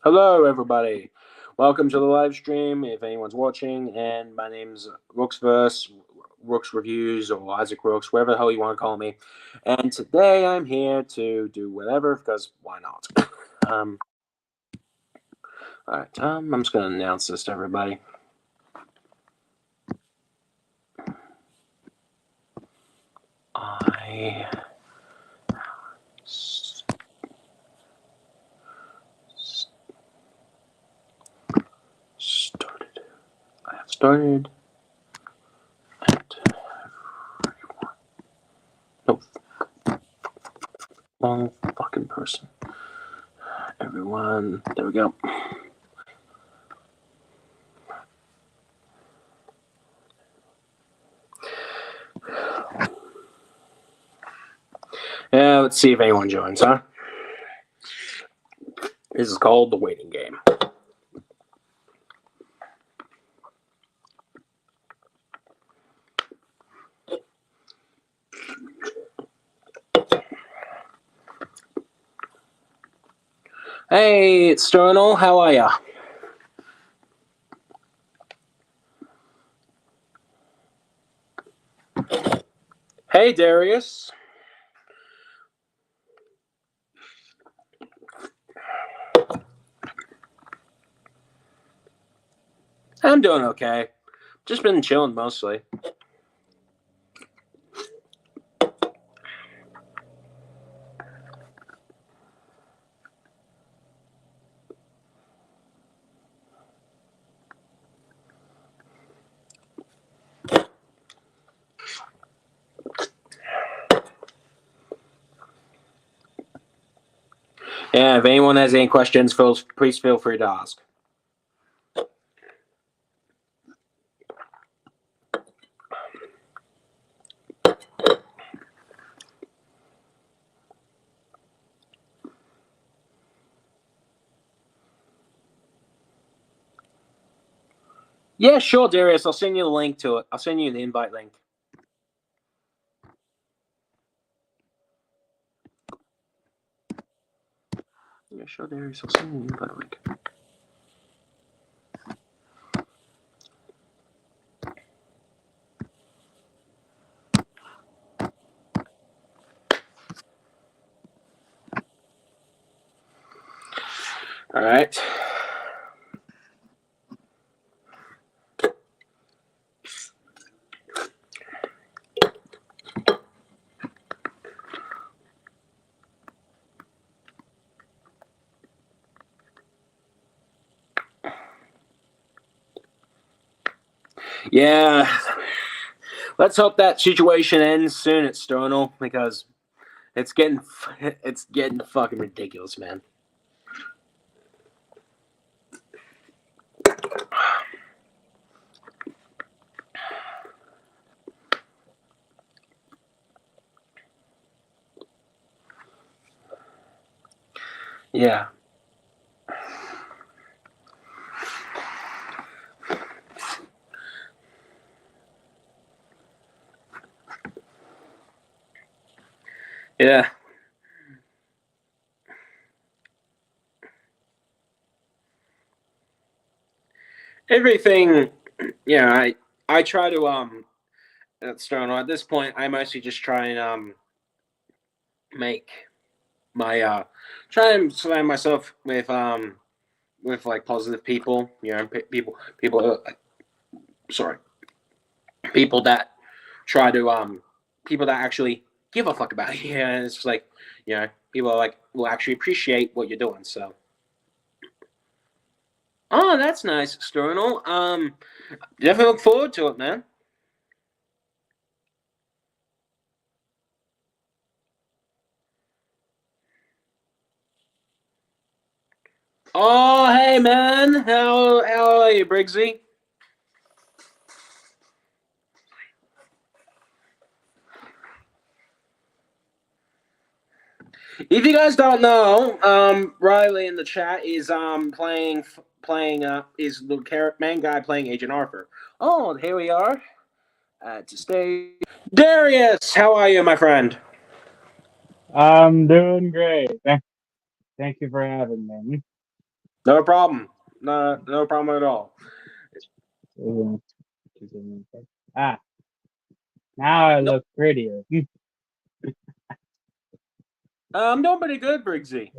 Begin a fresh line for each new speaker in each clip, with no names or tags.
Hello, everybody. Welcome to the live stream. If anyone's watching, and my name's Rooksverse, Rooks Reviews, or Isaac Rooks, whatever the hell you want to call me. And today I'm here to do whatever because why not? um, all right. I'm just gonna announce this to everybody. I started. I have started. No, wrong fucking person. Everyone, there we go. Yeah, let's see if anyone joins, huh? This is called the waiting game. Hey, it's Sternal. How are ya? Hey, Darius. I'm doing okay. Just been chilling mostly. Yeah, if anyone has any questions, please feel free to ask. Yeah, sure, Darius. I'll send you the link to it. I'll send you the invite link. Yeah, sure, Darius. I'll send you the invite link. All right. Yeah. Let's hope that situation ends soon at Sternal because it's getting fucking ridiculous, man. Yeah. Yeah. Everything. Yeah. I try to at Sternal. At this point, I mostly just try and make my try and surround myself with like positive people, people sorry, people that try to people that actually give a fuck about you. And it's just like, people are like will actually appreciate what you're doing. So, oh, that's nice, Sternal. Definitely look forward to it, man. Oh, hey, man. How are you, Briggsy? If you guys don't know, Riley in the chat is playing is the main guy playing Agent Arthur. Oh, here we are. To stay, Darius. How are you, my friend?
I'm doing great. Thank you for having me.
No problem. No problem at all.
Ah, now I
No,
look prettier.
I'm doing pretty good, Briggsy.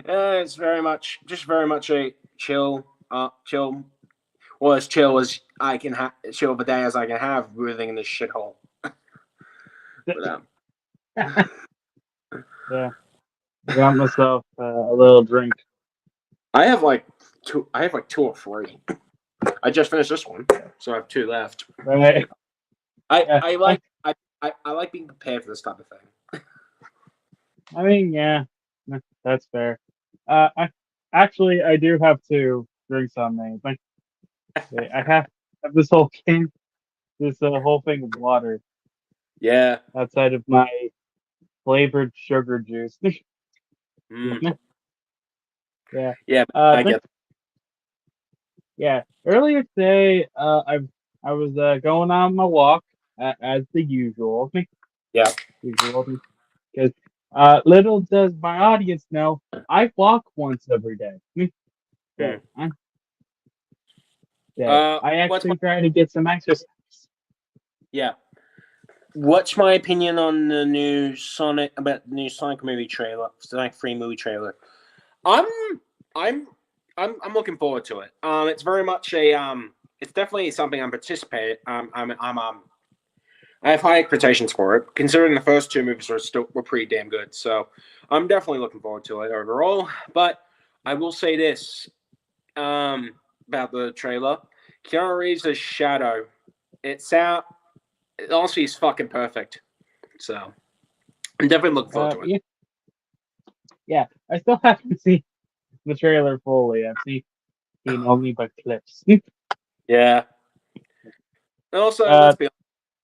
It's very much a chill, chill. Well, as chill as I can have, chill of a day as I can have, breathing in this shithole. But
Yeah, I got myself a little drink.
I have like two. I have like two or three. I just finished this one, so I have two left.
Right?
I
Yeah,
I like I like being prepared for this type of thing.
I mean, yeah, that's fair. I actually I do have to drink something. Like, I have this whole can, this whole thing of water
Yeah.
outside of my flavored sugar juice.
Mm.
Yeah.
Yeah. I
But
get.
yeah, earlier today, I was going on my walk as the usual,
Yeah.
usual, because little does my audience know, I walk once every day.
Mm.
So day. I
What's my
actually try to get some exercise.
yeah? What's my opinion on the new Sonic about the new Sonic movie trailer, Sonic 3 movie trailer? I'm I'm I'm looking forward to it. It's very much a it's definitely something I'm participating. I have high expectations for it, considering the first two movies were pretty damn good. So I'm definitely looking forward to it overall. But I will say this about the trailer: Keanu Reeves' Shadow. It's out. Honestly, it's fucking perfect. So I'm definitely looking forward to it.
Yeah, yeah. I still haven't seen the trailer fully. I've seen only but clips.
Yeah. And
uh,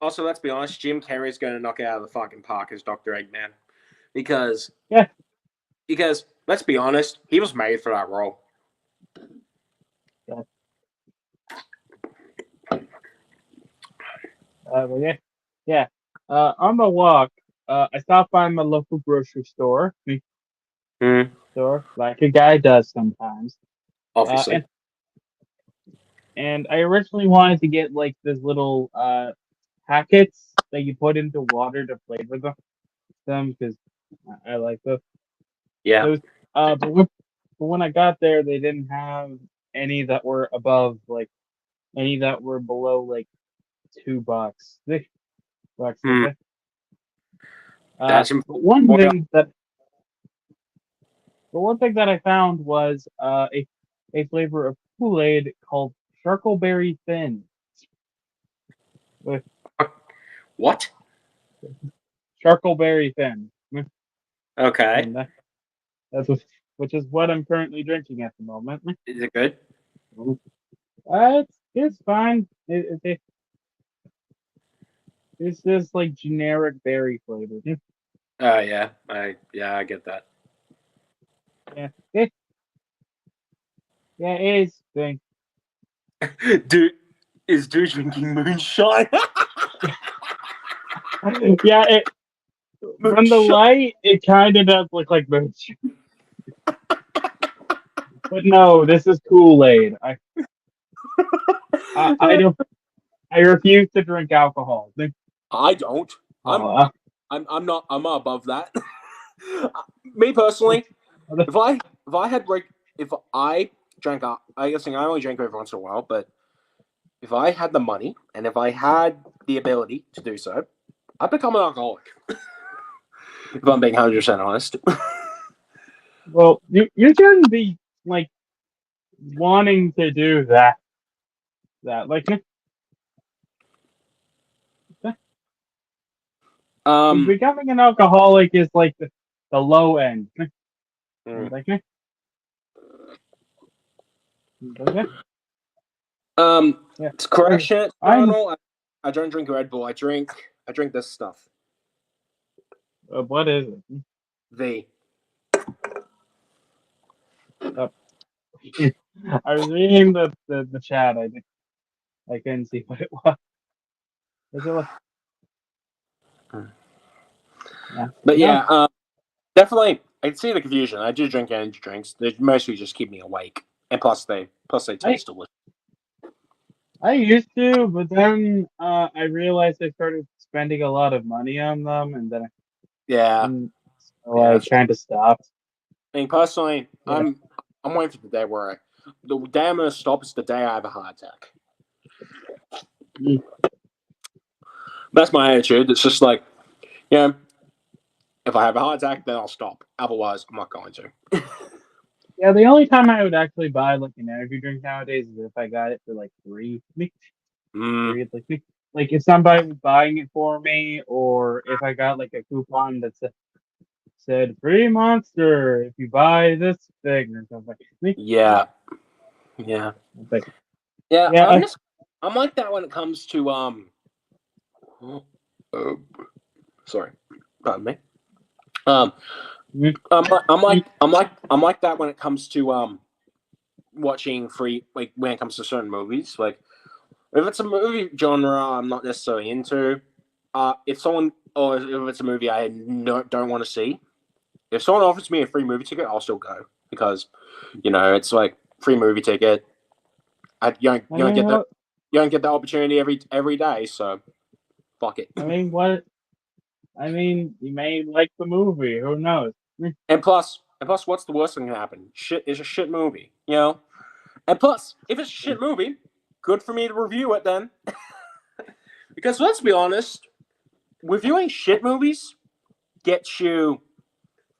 also let's be honest. Jim Carrey's going to knock it out of the fucking park as Doctor Eggman, because
yeah.
let's be honest, he was made for that role.
Yeah. But yeah, yeah. On the walk, I stopped by my local grocery store,
Mm,
like a guy does sometimes. Uh,
obviously.
and and I originally wanted to get like this little packets that you put into water to flavor them because I like
Yeah.
those. But when I got there, they didn't have any that were above like any that were below like $2. Bucks.
Mm,
Uh,
that's
but one
important.
thing that but one thing that I found was a flavor of Kool Aid called Charcoalberry Thin with
What?
Charcoalberry Thin,
Okay.
and that's which is what I'm currently drinking at the moment.
Is it good?
It's fine. It's just like generic berry flavor.
Yeah, I get that.
Yeah, yeah, it is thing.
Dude, is dude drinking moonshine?
Yeah, from the
Moonshine.
light, it kind of does look like merch. But no, this is Kool Aid. I don't. I refuse to drink alcohol.
I don't. I'm
Oh,
I'm not above that. Me personally, if I had like if I drank I guess I only drink every once in a while, but if I had the money and if I had the ability to do so, I'd become an alcoholic. If I'm being 100% honest.
well, you shouldn't be like wanting to do that. That like
um,
becoming an alcoholic is like the low end.
mm,
Like, yeah.
correction,
I'm
Donald. I don't drink Red Bull. I drink this stuff.
what is it?
The
Uh, I was reading the chat. I couldn't see what it was. Is it like, yeah.
but
No.
yeah, definitely. I can see the confusion. I do drink energy drinks. They mostly just keep me awake. and plus they taste delicious.
I used to, but then I realized I started spending a lot of money on them, and then
Yeah,
so
yeah.
I
That's true.
kind of stopped.
I mean, personally,
Yeah.
I'm waiting for the day where the day I'm gonna stop is the day I have a heart attack.
Mm.
That's my attitude. It's just like, you know, if I have a heart attack, then I'll stop. Otherwise, I'm not going to.
Yeah, the only time I would actually buy like an energy drink nowadays is if I got it for like free.
Mm,
Like if somebody was buying it for me, or if I got like a coupon that said free Monster if you buy this thing or something.
yeah, yeah,
Like,
yeah.
yeah,
I'm like that when it comes to oh, sorry, pardon me. Um,
mm,
I'm like that when it comes to watching free, like when it comes to certain movies. Like if it's a movie genre I'm not necessarily into, if someone or if it's a movie I don't want to see, if someone offers me a free movie ticket, I'll still go because it's like free movie ticket.
I mean what
You don't get the opportunity every day, so fuck it.
I mean what I mean you may like the movie, who knows?
And plus, what's the worst thing that can happen? Shit is a shit movie, you know. And plus, if it's a shit movie, good for me to review it then. Because let's be honest, reviewing shit movies gets you.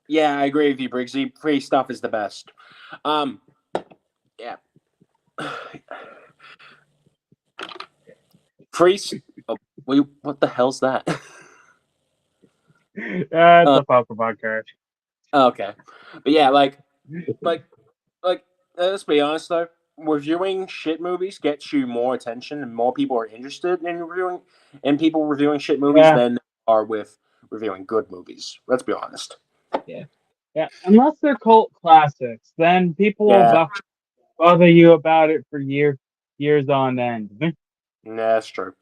Yeah, I agree with you, Briggsy. Free stuff is the best. Um, yeah. Free. Oh, wait, what the hell's that?
It's
uh,
a Pokemon card.
okay, but yeah, like, like. Let's be honest though. Reviewing shit movies gets you more attention, and more people are interested in reviewing shit movies
Yeah,
than are with reviewing good movies. Let's be honest.
yeah, yeah. Unless they're cult classics, then people will
Yeah,
bother you about it for years on end.
that's true.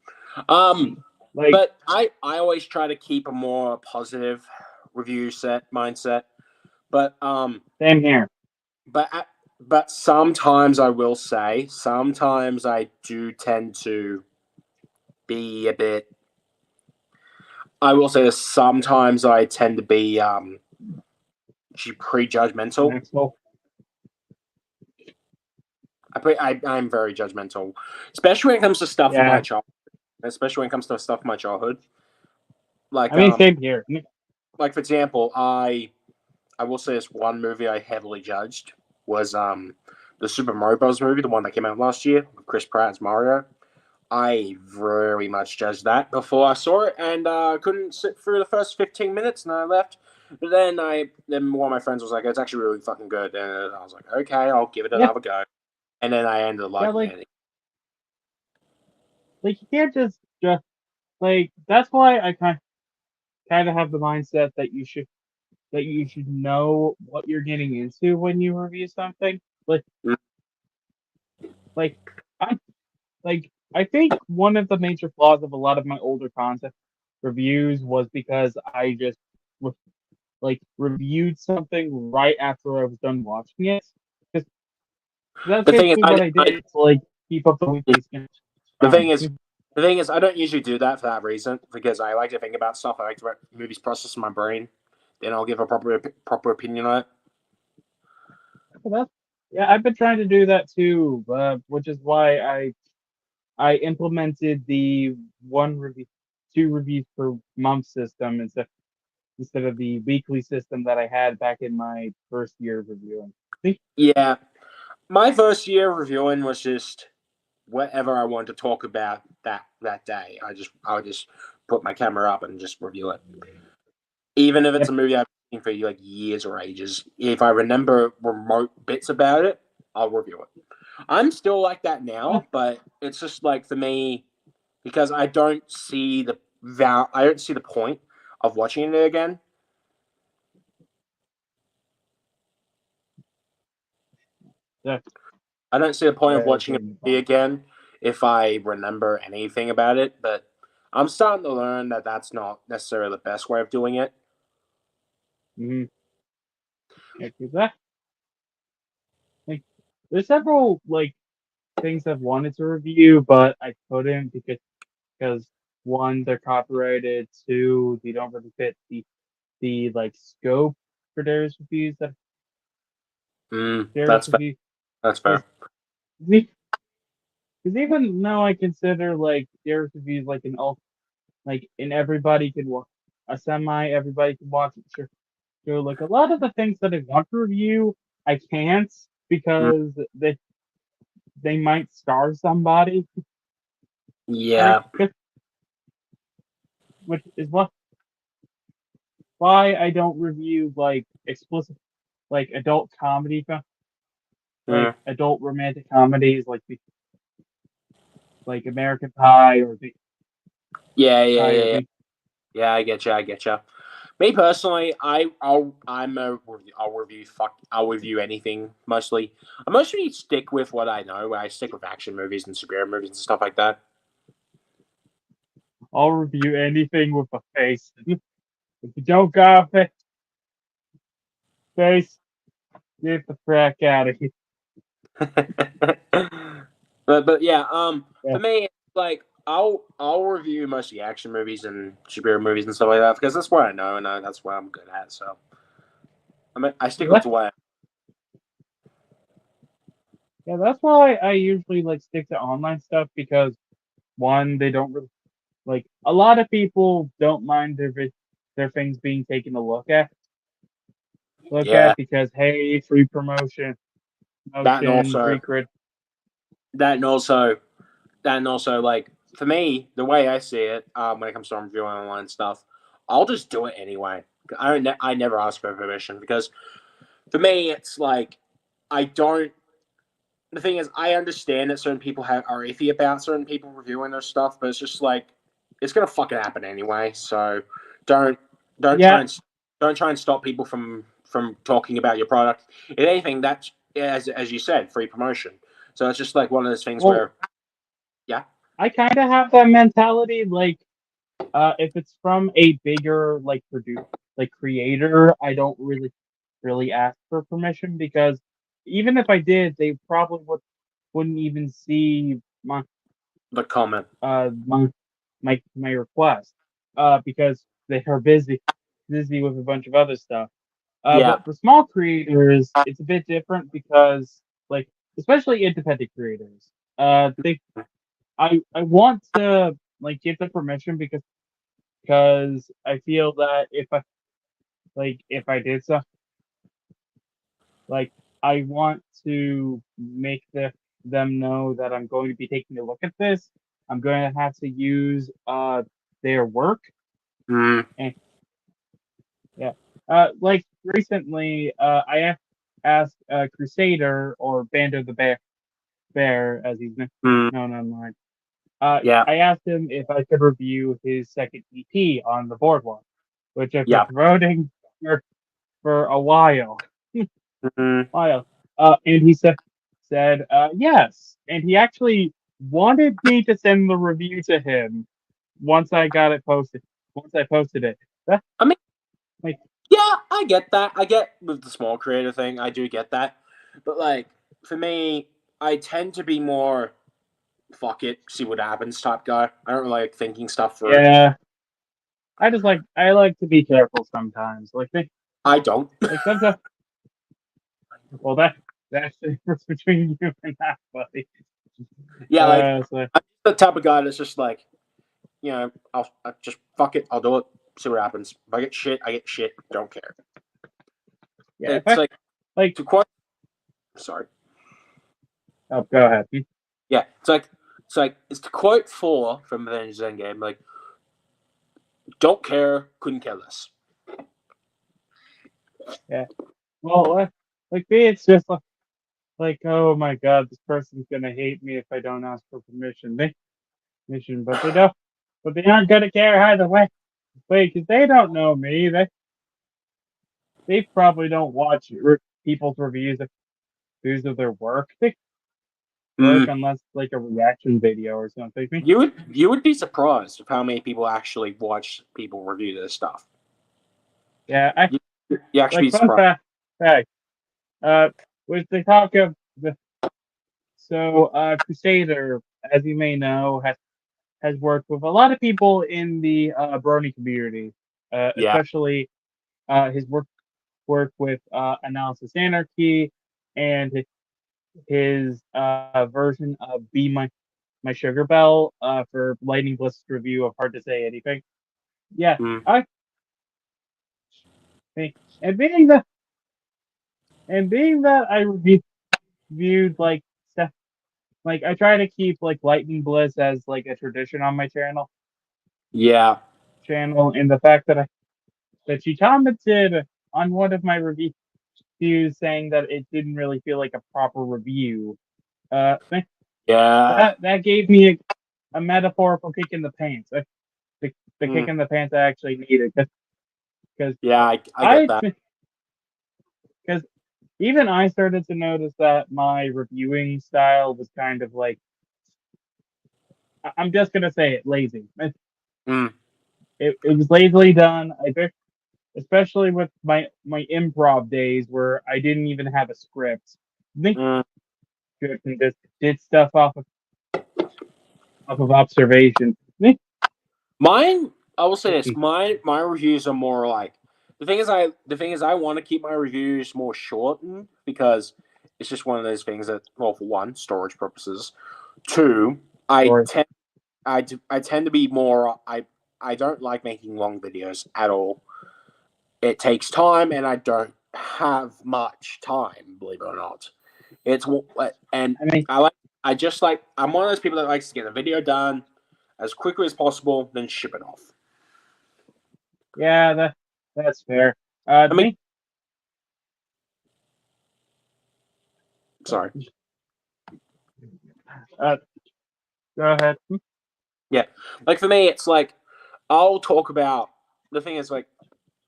Um,
Like,
but I always try to keep a more positive review mindset. But
same here.
but I, but sometimes I will say sometimes I do tend to be a bit. I will say this. Sometimes I tend to be prejudgmental.
Maxwell.
I'm very judgmental, especially when it comes to stuff from my
Yeah,
childhood. Especially when it comes to stuff from my childhood.
I
Like
mean, same here.
like for example, I will say this one movie I heavily judged was the Super Mario Bros. Movie, the one that came out last year with Chris Pratt as Mario. I very much judged that before I saw it, and couldn't sit through the first 15 minutes, and I left. But then one of my friends was like, "It's actually really fucking good," and I was like, "Okay, I'll give it
Yeah,
another go." And then I ended up
yeah.
liking it.
Like you can't just like that's why I kind of have the mindset that you should know what you're getting into when you review something. Like
Mm.
like I I think one of the major flaws of a lot of my older content reviews was because I just reviewed something right after I was done watching it. Because that's
The thing is,
basically what I did to like keep up the weekly
the thing
grind.
is, the thing is, I don't usually do that for that reason because I like to think about stuff. I like to let movies process in my brain. Then I'll give a proper opinion on it.
So yeah, I've been trying to do that too, which is why I implemented the one review, two reviews per month system instead of the weekly system that I had back in my first year of reviewing. See?
Yeah, my first year of reviewing was just whatever I wanted to talk about that day. I would just put my camera up and just review it, even if
Yeah,
it's a movie I've seen for like years or ages. If I remember remote bits about it, I'll review it. I'm still like that
yeah,
now, but it's just like for me because I don't see I don't see the point of watching it again.
yeah,
I don't see the point of
yeah.
watching it again if I remember anything about it, but I'm starting to learn that that's not necessarily the best way of doing it.
Mm-hmm. Yeah, 'cause that, like, there's several like things I've wanted to review, but I couldn't because one, they're copyrighted. Two, they don't really fit the like scope for Darius reviews that Darius
That's fair.
review.
That's
Because
fair.
even though I consider like Darius reviews like an all like and everybody can watch a semi everybody can watch it. Sure, like a lot of the things that I want to review, I can't
Mm,
because they might scar somebody.
yeah.
Which is why I don't review like explicit like adult comedy like
Mm,
adult romantic comedies like American Pie or the
yeah. Yeah.
Pie
Yeah.
or
Yeah.
the
Yeah. I get you. I get you. Me personally, I'll review anything mostly. I mostly stick with what I know. I stick with action movies and superhero movies and stuff like that.
I'll review anything with a face. If you don't got a face, get the frack out of here.
but yeah,
Yeah.
for me, like I'll review mostly action movies and superhero movies and stuff like that because that's what I know and that's what I'm good at. So I stick with
What?
the way.
Yeah, that's why I usually like stick to online stuff because one, they don't really like a lot of people don't mind their things being taken a look
Yeah,
at because hey, free
that and
promotion,
also
free crit.
that and also that and also like for me, the way I see it, when it comes to reviewing online stuff, I'll just do it anyway. I never ask for permission because for me, it's like I don't. The thing is, I understand that certain people are iffy about certain people reviewing their stuff, but it's just like it's gonna fucking happen anyway. So don't don't try
Yeah,
and don't try and stop people from talking about your product. If anything, that's as you said, free promotion. So it's just like one of those things
well,
where yeah,
I kind of have that mentality. Like, if it's from a bigger like creator, I don't really ask for permission because even if I did, they probably wouldn't even see
the comment.
uh my my request because they are busy with a bunch of other stuff.
Yeah.
But for small creators, it's a bit different because like especially independent creators, they I want to like give the permission because I feel that if I did so like I want to make them know that I'm going to be taking a look at this. I'm going to have to use their work
Mm,
and yeah. Like recently, asked Crusader or Band of the Bear as he's
mm,
known online.
yeah.
I asked him if I could review his second EP on the Boardwalk, which I've been
Yeah.
promoting for a while.
Mm,
While. And he said yes, and he actually wanted me to send the review to him once I got it posted. Once I posted it, that
I mean,
like
yeah, I get that. I get with the small creator thing. I do get that. But like for me, I tend to be more fuck it, see what happens type guy. I don't really like thinking stuff through.
yeah, I like to be careful sometimes.
I don't.
Like sometimes. Well, that's the difference between you and that, buddy.
Yeah, like
So
I'm the type of guy that's just like, I'll just fuck it. I'll do it. See what happens. If I get shit, I get shit. Don't care.
yeah, if
It's like
like,
to quote. Sorry.
oh, go ahead.
Yeah, it's to quote Thor from Avengers Endgame. Like, don't care, couldn't care less.
Yeah. Well, like me, it's just like, oh my god, this person's gonna hate me if I don't ask for permission, but they don't, but they aren't gonna care either way, because they don't know me. They probably don't watch people's reviews of their work. They work
Mm.
unless like a reaction video or something.
You would be surprised of how many people actually watch people review this stuff.
Yeah,
You, you actually
like
be
fun
surprised.
fact. Uh, with the talk of So, Crusader, as you may know, has worked with a lot of people in the Brony community,
Yeah.
especially his work with Analysis Anarchy and his version of Be My Sugar Bell for Lightning Bliss review of Hard to Say Anything. Yeah,
Mm.
I think, and being that I reviewed like stuff, like I try to keep like Lightning Bliss as like a tradition on my
Yeah.
channel, and the fact that she commented on one of my reviews saying that it didn't really feel like a proper review.
Yeah.
That gave me a metaphorical kick in the pants. The kick
Mm.
in the pants I actually needed because
Yeah. I get
I
that.
because even I started to notice that my reviewing style was kind of like I'm just gonna say it, lazy.
Mm.
It was lazily done. Especially with my improv days where I didn't even have a script. Think
Mm.
good and just did stuff off of observation.
Mine, I will say this. My reviews are more like the thing is I want to keep my reviews more shortened because it's just one of those things that, well, for one, storage purposes. Two, I
Or
tend I tend to be more I don't like making long videos at all. It takes time, and I don't have much time, believe it or not. It's and
I mean,
I like I just like I'm one of those people that likes to get a video done as quickly as possible, then ship it off.
yeah, that's fair.
I mean,
Me,
sorry.
uh, go ahead.
Yeah, like for me, it's like I'll talk about the thing is like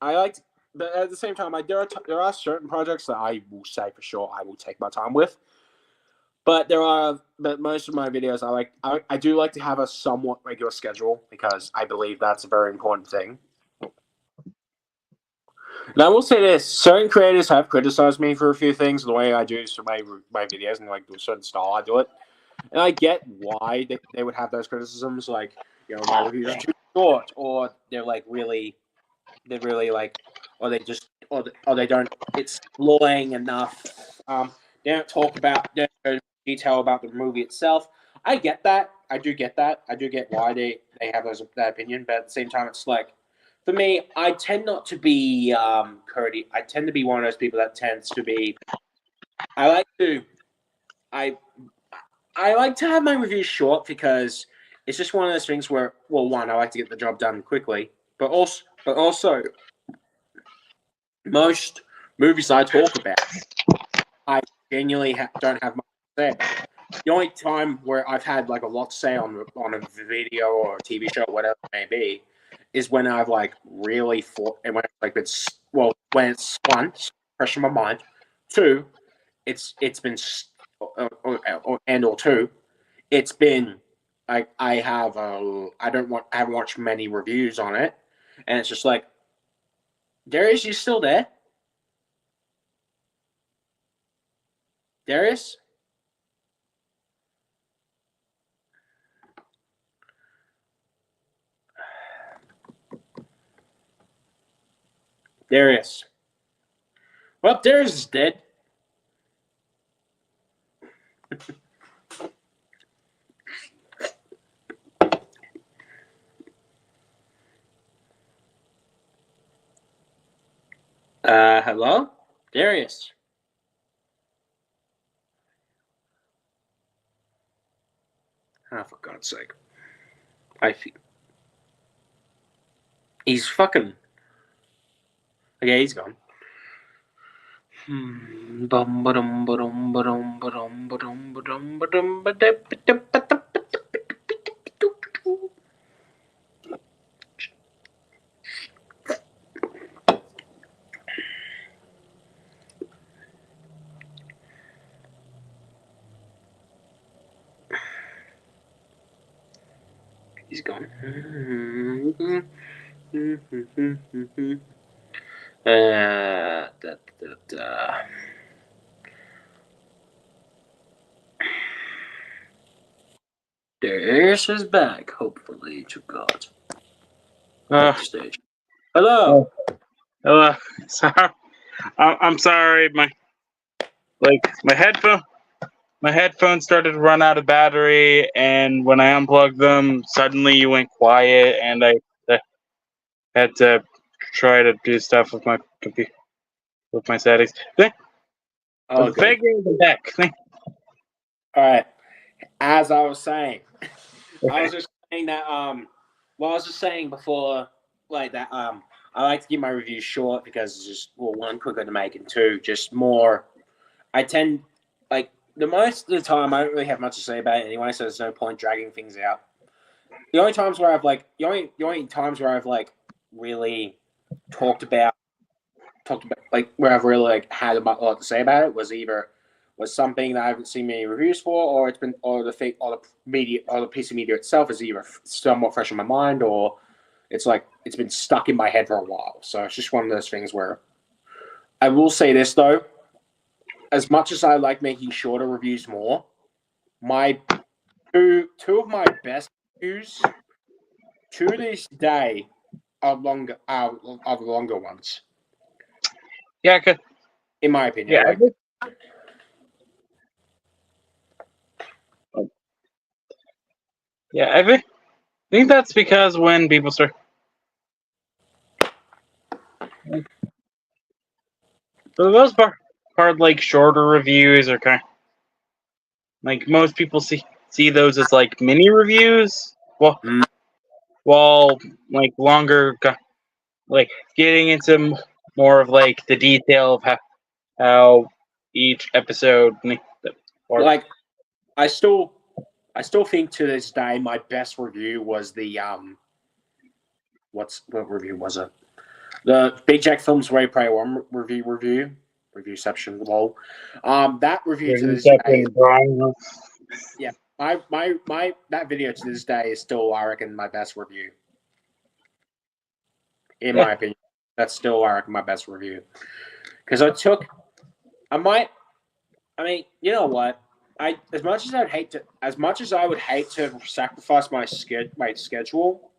I like, but at the same time, there are certain projects that I will say for sure I will take my time with. But most of my videos I do like to have a somewhat regular schedule because I believe that's a very important thing. And I will say this: certain creators have criticized me for a few things, the way I do for my videos and like the certain style I do it. And I get why they would have those criticisms, like my reviews are too short, or they're really like, or they just or they don't exploring enough. They don't talk about they don't go detail about the movie itself. I get that. I do get that. I do get why they have that opinion, but at the same time, it's like for me, I tend not to be Cody. I tend to be one of those people that tends to be. I like to I I like to have my reviews short because it's just one of those things where, well, one, I like to get the job done quickly, but also most movies I talk about, I genuinely don't have much to say. The only time where I've had like a lot to say on a video or a TV show, or whatever it may be, is when I've like really thought and when when it's one fresh in my mind, two, it's been or two, it's been I have I haven't watched many reviews on it, and it's just like Darius, you still there? Darius, Darius. Well, Darius is dead. Hello, Darius. Oh, for God's sake! I feel he's fucking. Okay, he's gone. Bum ba-dum ba-dum ba-dum ba-dum ba-dum ba-dum ba-dum ba-dum. He's gone. Da, da, da. This is back, hopefully, to God. Stage.
Oh.
Hello.
Hello. Sorry. I'm sorry. My headphones started to run out of battery, and when I unplugged them, suddenly you went quiet, and I had to try to do stuff with my computer, with my settings.
Okay.
Figuring the deck.
All right. As I was saying, I was just saying that well, I was just saying before, like that I like to keep my reviews short because it's just one, quicker to make, and two, just more. I tend like the most of the time I don't really have much to say about it anyway, so there's no point dragging things out. The only times where I've the only times where I've like really talked about like where I've really like had a lot to say about it was either was something that I haven't seen many reviews for, or it's been or the media or the piece of media itself is either somewhat fresh in my mind, or it's like it's been stuck in my head for a while. So it's just one of those things where I will say this though, as much as I like making shorter reviews more, my two of my best reviews to this day are the longer ones,
Yeah,
in my opinion.
yeah,
Like,
yeah. I think that's because when people start, for the most part, like shorter reviews are kind of, like most people see those as like mini reviews. Well,
Mm.
while like longer, like getting into more of like the detail of how each episode or
like I still think to this day my best review was the what review was it? The Big Jack Films Ready Player One review section lol. That review to this day, yeah, my that video to this day is still I reckon my best review. In
Yeah.
my opinion, that's still I reckon my best review because I mean, you know what? As much as I would hate to sacrifice my schedule,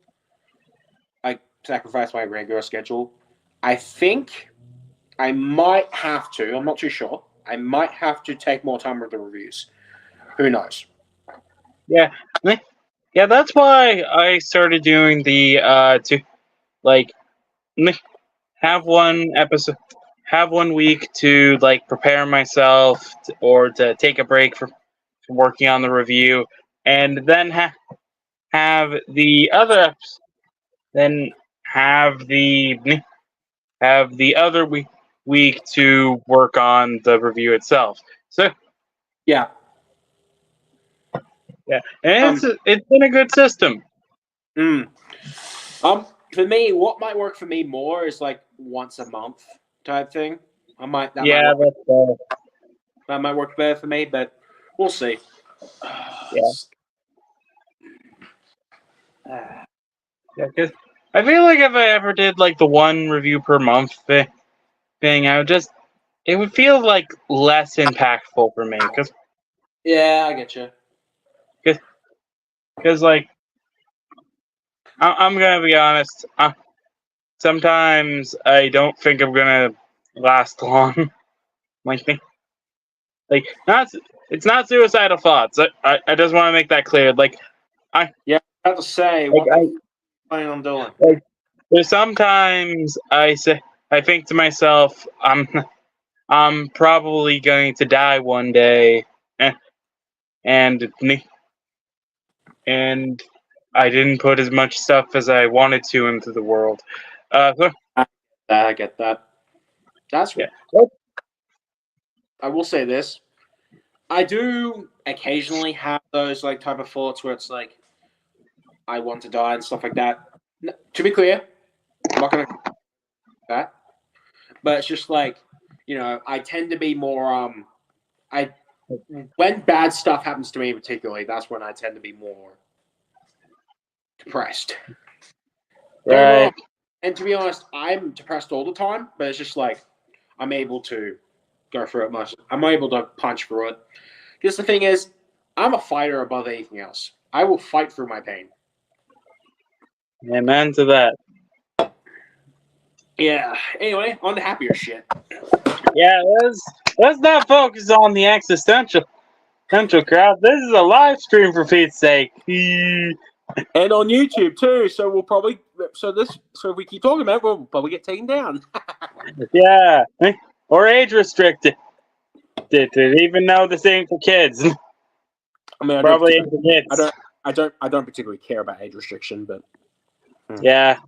like sacrifice my regular schedule, I think I might have to. I'm not too sure. I might have to take more time with the reviews. Who knows?
Yeah, yeah. That's why I started doing the to like have one episode, have 1 week to like prepare myself or to take a break from working on the review, and then have the other then have the other week to work on the review itself. So
Yeah.
yeah, and it's been a good system.
Mm. For me, what might work for me more is like once a month type thing. That might work better for me, but we'll see.
Yeah. Yeah, because I feel like if I ever did like the one review per month thing, it would feel like less impactful for me.
Yeah, I get you.
Because like I'm gonna be honest, sometimes I don't think I'm gonna last long. like not it's not suicidal thoughts. I just want to make that clear.
I have to say
like
what I plan on doing.
like there's sometimes I think to myself, I'm probably going to die one day, and and I didn't put as much stuff as I wanted to into the world.
I get that. That's
Yeah.
I will say this. I do occasionally have those like type of thoughts where it's like I want to die and stuff like that. To be clear, I'm not gonna that, but it's just like I tend to be more I when bad stuff happens to me particularly, that's when I tend to be more depressed.
Right.
And to be honest, I'm depressed all the time, but it's just like I'm able to go through it much. I'm able to punch through it. Because the thing is, I'm a fighter above anything else. I will fight through my pain.
Amen to that.
Yeah. Anyway, on to happier shit.
Yeah, let's not focus on the existential crowd. This is a live stream for Pete's sake.
And on YouTube too. So we'll probably so if we keep talking about it, we'll probably get taken down.
Yeah, or age restricted. Did even know this ain't for kids?
I mean,
Probably ain't for kids.
I don't particularly care about age restriction, but
Yeah,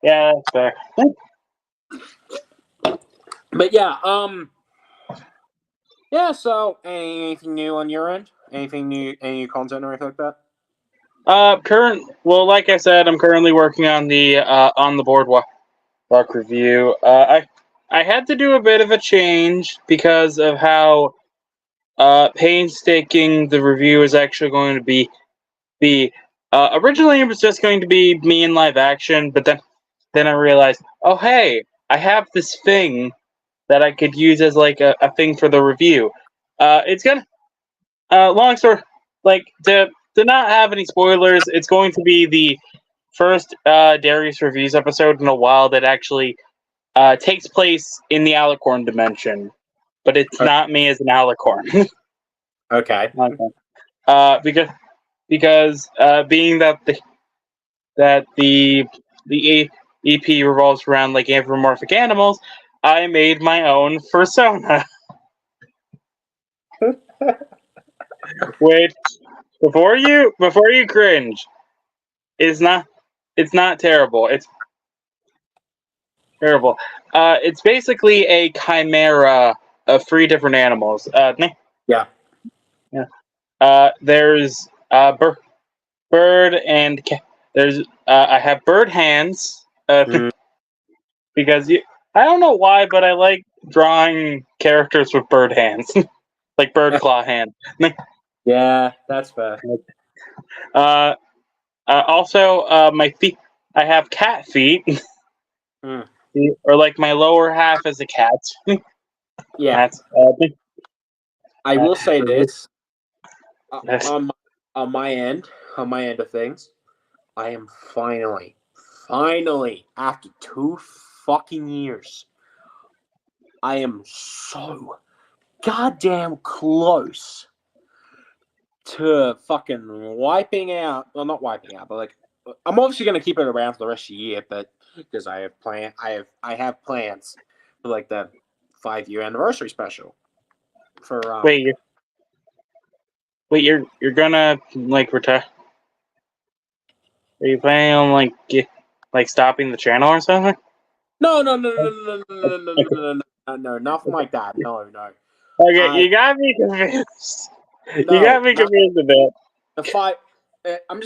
that's fair.
But yeah, yeah. So anything new on your end? Anything new? Any new content or anything like that?
Well, like I said, I'm currently working on the boardwalk review. I had to do a bit of a change because of how painstaking the review is actually going to be. Originally it was just going to be me in live action, but then I realized, oh hey, I have this thing that I could use as like a thing for the review. It's gonna long story, like to not have any spoilers. It's going to be the first Darius reviews episode in a while that actually takes place in the Alicorn dimension, but it's not me as an Alicorn.
Okay.
Because being that the EP revolves around like anthropomorphic animals, I made my own persona. Wait, before you cringe, it's not terrible. It's terrible. It's basically a chimera of 3 different animals.
Yeah.
There's bird and there's I have bird hands because I don't know why, but I like drawing characters with bird hands, like bird claw hands.
Yeah, that's fair.
Also, my feet. I have cat feet, or like my lower half is a cat.
Yeah.
That's
I will say this.
Yes.
On my end of things, I am finally, after 2 fucking years, I am so goddamn close to fucking wiping out. Well, not wiping out, but like, I'm obviously gonna keep it around for the rest of the year, but because I have plans for like the 5-year anniversary special. For
you're gonna like retire? Are you planning on like stopping the channel or something?
No, nothing like that. No.
Okay, you got me confused. You got me confused a bit.
The 5. I'm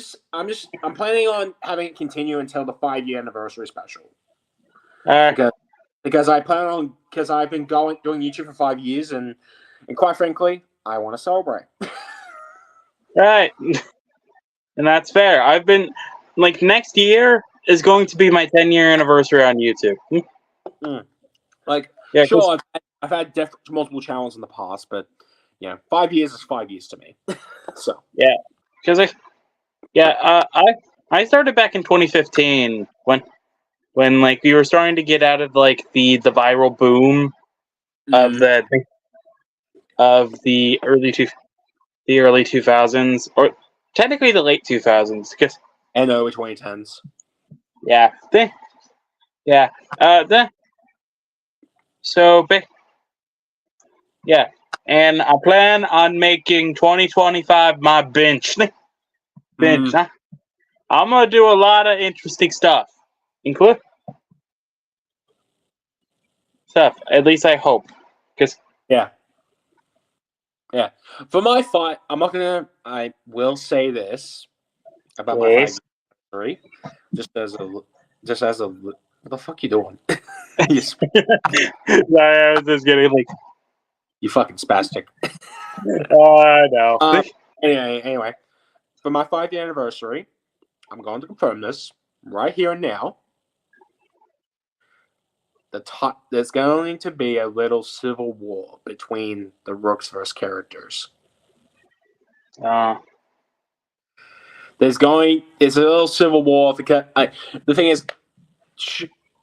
planning on having it continue until the 5-year anniversary special. Because I plan on I've been doing YouTube for 5 years and quite frankly, I want to celebrate.
Right, and that's fair. I've been like next year is going to be my 10-year anniversary on YouTube.
Like,
yeah,
sure, I've had multiple channels in the past, but 5 years is 5 years to me. So
yeah, because I started back in 2015 when like we were starting to get out of like the viral boom of the early 2000s, or technically the late 2000s, because
and early 2010s.
Yeah. And I plan on making 2025 my bench. Huh? I'm gonna do a lot of interesting stuff, include stuff. At least I hope, because
yeah. For my fight, I will say this about my 5 years, just as a. What the fuck you doing?
I was just getting like,
you fucking spastic.
I know.
Anyway, for my 5-year anniversary, I'm going to confirm this right here and now. There's going to be a little civil war between the Rooksverse characters. There's a little civil war. The thing is,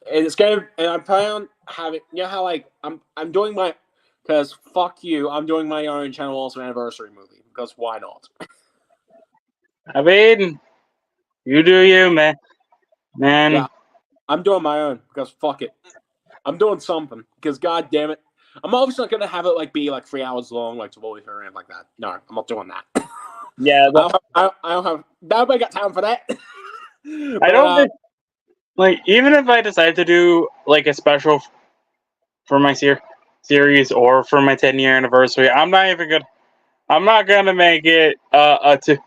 it's going to, and I'm planning on having, you know how like I'm doing my, because fuck you, I'm doing my own Channel Also anniversary movie because why not?
I mean, you do you, man.
Yeah, I'm doing my own because fuck it, I'm doing something because god damn it, I'm obviously not gonna have it like be like 3 hours long like to Wally or anything like that. No, I'm not doing that.
Yeah,
I don't have nobody got time for that.
I don't think, like, even if I decide to do like a special for my series or for my 10-year anniversary, I'm not gonna make it to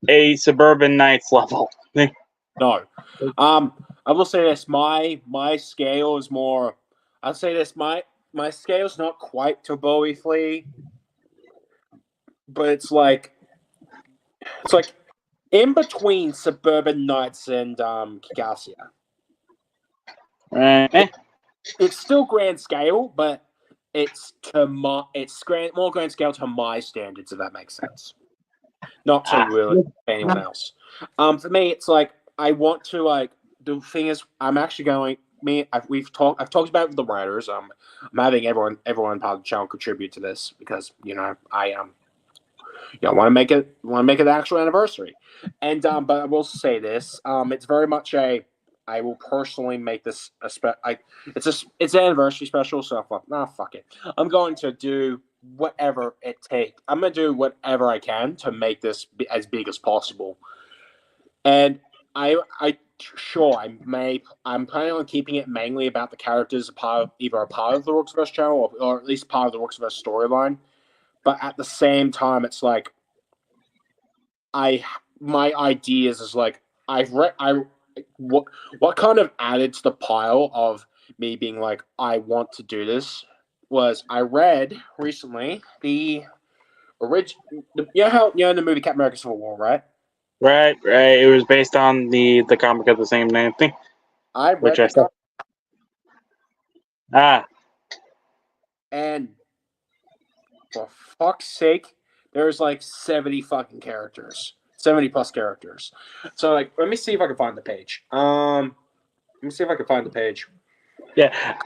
a Suburban Nights level.
No. I will say this. My scale is more. I'll say this. My scale is not quite to Bowie Flea, but it's like in between Suburban Nights and Kikassia.
Eh.
It's still grand scale, but it's more grand scale to my standards, if that makes sense. Not to really anyone else. For me, it's like I want to like the thing is I'm actually going. I've talked about it with the writers. I'm having everyone part of the channel contribute to this because I want to make it the actual anniversary, and but I will say this. It's very much a. I will personally make this it's an anniversary special, so fuck it. I'm going to do whatever it takes. I'm gonna do whatever I can to make this as big as possible. And I'm planning on keeping it mainly about the characters, either a part of the Rookverse channel or at least part of the Rookverse storyline. But at the same time, it's like my ideas is like what kind of added to the pile of me being like I want to do this was I read recently the original. In the movie Captain America: Civil War, right?
Right. It was based on the comic of the same name thing.
I read the comic. And for fuck's sake, there's like 70 fucking characters. 70 plus characters. So like let me see if I can find the page. Let me see if I can find the page.
Yeah.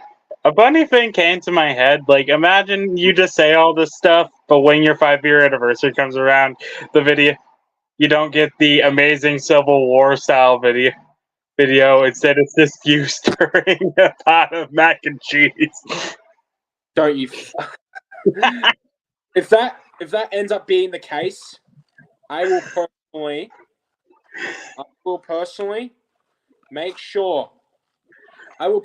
A funny thing came to my head. Like, imagine you just say all this stuff, but when your 5-year anniversary comes around, you don't get the amazing Civil War style video. Instead, it's this you stirring a pot of mac and cheese.
Don't you? If that ends up being the case, I will personally make sure. I will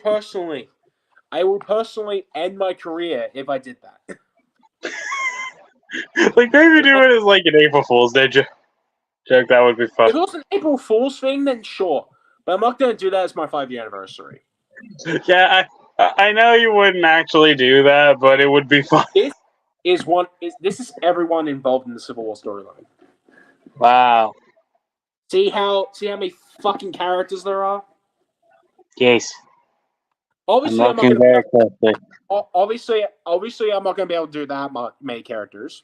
personally end my career if I did that.
Like, maybe do it as like an April Fool's Day joke. That would be fun.
If it was an April Fool's thing, then sure. But I'm not going to do that as my 5-year anniversary.
Yeah, I know you wouldn't actually do that, but it would be fun.
This is everyone involved in the Civil War storyline.
Wow.
See how many fucking characters there are?
Yes.
Obviously,
I'm looking very closely.
Obviously, I'm not going to be able to do that many characters.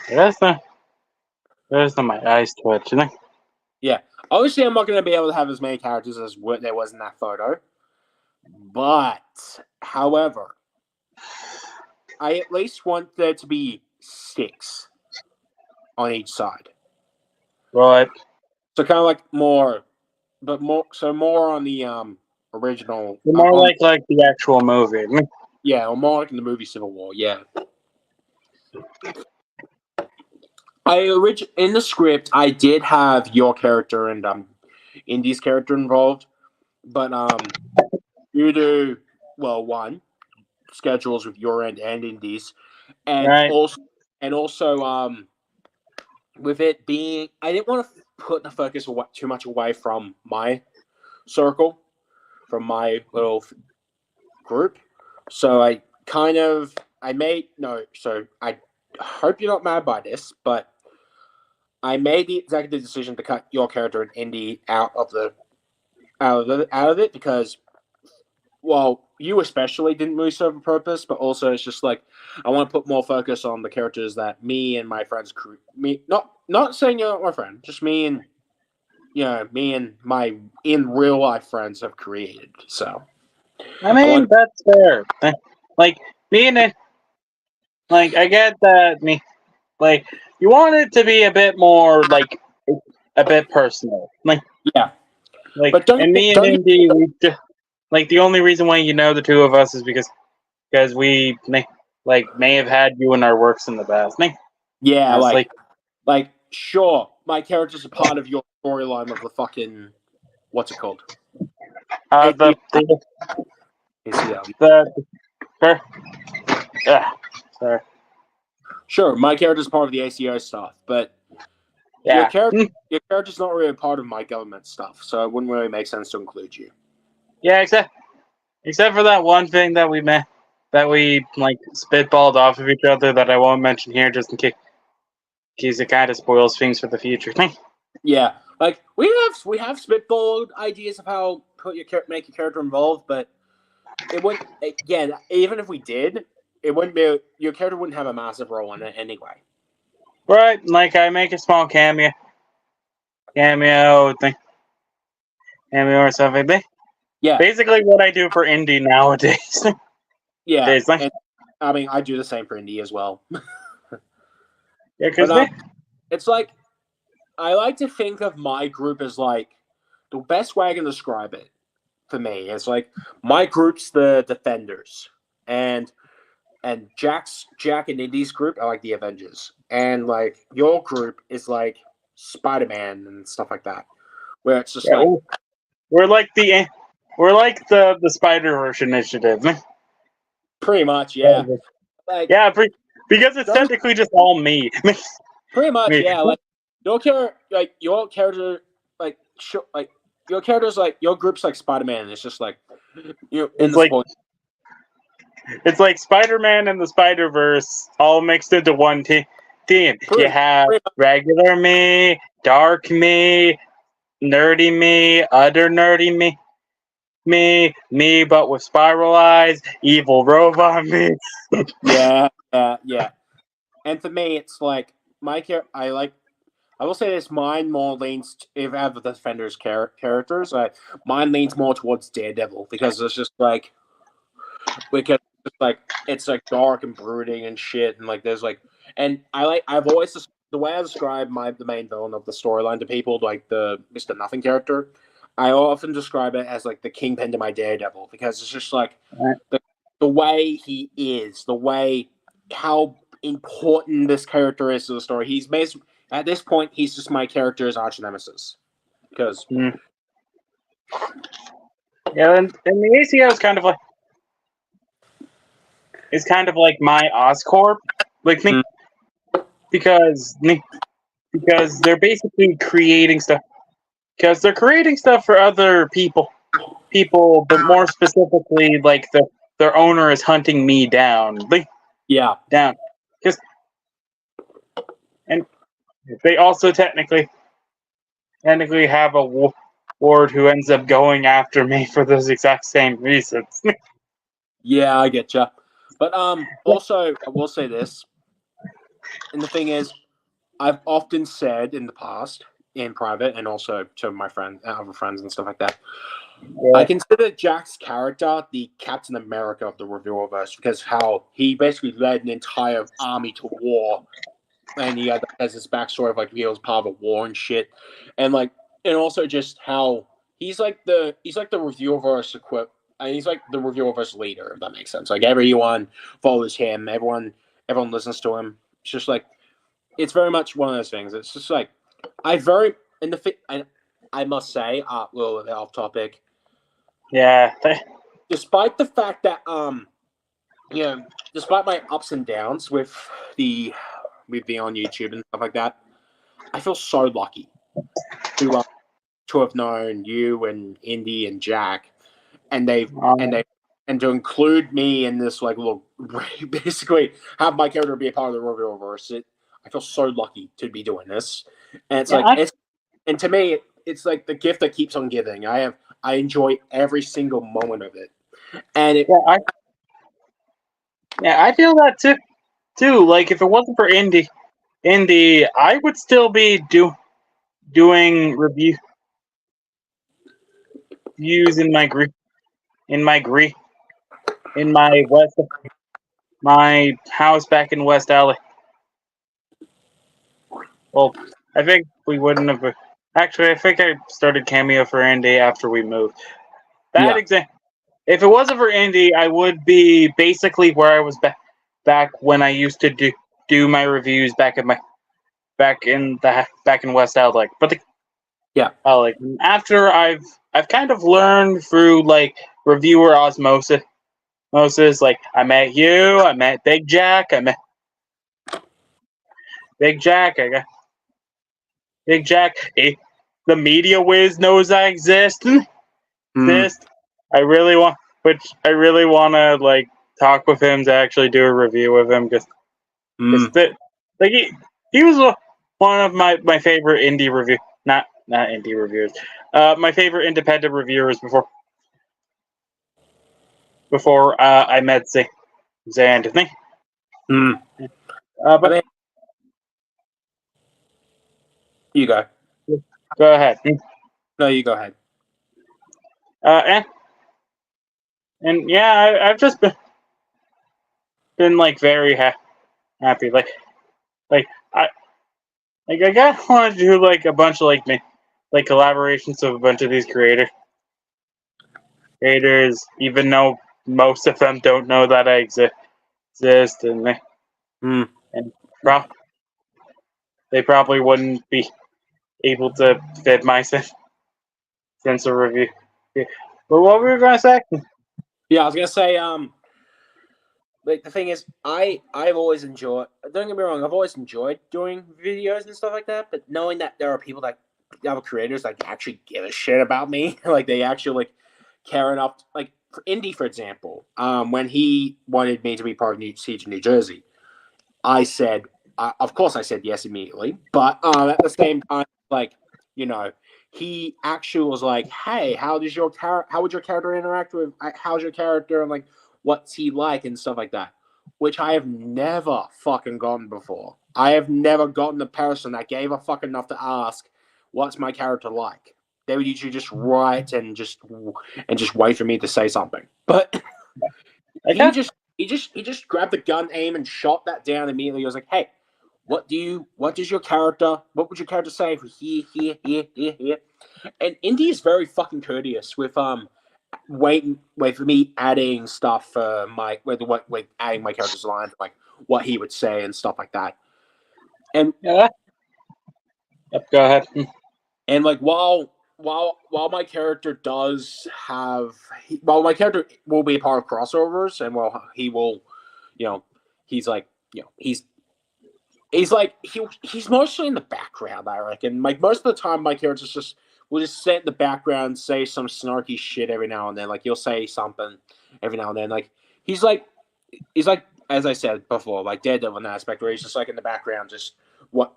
There's not my eyes twitching.
Yeah, obviously, I'm not going to be able to have as many characters as what there was in that photo. But, however, I at least want there to be 6 on each side.
Right.
So kind of like more on the original.
More like the actual movie.
Yeah, or more like in the movie Civil War. Yeah. In the script, I did have your character and Indy's character involved, but due to one schedules with your end and Indy's, and
right.
also with it being, I didn't want to put the focus too much away from my circle, from my little group, so I hope you're not mad by this, but I made the executive decision to cut your character and Indy out of it because well, you especially didn't really serve a purpose, but also it's just like I want to put more focus on the characters that me and my friends not saying you're not my friend, just me and me and my in real life friends have created. So
I
I
mean,
want
that's fair. Like me and it, like I get that. Me, like you want it to be a bit more like a bit personal.
yeah,
Like,
but don't
and me and
don't
Indy, like the only reason why you know the two of us is because we may have had you in our works in the past.
yeah,
It's
like sure, my character's a part of your storyline of the fucking what's it called?
uh
ACL.
the the
ACL.
the, the sorry.
Sure, my character's part of the ACO stuff, but your
Yeah.
character your character's not really a part of my government stuff, so it wouldn't really make sense to include you.
Yeah, except for that one thing that we like spitballed off of each other that I won't mention here just in case it kind of spoils things for the future.
Yeah, like we have spitballed ideas of how make your character involved, but it wouldn't. Again, even if we did, it wouldn't be your character wouldn't have a massive role in it anyway.
Right, like I make a small cameo thing, cameo or something.
Yeah,
Basically, what I do for indie nowadays.
yeah,
Days, like,
and I mean I do the same for indie as well.
yeah,
But
because they
it's like I like to think of my group as like the best way I can describe it for me is like my group's the defenders and Jack and Indy's group are like the Avengers, and like your group is like Spider-Man and stuff like that, where it's just
yeah,
like
we're like the Spider Verse initiative.
pretty much like
Yeah, because it's
those
technically just all me.
pretty much
Me.
like your character like your character's like your group's like Spider-Man. It's just like in
It's
the
like
spoil.
it's like Spider-Man and the Spider-Verse all mixed into one team. You
Pretty,
have
pretty
regular me, dark me, nerdy me, other nerdy me, but with spiral eyes, evil robot me.
yeah. And for me, it's like my character. I will say this. Mine more leans if I have the defenders characters. Mine leans more towards Daredevil because it's just like it's like dark and brooding and shit, and like there's like and I've always the way I describe the main villain of the storyline to people, like the Mr. Nothing character. I often describe it as like the kingpin to my Daredevil because it's just like the the way he is, the way how important this character is to the story. At this point, he's just my character's arch nemesis because
Mm. Yeah, and the ACO is kind of like my Oscorp, like me,
Mm.
because they're basically creating stuff. Because they're creating stuff for other people, but more specifically, like their owner is hunting me down,
yeah,
down. Because and they also technically have a ward who ends up going after me for those exact same reasons.
yeah, I get you. But also I will say this, and the thing is, I've often said in the past, in private, and also to my other friends and stuff like that. I
Yeah.
consider Jack's character the Captain America of the Revealverse because how he basically led an entire army to war, and he has this backstory of like he was part of a war and shit, and like and also just how he's like the Revealverse and he's like the Revealverse leader, if that makes sense. Like everyone follows him, everyone listens to him. It's just like it's very much one of those things. It's just like I very in the I must say, a little bit off topic.
Yeah.
Despite the fact that despite my ups and downs with being on YouTube and stuff like that, I feel so lucky to have known you and Indy and Jack, and and to include me in this like little basically have my character be a part of the Revealverse. I feel so lucky to be doing this, and it's like
Yeah.
and to me it's like the gift that keeps on giving. I enjoy every single moment of it. And it,
I feel that too. Like if it wasn't for indie, I would still be doing reviews in my house back in West Alley. Well, I think we wouldn't have. Actually, I think I started Cameo for indie after we moved. Bad
yeah,
example. If it wasn't for indie, I would be basically where I was back when I used to do my reviews back in West Alley. But
yeah.
like after I've kind of learned through like reviewer osmosis. Like I met you, I met Big Jack, I got Big Jack. The media whiz knows I exist.
Mm,
I really want to like talk with him to actually do a review with him because
mm,
like he was one of my favorite indie not indie reviewers. My favorite independent reviewers before I met Zay Anthony.
mm. I
But
mean, you go.
go ahead.
No, you go ahead.
Uh, and yeah, I've just been like very happy. Like I I got want to do like a bunch of like collaborations of a bunch of these creators, even though most of them don't know that I exist, and
Mm.
pro- they probably wouldn't be able to fit my sense of review. But what were you gonna say?
Yeah, I was gonna say, like the thing is, I've always enjoyed. Don't get me wrong, I've always enjoyed doing videos and stuff like that. But knowing that there are people that other creators like actually give a shit about me, like they actually like care enough, like for Indy, for example, when he wanted me to be part of Siege of New Jersey, I said, of course, I said yes immediately. But at the same time, like you know, he actually was like, "Hey, how would your character interact with? How's your character and like what's he like and stuff like that?" Which I have never fucking gotten before. I have never gotten a person that gave a fuck enough to ask, "What's my character like?" They would usually just write and just wait for me to say something. But he
Okay.
just grabbed the gun, aim, and shot that down immediately. He was like, "Hey, what does your character? What would your character say for here?" And Indy is very fucking courteous with wait for me adding stuff for my adding my character's line, like what he would say and stuff like that. And
Yeah. Yep. Go ahead.
and like while my character does have while my character will be a part of crossovers and while he will, you know, he's like he's like he's mostly in the background, I reckon. Like most of the time my character's just will just sit in the background, say some snarky shit every now and then. Like he'll say something every now and then. Like he's like as I said before, like Daredevil in that aspect where he's just like in the background, just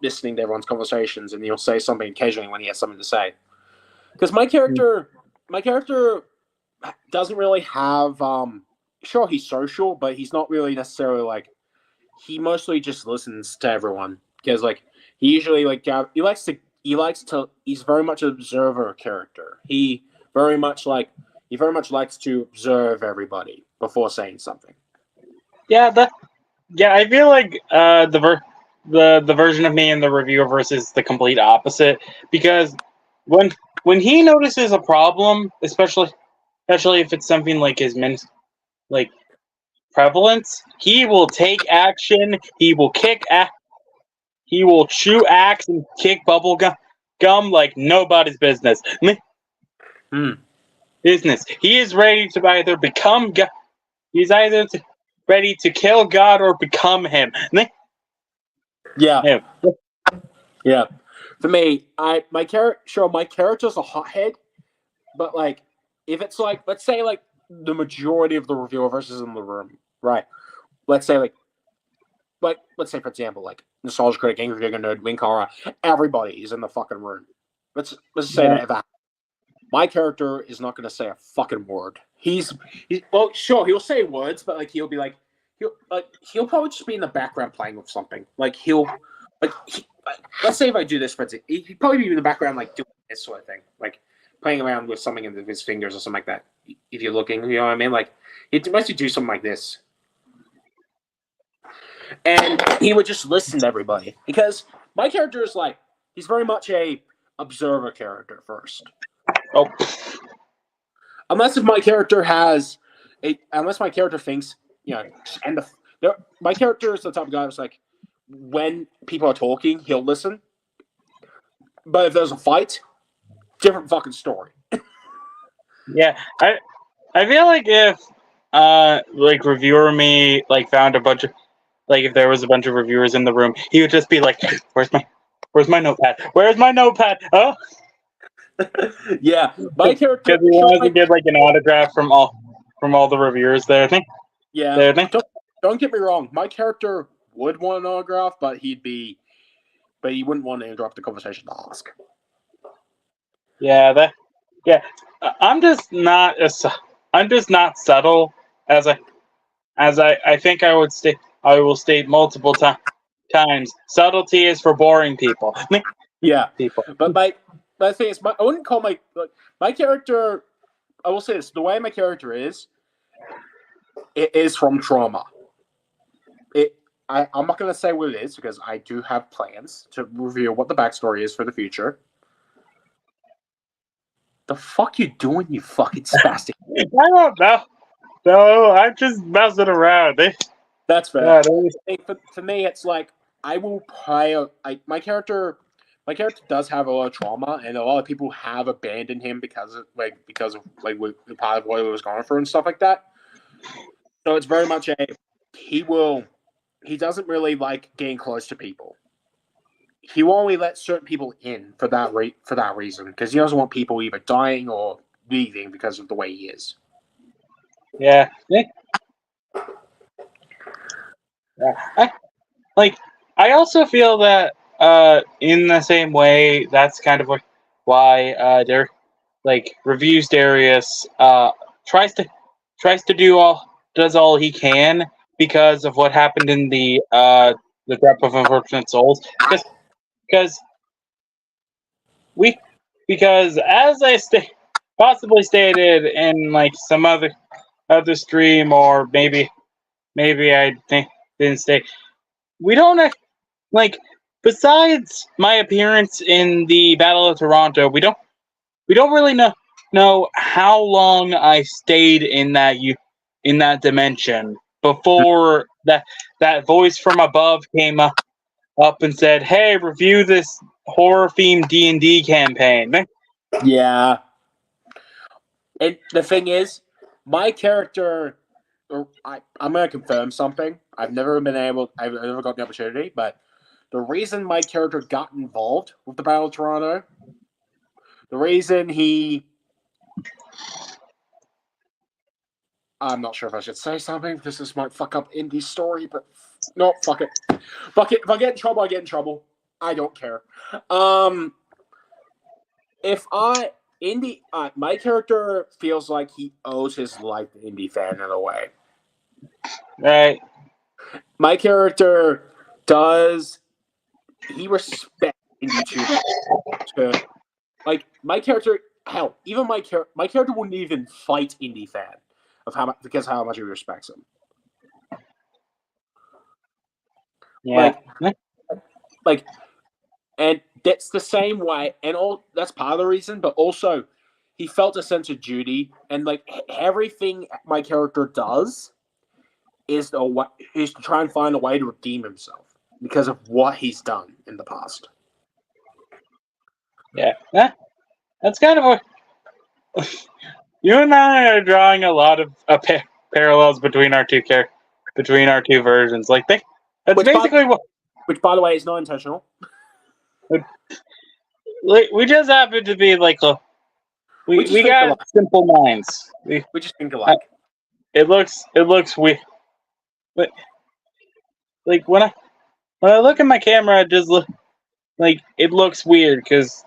listening to everyone's conversations, and he'll say something occasionally when he has something to say. Because my character doesn't really have sure he's social, but he's not really necessarily like he mostly just listens to everyone because like he usually like he's very much an observer character. He very much likes to observe everybody before saying something.
Yeah. I feel like the version of me in the reviewer versus the complete opposite because when he notices a problem, especially if it's something like his like prevalence, he will take action. He will chew axe and kick bubble gum like nobody's business.
Hmm.
Business. He is ready to either become God. He's either ready to kill God or become him.
Yeah,
Yeah.
yeah. For me, my character's a hothead, but like if it's like let's say like the majority of the reviewer versus in the room, right? Let's say let's say for example like Nostalgia Critic, Angry Digger, Nerd, Winkara, everybody is in the fucking room. Let's say
Yeah.
that my character is not going to say a fucking word. he's well, sure, he'll say words, but like he'll be like he'll probably just be in the background playing with something. Like let's say if I do this, for instance, he'd probably be in the background like doing this sort of thing, like playing around with something in his fingers or something like that. If you're looking, you know what I mean? Like he must do something like this, and he would just listen to everybody because my character is like he's very much a observer character first.
Oh,
Unless my character thinks, you know, my character is the type of guy who's like, when people are talking, he'll listen. But if there's a fight, different fucking story.
yeah. I feel like if like reviewer me like found a bunch of like if there was a bunch of reviewers in the room, he would just be like, where's my notepad? Where's my notepad? Oh,
Yeah, my character.
because he wanted to get like an autograph from all the reviewers there. I think.
Yeah,
There, I think.
don't get me wrong. My character would want an autograph, but he wouldn't want to interrupt the conversation to ask.
Yeah, I'm just not subtle as I think I will state multiple times. Subtlety is for boring people.
Yeah,
People.
but my thing is, I wouldn't call my character. I will say this: the way my character is, it is from trauma. I'm not going to say what it is because I do have plans to reveal what the backstory is for the future. The fuck you doing, you fucking spastic?
I don't know. No, I'm just messing around.
That's fair.
Yeah,
For me, it's like I will play. My character does have a lot of trauma, and a lot of people have abandoned him because of part of what he was going through and stuff like that. So it's very much he doesn't really like getting close to people. He will only let certain people in for that reason because he doesn't want people either dying or leaving because of the way he is.
yeah. I also feel that in the same way, that's kind of why reviews Darius tries to does all he can because of what happened in the Grep of Unfortunate Souls. Because as I possibly stated in like some other stream, or maybe I didn't state, we don't like, besides my appearance in the Battle of Toronto, we don't really know how long I stayed in that dimension before that voice from above came up and said, "Hey, review this horror-themed D&D campaign."
Yeah. And the thing is, my character, I'm going to confirm something. I've never got the opportunity, but the reason my character got involved with the Battle of Toronto, the reason I'm not sure if I should say something because this might fuck up Indy's story, but no, fuck it. Fuck it. If I get in trouble, I get in trouble. I don't care. My character feels like he owes his life to Indy fan in a way.
Right.
My character does. He respects Indy to like my character. Hell, even my character wouldn't even fight Indy fan because how much he respects him.
Yeah.
And that's the same way, and that's part of the reason. But also, he felt a sense of duty, and like everything my character does is to try and find a way to redeem himself because of what he's done in the past.
Yeah. That's kind of what you and I are drawing a lot of parallels between our two versions. Like that's basically
which, by the way, is not intentional.
We just happen to be like we got alike. Simple minds.
We just think alike.
It looks weird, but like when I look at my camera, it just it looks weird because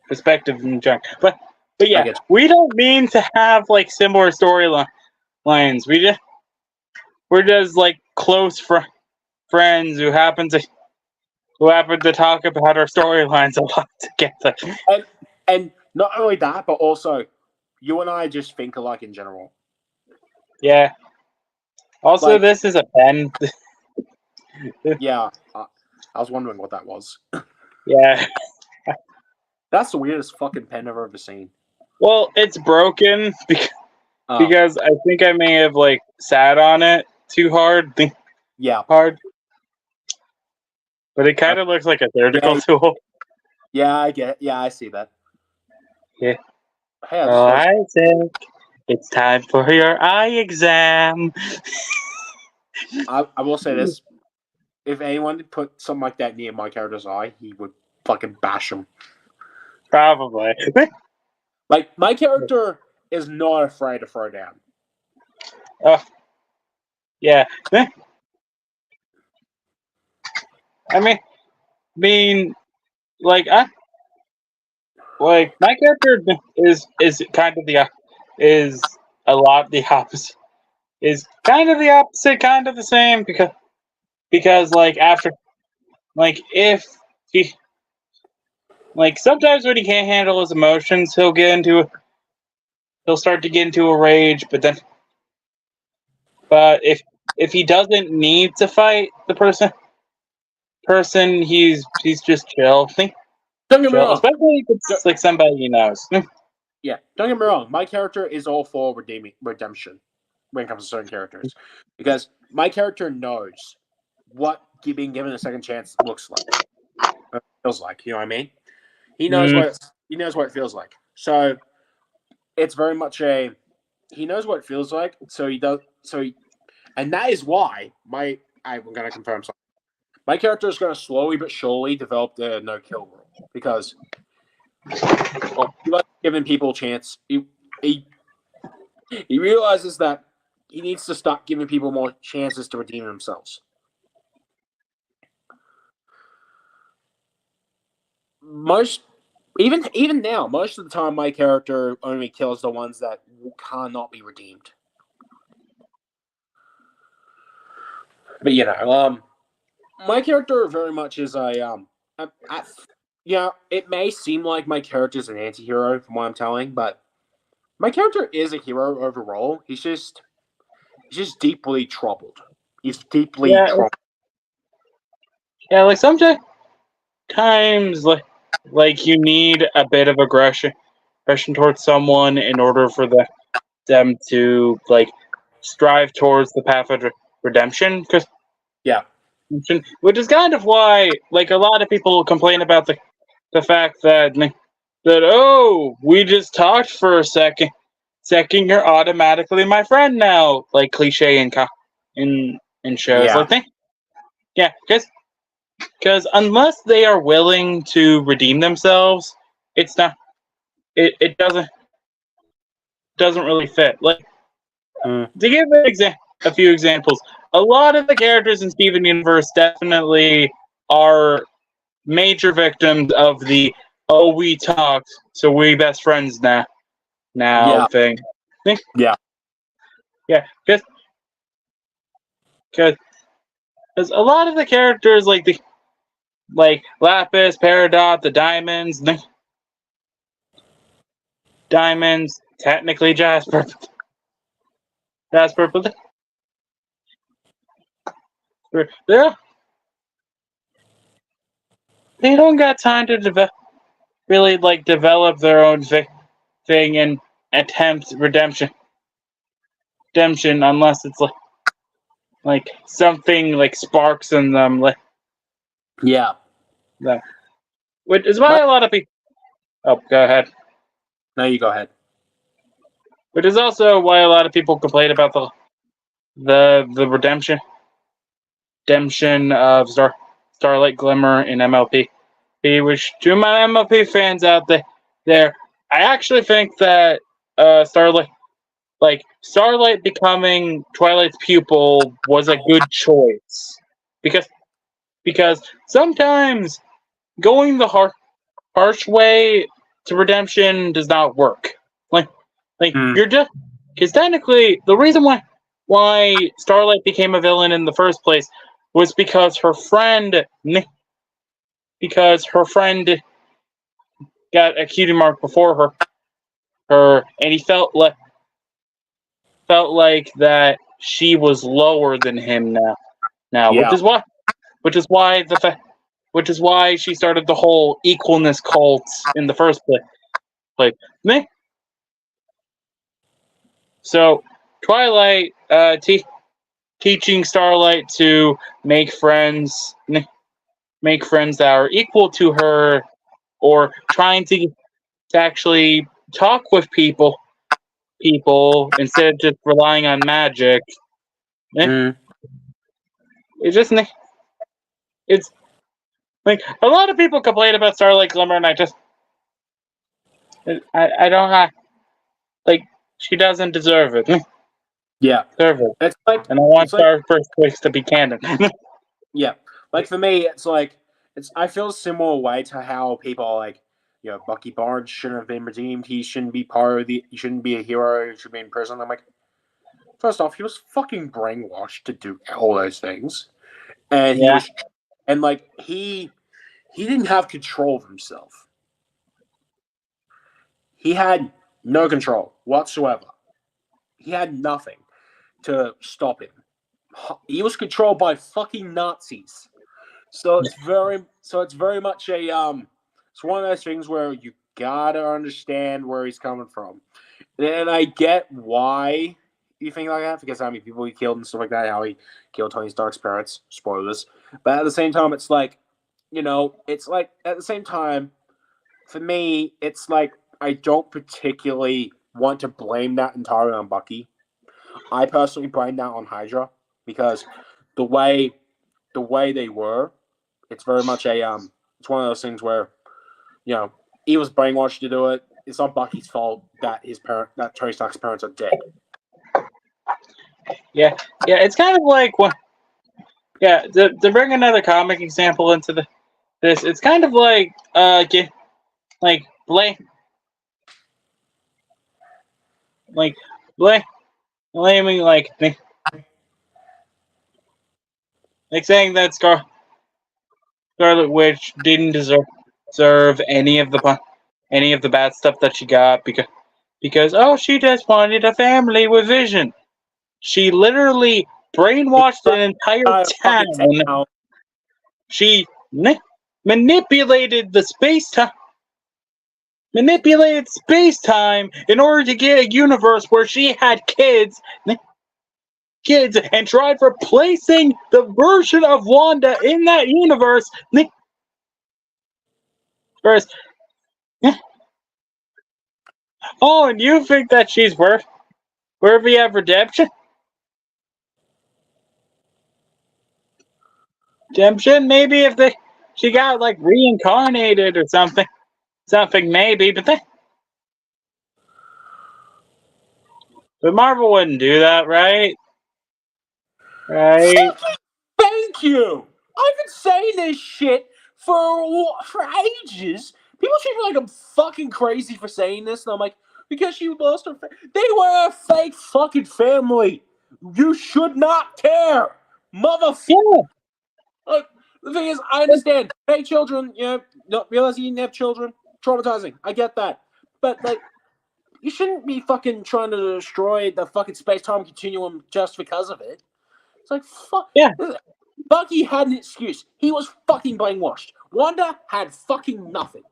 perspective and junk. But But yeah,
get
we don't mean to have like similar storylines. We're just like close friends who happen to talk about our storylines a lot together.
And not only that, but also you and I just think alike in general.
Yeah. Also,
Like-
this is a pen.
Yeah, I was wondering what that was.
Yeah.
That's the weirdest fucking pen I've ever seen.
Well, it's broken
Oh,
because I think I may have like sat on it too hard.
yeah,
But it kind of looks like a surgical
Yeah.
tool.
yeah, I get it. Yeah, I see that.
Yeah.
Hey, I
Oh,
just
Isaac, it's time for your eye exam.
I will say this: if anyone put something like that near my character's eye, he would fucking bash him.
Probably.
Like my character is not afraid to throw down.
Yeah. I mean, like my character is kind of is a lot the opposite. Is kind of the opposite, kind of the same because like after like if he like sometimes when he can't handle his emotions, he'll start to get into a rage, but if he doesn't need to fight the person he's just chill.
Don't get me
Chill,
wrong.
especially if it's like somebody he knows.
Yeah, don't get me wrong. My character is all for redemption when it comes to certain characters, because my character knows what being given a second chance looks like, feels like. You know what I mean? He knows what it feels like. So it's very much he knows what it feels like. So he does. And that is why I'm gonna confirm something. My character is gonna slowly but surely develop the no kill rule because he likes giving people a chance. He realizes that he needs to stop giving people more chances to redeem themselves. Even now, most of the time, my character only kills the ones that cannot be redeemed. But my character very much is it may seem like my character is an anti-hero from what I'm telling, but my character is a hero overall. He's just deeply troubled. He's deeply troubled.
Yeah, like sometimes like you need a bit of aggression towards someone in order for them to like strive towards the path of redemption.
Yeah.
Which is kind of why like a lot of people complain about the fact that oh, we just talked for a second, you're automatically my friend now, like cliche in shows.
Yeah.
Like because unless they are willing to redeem themselves, it's not. It doesn't really fit. Like to give a few examples, a lot of the characters in Steven Universe definitely are major victims of the "oh, we talked, so we best friends now" thing.
Yeah.
Yeah, because a lot of the characters like Lapis, Peridot, the Diamonds, technically Jasper, but they don't got time to develop their own thing and attempt redemption unless it's like something like sparks in them,
Yeah.
which is why a lot of people. Oh, go ahead.
No, you go ahead.
Which is also why a lot of people complain about the redemption of Starlight Glimmer in MLP. Which to my MLP fans out there, I actually think that Starlight becoming Twilight's pupil was a good choice because sometimes going the harsh way to redemption does not work. Like
Hmm.
you're just because technically the reason why Starlight became a villain in the first place was because her friend got a cutie mark before her, and he felt like that she was lower than him now,
Yeah.
which is why she started the whole equalness cult in the first place. Like me. So Twilight teaching Starlight to make friends that are equal to her, or trying to actually talk with people instead of just relying on magic.
Hmm.
It's just it's like a lot of people complain about Starlight Glimmer, and I don't like she doesn't deserve it.
Yeah.
Deserve it.
It's like
And I want
it's like
Star First Place to be canon.
yeah. Like for me, it's like I feel a similar way to how people are like, Bucky Barnes shouldn't have been redeemed. He shouldn't be he shouldn't be a hero. He should be in prison. I'm like, first off, he was fucking brainwashed to do all those things, and
Yeah.
he didn't have control of himself. He had no control whatsoever. He had nothing to stop him. He was controlled by fucking Nazis. So it's very much it's one of those things where you gotta understand where he's coming from. And I get why you think like that, because people he killed and stuff like that, how he killed Tony Stark's parents, spoilers. But at the same time, it's like, it's like at the same time, for me, it's like I don't particularly want to blame that entirely on Bucky. I personally blame that on Hydra, because the way they were, it's very much it's one of those things where, he was brainwashed to do it. It's not Bucky's fault that that Tony Stark's parents are dead.
Yeah, it's kind of like to bring another comic example into this, it's kind of like blaming like saying that Scarlet Witch didn't deserve any of the bad stuff that she got because she just wanted a family with Vision. She literally brainwashed an entire town. She manipulated space time in order to get a universe where she had kids and tried replacing the version of Wanda in that universe. Whereas, and you think that she's worthy of redemption? Maybe if she got like reincarnated or something maybe, but Marvel wouldn't do that, right? Right?
Thank you. I've been saying this shit for ages. People treat me like I'm fucking crazy for saying this, and I'm like, because she lost her. They were a fake fucking family. You should not care, motherfucker.
Yeah.
Look, the thing is, I understand. Hey, children, not realizing you didn't have children, traumatizing. I get that, but like, you shouldn't be fucking trying to destroy the fucking space-time continuum just because of it. It's like, fuck.
Yeah.
Bucky had an excuse. He was fucking brainwashed. Wanda had fucking nothing.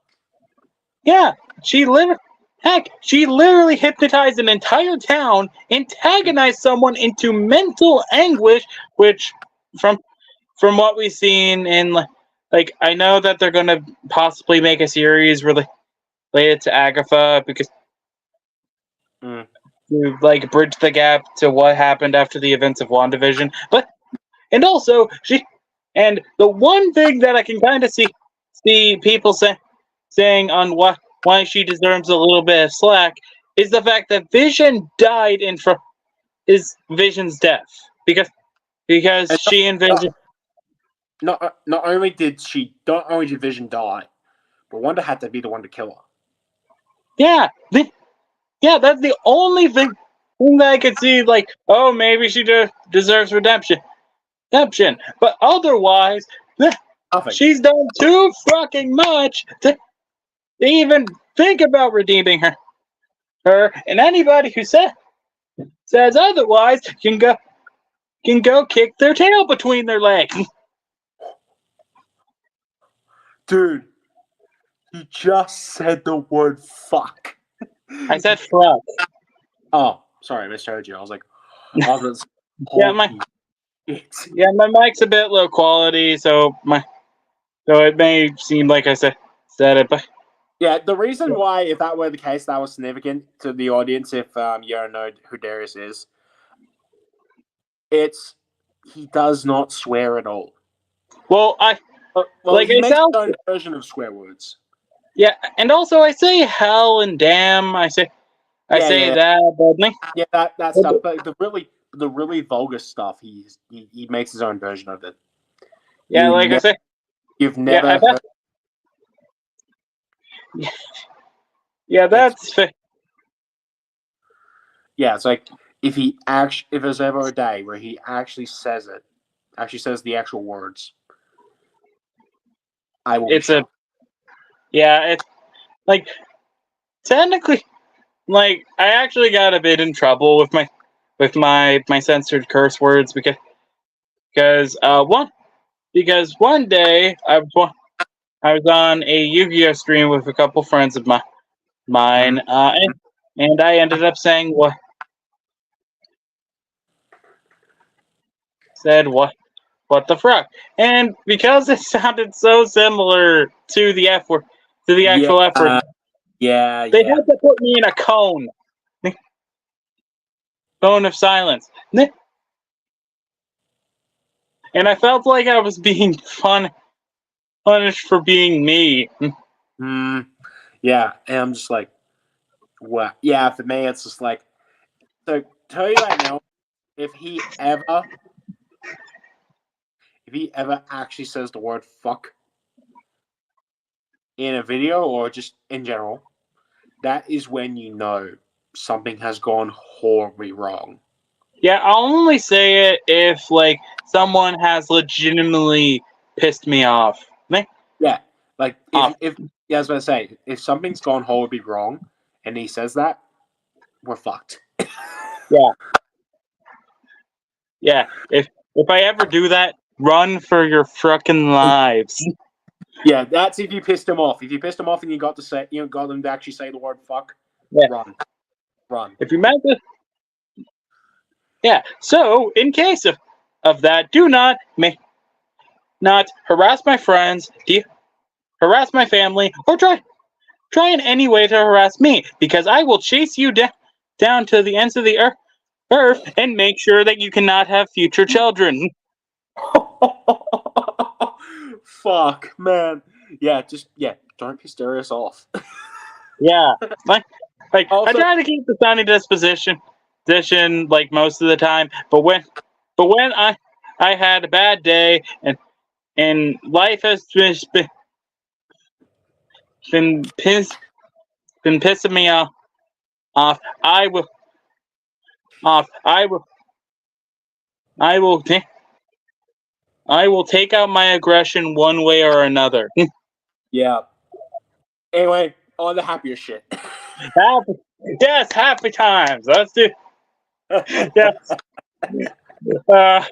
Yeah, she literally hypnotized an entire town, antagonized someone into mental anguish, which from what we've seen in I know that they're gonna possibly make a series related to Agatha because to bridge the gap to what happened after the events of WandaVision. And also the one thing that I can kind of see people saying on why she deserves a little bit of slack is the fact that Vision died is Vision's death because she and Vision.
Not only did Vision die, but Wanda had to be the one to kill her.
Yeah, yeah, that's the only thing that I could see. Like, oh, maybe she deserves redemption. But otherwise,
Nothing.
she's done too fucking much to even think about redeeming her, and anybody who says otherwise can go kick their tail between their legs.
Dude, he just said the word fuck.
I said fuck.
Oh, sorry, I misheard you. I was like,
Yeah,
holy shit.
Yeah, my mic's a bit low quality, so it may seem like I said it, but
Yeah, the reason why, if that were the case, that was significant to the audience, if you don't know who Darius is, he does not swear at all.
well,
Well,
like
he
I
makes his
sound,
own version of swear words.
yeah, and also I say hell and damn. I say
Yeah.
that, but
Yeah, that stuff. But the really vulgar stuff, he makes his own version of it.
yeah,
You
like I say,
you've
yeah,
never
I bet.
heard.
Yeah, that's fair.
Yeah, it's like if there's ever a day where he actually says the actual words, I will.
It's it's like technically, like I actually got a bit in trouble with my censored curse words because one day I was on a Yu-Gi-Oh stream with a couple friends of mine, and I ended up saying what the fuck, and because it sounded so similar to the F word, to the actual F word,
Yeah.
they had to put me in a cone of silence, and I felt like I was being punished for being me.
Yeah, and I'm just like, what? Yeah, for me, it's just like, so tell you right now, if he ever actually says the word fuck in a video or just in general, that is when you know something has gone horribly wrong.
Yeah, I'll only say it if like someone has legitimately pissed me off.
Yeah, like
Off.
if yeah, I was gonna say, if something's gone horribly wrong and he says that, we're fucked.
Yeah. If I ever do that, run for your frickin' lives.
Yeah, that's if you pissed him off. If you pissed him off and you got them to actually say the word fuck,
Yeah.
run.
If you meant to. Yeah. So in case of that, do not harass my friends, harass my family, or try in any way to harass me, because I will chase you down to the ends of the earth and make sure that you cannot have future children.
Fuck, man. Yeah, don't piss Darius off.
Yeah, like
Also,
I try to keep the sunny disposition like most of the time, but when I had a bad day and life has been pissing me off, I will I will take out my aggression one way or another.
yeah. Anyway, on the happier shit.
Yes, happy times. Let's do. Yes. Uh,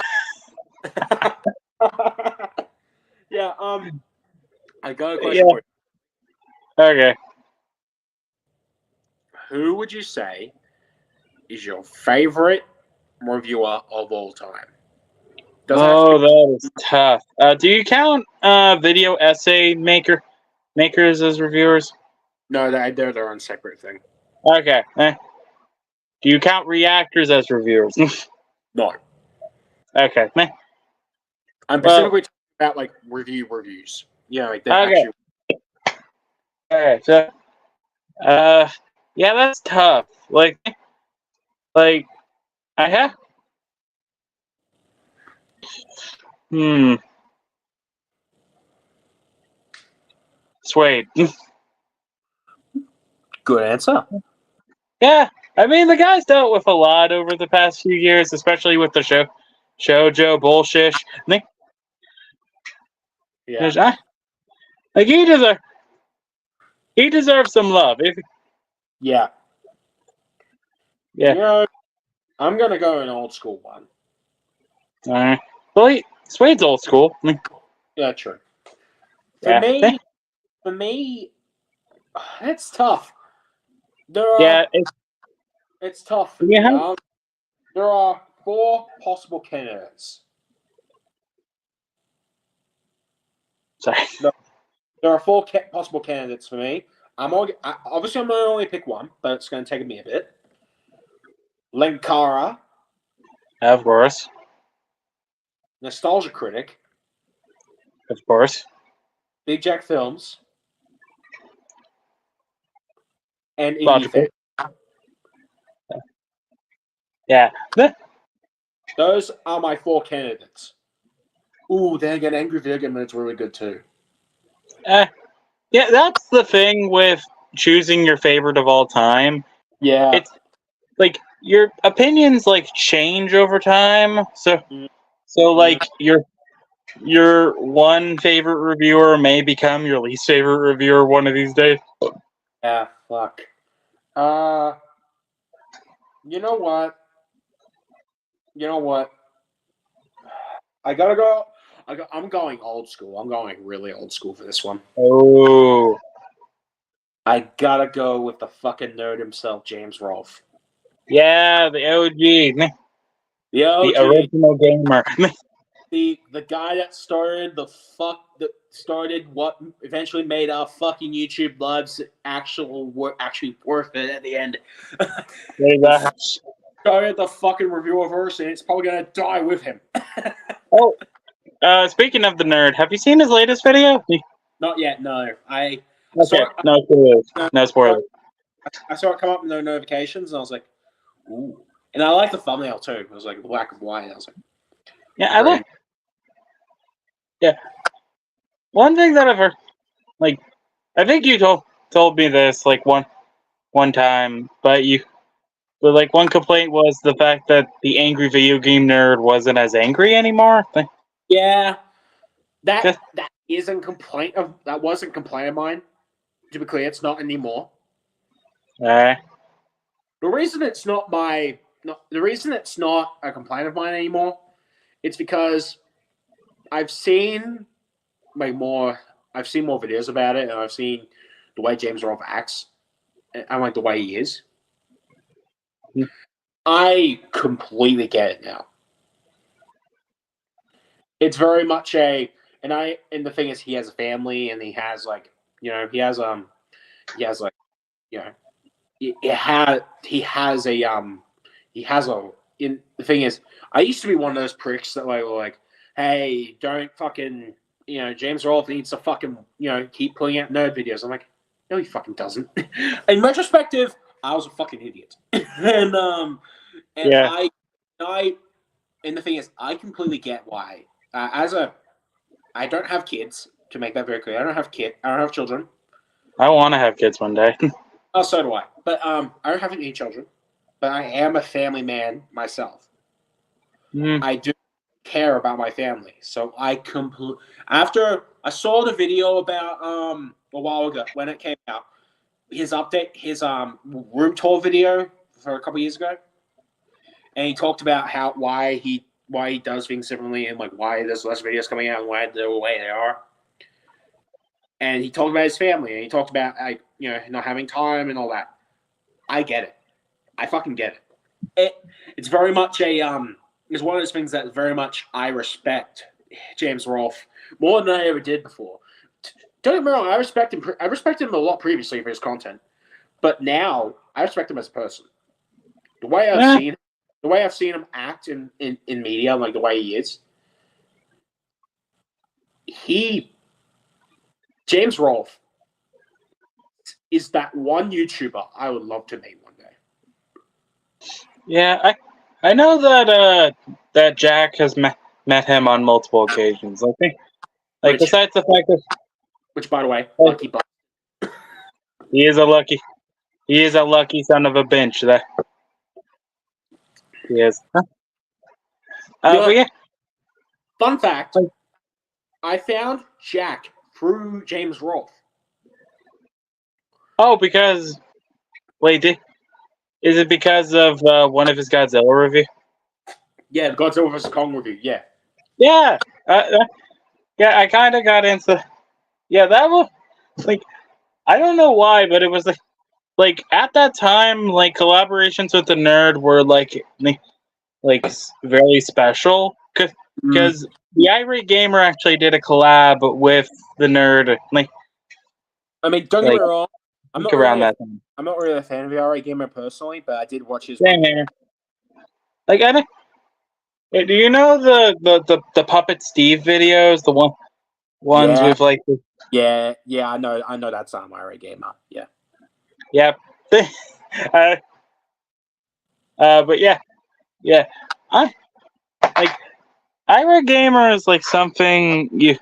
Yeah. I got a question
Yeah.
for you.
Okay.
Who would you say is your favorite reviewer of all time? Doesn't have to be-
That is tough. Do you count video essay makers as reviewers?
No, they're their own separate thing.
Okay. Do you count reactors as reviewers?
No,
Okay.
I'm
Well,
specifically talking about like reviews. Yeah, like the
Okay.
actual.
Okay. So, yeah, that's tough. Like I have. Hmm. Sway.
Good answer.
Yeah, I mean the guy's dealt with a lot over the past few years, especially with the shoujo bullshit.
Yeah.
Like he deserves some love.
Yeah.
Yeah.
You know, I'm gonna go an old school one.
Well, Swade's old school.
Yeah, true.
Yeah.
For me, it's tough.
Yeah.
It's tough for
Yeah.
me. There are 4 possible candidates.
Sorry.
There are 4 possible candidates for me. Obviously, I'm going to only pick one, but it's going to take me a bit. Linkara,
Of course.
Nostalgia Critic,
Of course.
Big Jack Films, and Indie
Logical.
Fan.
Yeah.
Those are my 4 candidates. Ooh, then again, Angry Video Game Minute's really good too.
Yeah, that's the thing with choosing your favorite of all time.
Yeah.
It's like your opinions like change over time. So like your one favorite reviewer may become your least favorite reviewer one of these days.
Yeah, fuck. You know what? I gotta go. I'm going old school. I'm going really old school for this one.
Oh.
I gotta go with the fucking nerd himself, James Rolfe.
Yeah, the OG.
The OG.
The original gamer.
The guy that started what eventually made our fucking YouTube lives actually worth it at the end. Started the fucking reviewerverse, and it's probably gonna die with him.
Oh, speaking of the nerd, have you seen his latest video?
Not yet, no.
Okay, no spoilers. No spoilers.
I saw it come up with no notifications, and I was like, ooh. And I like the thumbnail too. It was like black and white. I was like,
yeah, I like. Yeah, one thing that I've heard, like, I think you told me this like one time, but like one complaint was the fact that the angry video game nerd wasn't as angry anymore.
yeah, that wasn't complaint of mine. To be clear, it's not anymore. The reason it's not a complaint of mine anymore, it's because I've seen more videos about it, and I've seen the way James Rolfe acts, and like the way he is. I completely get it now. It's very much and the thing is, he has a family, and he has the thing is, I used to be one of those pricks that were like, hey, don't fucking, James Rolfe needs to fucking, keep putting out nerd videos. I'm like, no, he fucking doesn't. In retrospective, I was a fucking idiot. and
Yeah.
And the thing is, I completely get why. I don't have kids, to make that very clear. I don't have children.
I want to have kids one day.
Oh, so do I. But I don't have any children. But I am a family man myself. I do care about my family. So after I saw the video about a while ago when it came out, his room tour video for a couple years ago, and he talked about why he does things differently, and like why there's less videos coming out and why they're the way they are. And he talked about his family, and he talked about not having time and all that. I get it. I fucking get it. It's very much it's one of those things that very much I respect James Rolfe more than I ever did before. Don't get me wrong, I respect him. I respected him a lot previously for his content, but now I respect him as a person. The way I've seen him act in media, like the way he is, James Rolfe is that one YouTuber I would love to meet one day.
Yeah, I know that Jack has met him on multiple occasions. I think, besides the fact that,
which, by the way, lucky butt.
He is a lucky He is a lucky son of a bitch. That he is. But yeah,
Fun fact:
Like-
I found Jack through James Rolfe.
oh, because wait, is it because of one of his Godzilla review?
Yeah, Godzilla vs Kong review. Yeah.
Yeah, yeah. I kind of got into. Yeah, that was like I don't know why, but it was like at that time, like collaborations with the nerd were like very special because the Irate Gamer actually did a collab with the nerd
I mean, don't get me
like
wrong. I'm not
around
really,
that time.
I'm not really a fan of the RA Gamer personally, but I did watch his.
Same here. Like I don't. Do you know the Puppet Steve videos? The ones
Yeah.
with like
Yeah, I know that's RA Gamer. Yeah.
yep. But yeah. I like Ira Gamer is like something you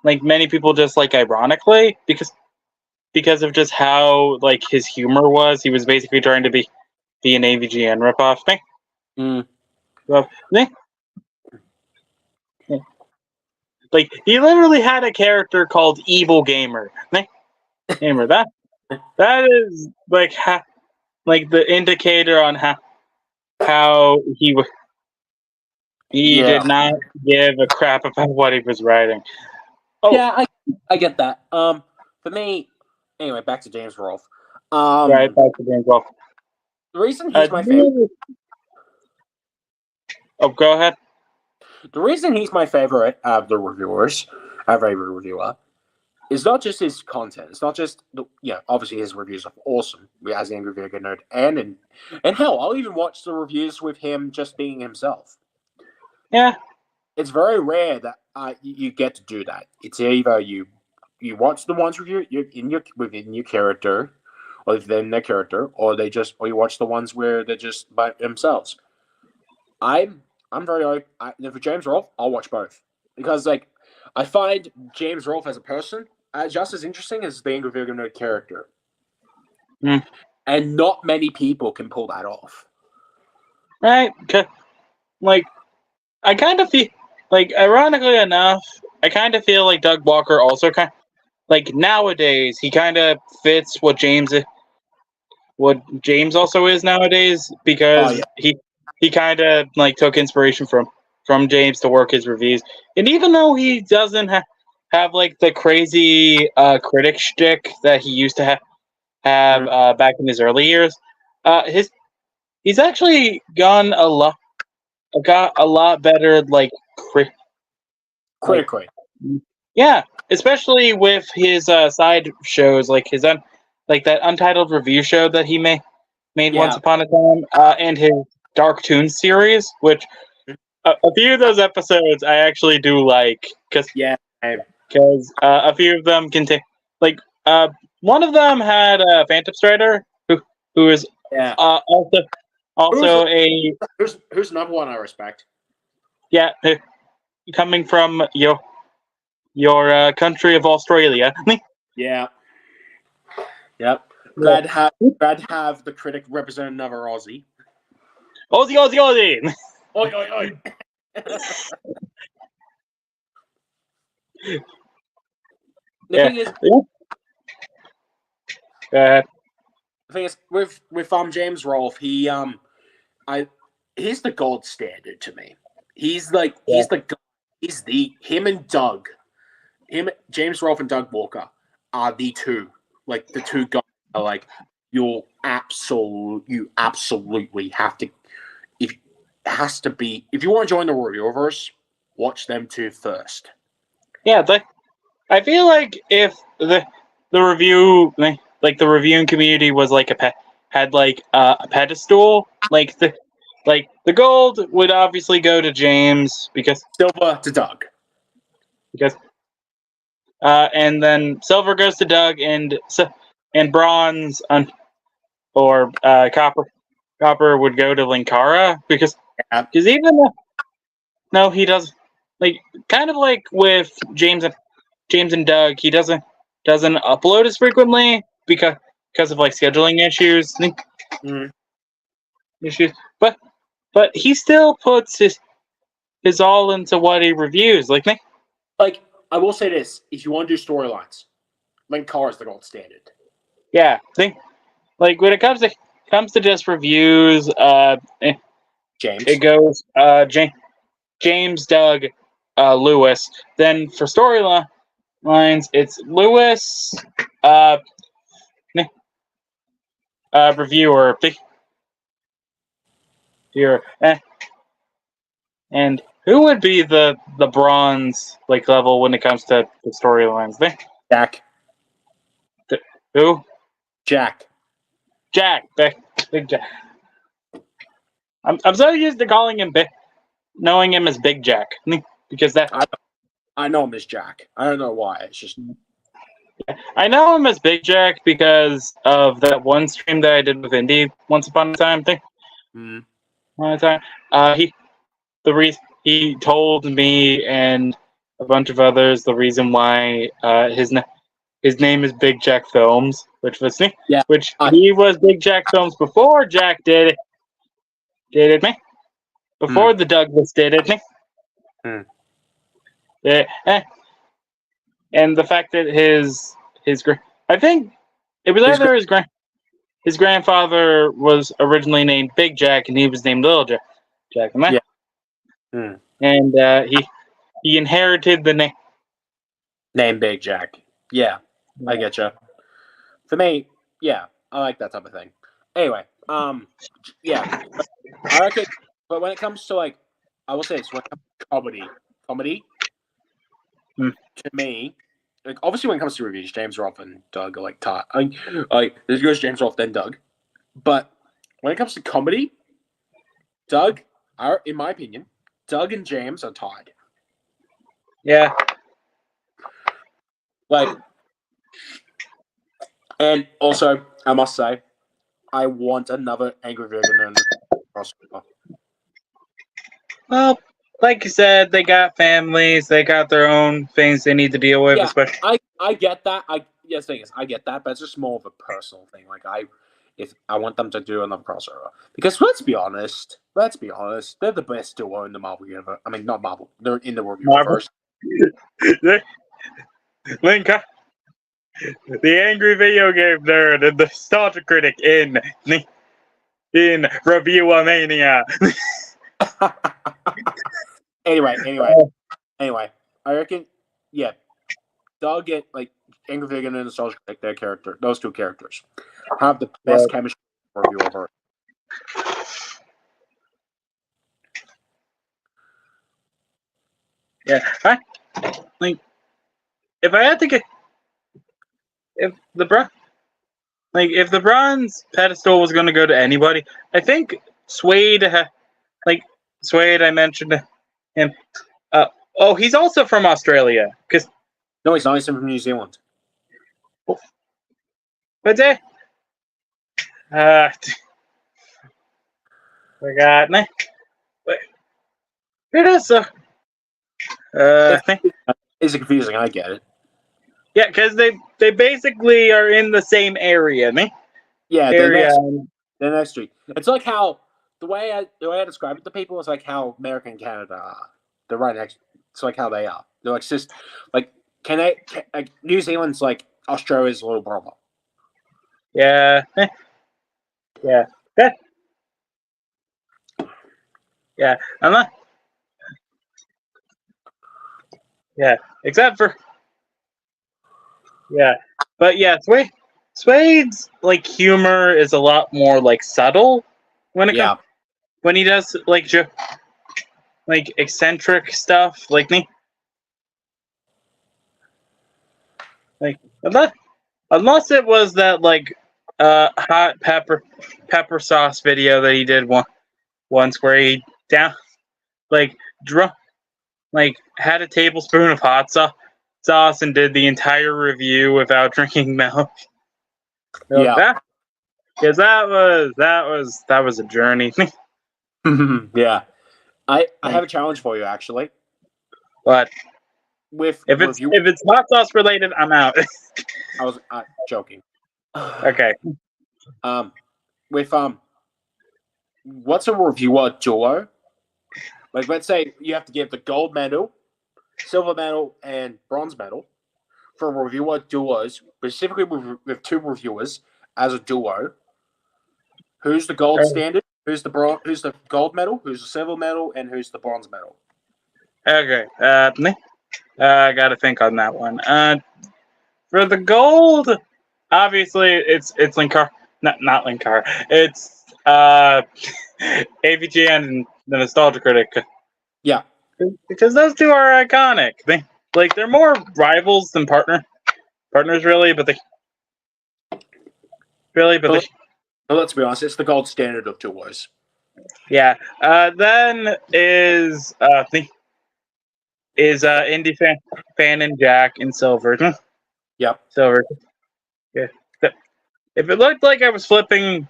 like many people just like ironically because of just how like his humor was. He was basically trying to be an AVGN ripoff thing.
Mm.
Well, like he literally had a character called Evil Gamer. Gamer that is like like the indicator on how he
Yeah.
did not give a crap about what he was writing. Oh.
Yeah, I get that. For me, anyway, back to James Rolfe.
Right, back to James Rolfe.
The reason he's my favorite.
Oh, go ahead.
The reason he's my favorite of the reviewers, of every reviewer, is not just his content. It's not just obviously his reviews are awesome as the Angry Video Nerd, and hell, I'll even watch the reviews with him just being himself.
Yeah,
it's very rare that you get to do that. It's either you watch the ones within your character, or within their character, or you watch the ones where they're just by themselves. I'm very for James Rolfe, I'll watch both because I find James Rolfe as a person just as interesting as the Angry Video Nerd character, and not many people can pull that off.
Right, like I kind of feel like, ironically enough, I kind of feel like Doug Walker also kind like nowadays he kind of fits what James also is nowadays because he kind of like took inspiration from James to work his reviews, and even though he doesn't have like the crazy critic shtick that he used to have back in his early years, he's actually got a lot better like
critically.
Yeah, especially with his side shows like his like that Untitled Review show that he made once upon a time, and his Dark Toons series, which a few of those episodes I actually do like because a few of them contain like one of them had Phantom Strider who is also
who's another one I respect.
Yeah, coming from your country of Australia.
Yeah. Yep. Glad to have the critic represent another Aussie.
Aussie.
Oi, oi, oi. Thing is, the thing is, with James Rolfe, he's the gold standard to me. He's James Rolfe and Doug Walker are the two guys are like you absolutely have to if you want to join the Reviewerverse, watch them two first.
Yeah, I feel like if the review like the reviewing community was like had like a pedestal, like the gold would obviously go to James because
silver to Doug
and then silver goes to Doug and bronze or copper would go to Linkara because even no he doesn't like kind of like with James and Doug he doesn't upload as frequently because because of like scheduling issues.
Mm.
Issues, but he still puts his all into what he reviews. Like,
Like, I will say this: if you want to do storylines, Link Carr is the gold standard.
yeah, like when it comes to just reviews,
James.
it goes James, Doug, Lewis. Then for storylines, it's Lewis, reviewer, here, and who would be the bronze like level when it comes to the storylines?
Jack.
Who?
Jack.
Jack, Big Jack. I'm so used to calling him knowing him as Big Jack because that
I know him as Jack. I don't know why. It's just
I know him as Big Jack because of that one stream that I did with Indy once upon a time thing. One time, he told me and a bunch of others the reason why his name is Big Jack Films, which was he was Big Jack Films before Jack did it me before the Douglas did it me. Yeah, and the fact that his I think it was either his grandfather was originally named Big Jack and he was named Little Jack.
Yeah.
And he inherited the
name Big Jack. Yeah, I get you. For me, yeah, I like that type of thing. Anyway, yeah, I reckon. But when it comes to like, I will say this: when it comes to comedy, to me, like obviously when it comes to reviews, James Rolfe and Doug are like tight. Like this goes James Rolfe then Doug, but when it comes to comedy, Doug, in my opinion, Doug and James are tied.
Yeah.
Like, and also I must say, I want another Angry Virgin crossover.
Well, like you said, they got families, they got their own things they need to deal with.
Yeah,
especially,
I get that. I get that, but it's just more of a personal thing. Like if I want them to do another crossover, because let's be honest, they're the best duo in the Marvel universe. I mean, not Marvel. They're in the Marvel universe.
Link, the angry video game nerd and the nostalgia critic in Review-A-Mania.
Anyway, I reckon, yeah, Doug and like Angry Vegan and Nostalgia Critic, those two characters, have the best chemistry review ever.
Yeah, like if I had to get if the bronze pedestal was going to go to anybody, I think Suede. Suede, I mentioned him. He's also from Australia.
No, he's not. He's from New Zealand.
But forgot. It is
It's confusing. I get it.
Yeah, because they basically are in the same area.
Yeah,
area.
They're next street. It's like how the way I describe it to people is like how America and Canada are. They're right next. It's like how they are. They're like like New Zealand's like Australia's little brother.
Yeah. Yeah. Yeah. I'm not. Yeah. Except for. Yeah. But yeah, Suede's like humor is a lot more like subtle when it comes when he does like eccentric stuff like me. Like unless it was that like hot pepper sauce video that he did once where he had a tablespoon of hot sauce and did the entire review without drinking milk.
Yeah,
because that was a journey.
Yeah, I have a challenge for you actually.
But
if
it's hot sauce related, I'm out.
I was joking.
Okay.
With what's a reviewer duo? Like, let's say you have to give the gold medal, silver medal, and bronze medal for reviewer duos, specifically with two reviewers as a duo. Who's the gold standard? Who's the Who's the gold medal? Who's the silver medal? And who's the bronze medal?
Okay. I gotta think on that one. For the gold, obviously it's Linkar, not Linkar. It's AVG and the Nostalgia Critic.
Yeah,
because those two are iconic. They're more rivals than partners really, but
let's be honest, it's the gold standard of duos.
yeah. Then is Indie fan and Jack in silver.
Yep.
Silver. Yeah. If it looked like I was flipping,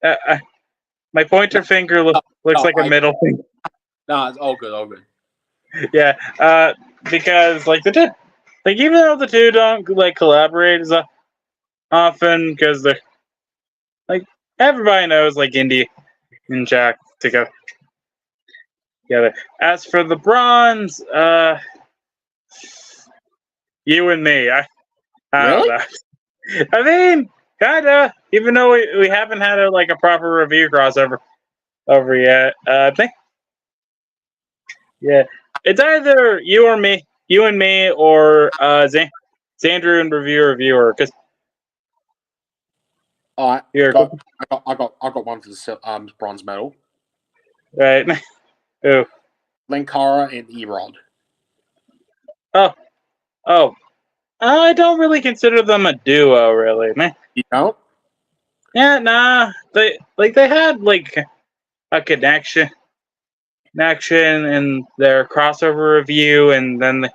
my pointer finger looks like a middle finger.
Nah, it's all good, all good.
Yeah. Because like the two, like even though the two don't like collaborate as often, because they're like everybody knows like Indie and Jack to go together. As for the bronze, you and me. I don't know. I mean, kinda. Even though we haven't had a proper review crossover over yet. I think, yeah, it's either you and me, or Xandru and reviewer. Because
I got one for the bronze medal.
Right. Who?
Linkara and Erod.
Oh. I don't really consider them a duo, really.
You don't?
Yeah, nah. They had a connection in their crossover review, and then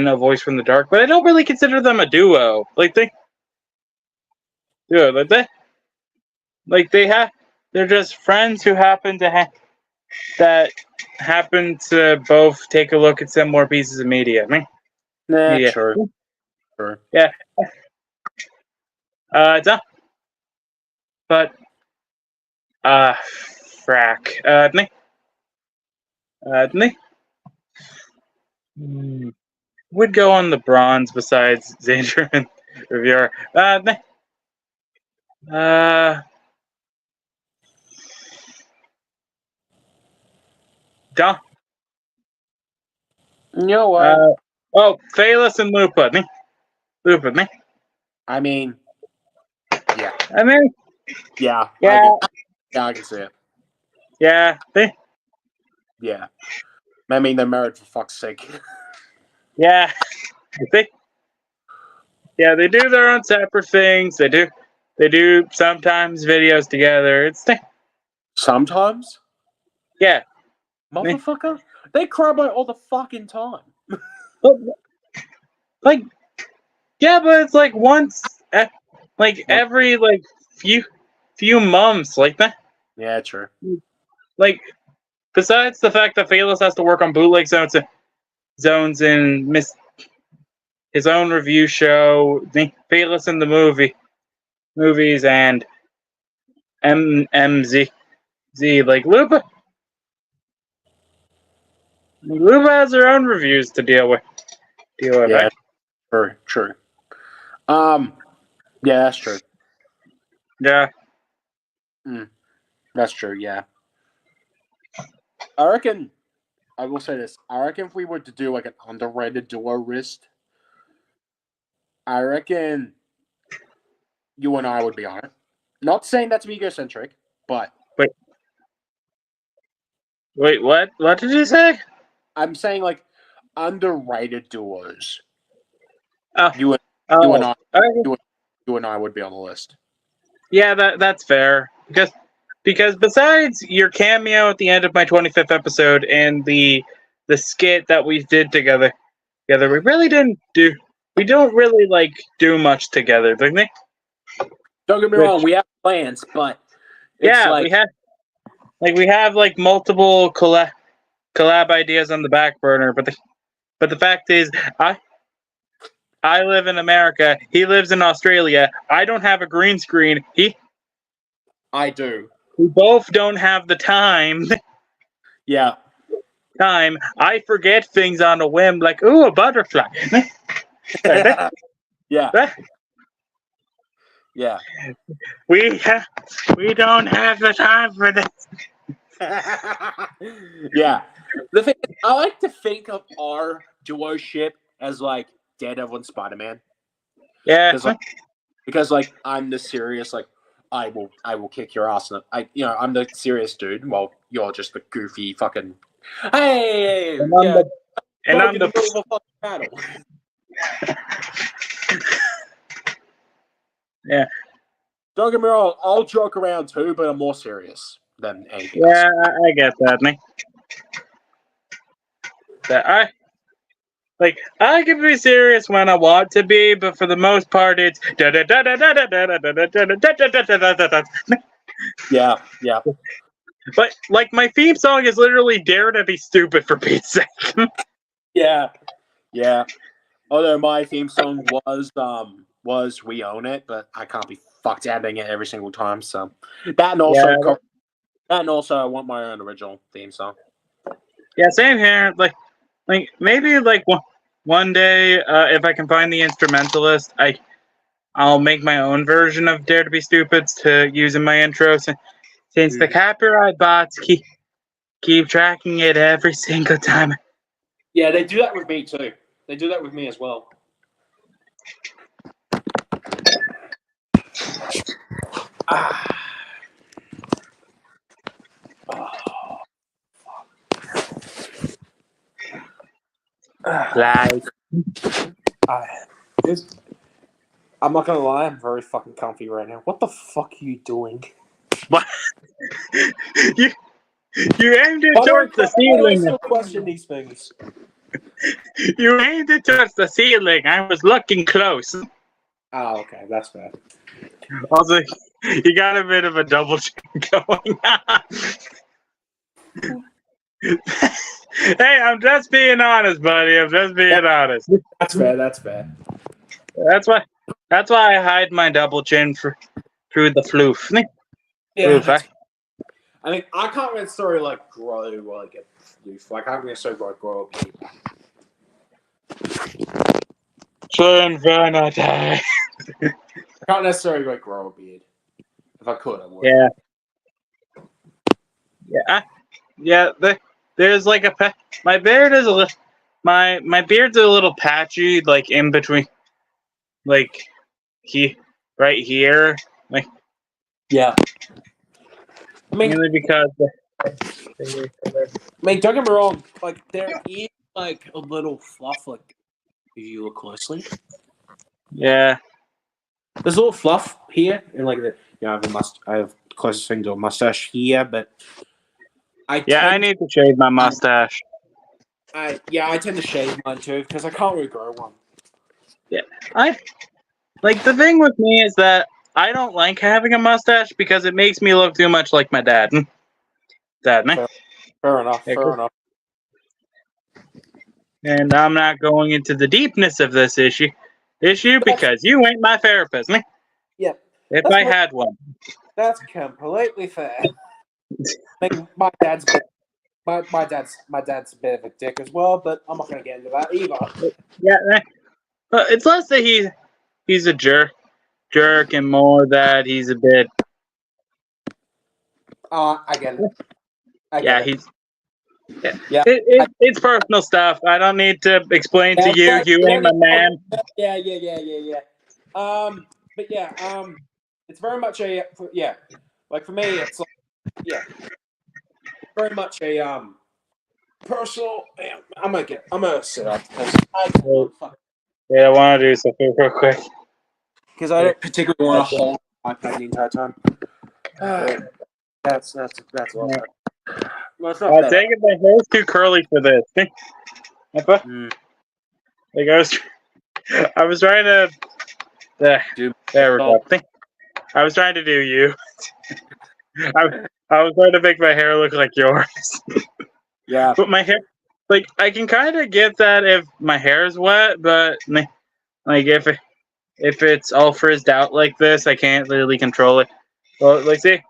a voice from the dark. But I don't really consider them a duo. They're just friends who happen to both take a look at similar pieces of media.
Nah,
Yeah.
Sure.
Yeah. But frack. Would go on the bronze besides Xandru and reviewer. Don.
You know what?
Phalos and Lupa. Lupa.
I mean, yeah.
Yeah.
I can see it.
Yeah.
Yeah. I mean, they're married for fuck's sake.
Yeah. They do their own separate things. They do sometimes videos together.
Sometimes?
Yeah.
Motherfucker? They cry about all the fucking time.
Yeah, but it's once, every few months, like that.
Yeah, true.
Besides the fact that Phalos has to work on bootleg zones and his own review show, Phalos in the movies, and MMZ, Lupa has her own reviews to deal with.
Yeah,
right?
true. Yeah, that's true.
Yeah.
That's true, yeah. I reckon, I will say this, I reckon if we were to do an underrated duo wrist, I reckon you and I would be on it. Not saying that to be egocentric, but...
Wait, what? What did you say?
I'm saying, underrated duos.
Oh.
You and I would be on the list.
Yeah, that's fair. Because besides your cameo at the end of my 25th episode and the skit that we did together, we really we don't really do much together, don't we?
Don't get me wrong, we have plans, but
we have multiple collab ideas on the back burner, but the fact is I live in America. He lives in Australia. I don't have a green screen.
I do.
We both don't have the time.
Yeah.
I forget things on a whim, like, ooh, a butterfly.
Yeah. Yeah.
We don't have the time for this.
Yeah. The thing is, I like to think of our duo ship as like Daredevil and Spider-Man.
Yeah.
Because I'm the serious, like, I will kick your ass. I'm the serious dude while you're just the goofy fucking. Hey,
And I'm
yeah,
I'm
in the
the
middle of a fucking battle.
Yeah.
Don't get me wrong, I'll joke around too, but I'm more serious than anything
Yeah,
else.
I get that, man. I can be serious when I want to be, but for the most part, it's
Yeah, yeah,
But like my theme song is literally "Dare to Be Stupid" for Pete's sake.
yeah, yeah. Although my theme song was "We Own It," but I can't be fucked editing it every single time. So that and also
Yeah.
that and also I want my own original theme song.
Yeah, same here. Like maybe like one day, if I can find the instrumentalist, I'll make my own version of "Dare to Be Stupid" to use in my intro. Since the copyright bots keep tracking it every single time.
Yeah, they do that with me too. They do that with me as well.
Like
I'm not gonna lie, I'm very fucking comfy right now. What the fuck are you doing?
what? you aimed it towards the
I
ceiling.
still question these things.
You aimed it towards the ceiling. I was looking close.
Oh, okay, that's fair.
Also, you got a bit of a double chin going on. Hey, I'm just being honest, buddy. I'm just being honest.
That's fair. That's fair.
That's why I hide my double chin through the floof.
Yeah,
Floof, eh?
I mean, I can't necessarily like grow like a floof. Like, I can't necessarily grow a beard.
Infinity.
I can't necessarily like grow a beard. If I could, I would.
Yeah. There's like my beard is a little. My beard's a little patchy, like in between, like right here, like
Yeah. I mean,
mainly because.
don't get me wrong. Like, there is like a little fluff. Like, if you look closely,
Yeah.
there's a little fluff here, and like I have closest thing to a mustache here, but
I need to shave my mustache.
I tend to shave mine too because I can't really grow one.
The thing with me is that I don't like having a mustache because it makes me look too much like my dad. Dad, man.
Fair enough.
Yeah,
Fair enough.
And I'm not going into the deepness of this issue because you ain't my therapist, man.
Yep.
If I had one.
That's completely fair. I mean, my dad's a bit of a dick as well, but I'm not going to get into that either.
Yeah, it's less that he's a jerk, and more that he's a bit.
I get it.
It's personal stuff. I don't need to explain to you. You ain't my man.
Yeah. But it's very much like for me, it's like very much a personal. I'm gonna sit up because I
want to do something real quick
because I don't particularly want to hold my iPad the entire time. That's a lot. Well, it's not
Dang it, my hair's too curly for this. Like I was trying to. There we go. I was trying to do you. I was trying to make my hair look like yours.
Yeah.
But my hair, like, I can kind of get that if my hair is wet, but Like if it's all frizzed out like this, I can't really control it. Well, like see,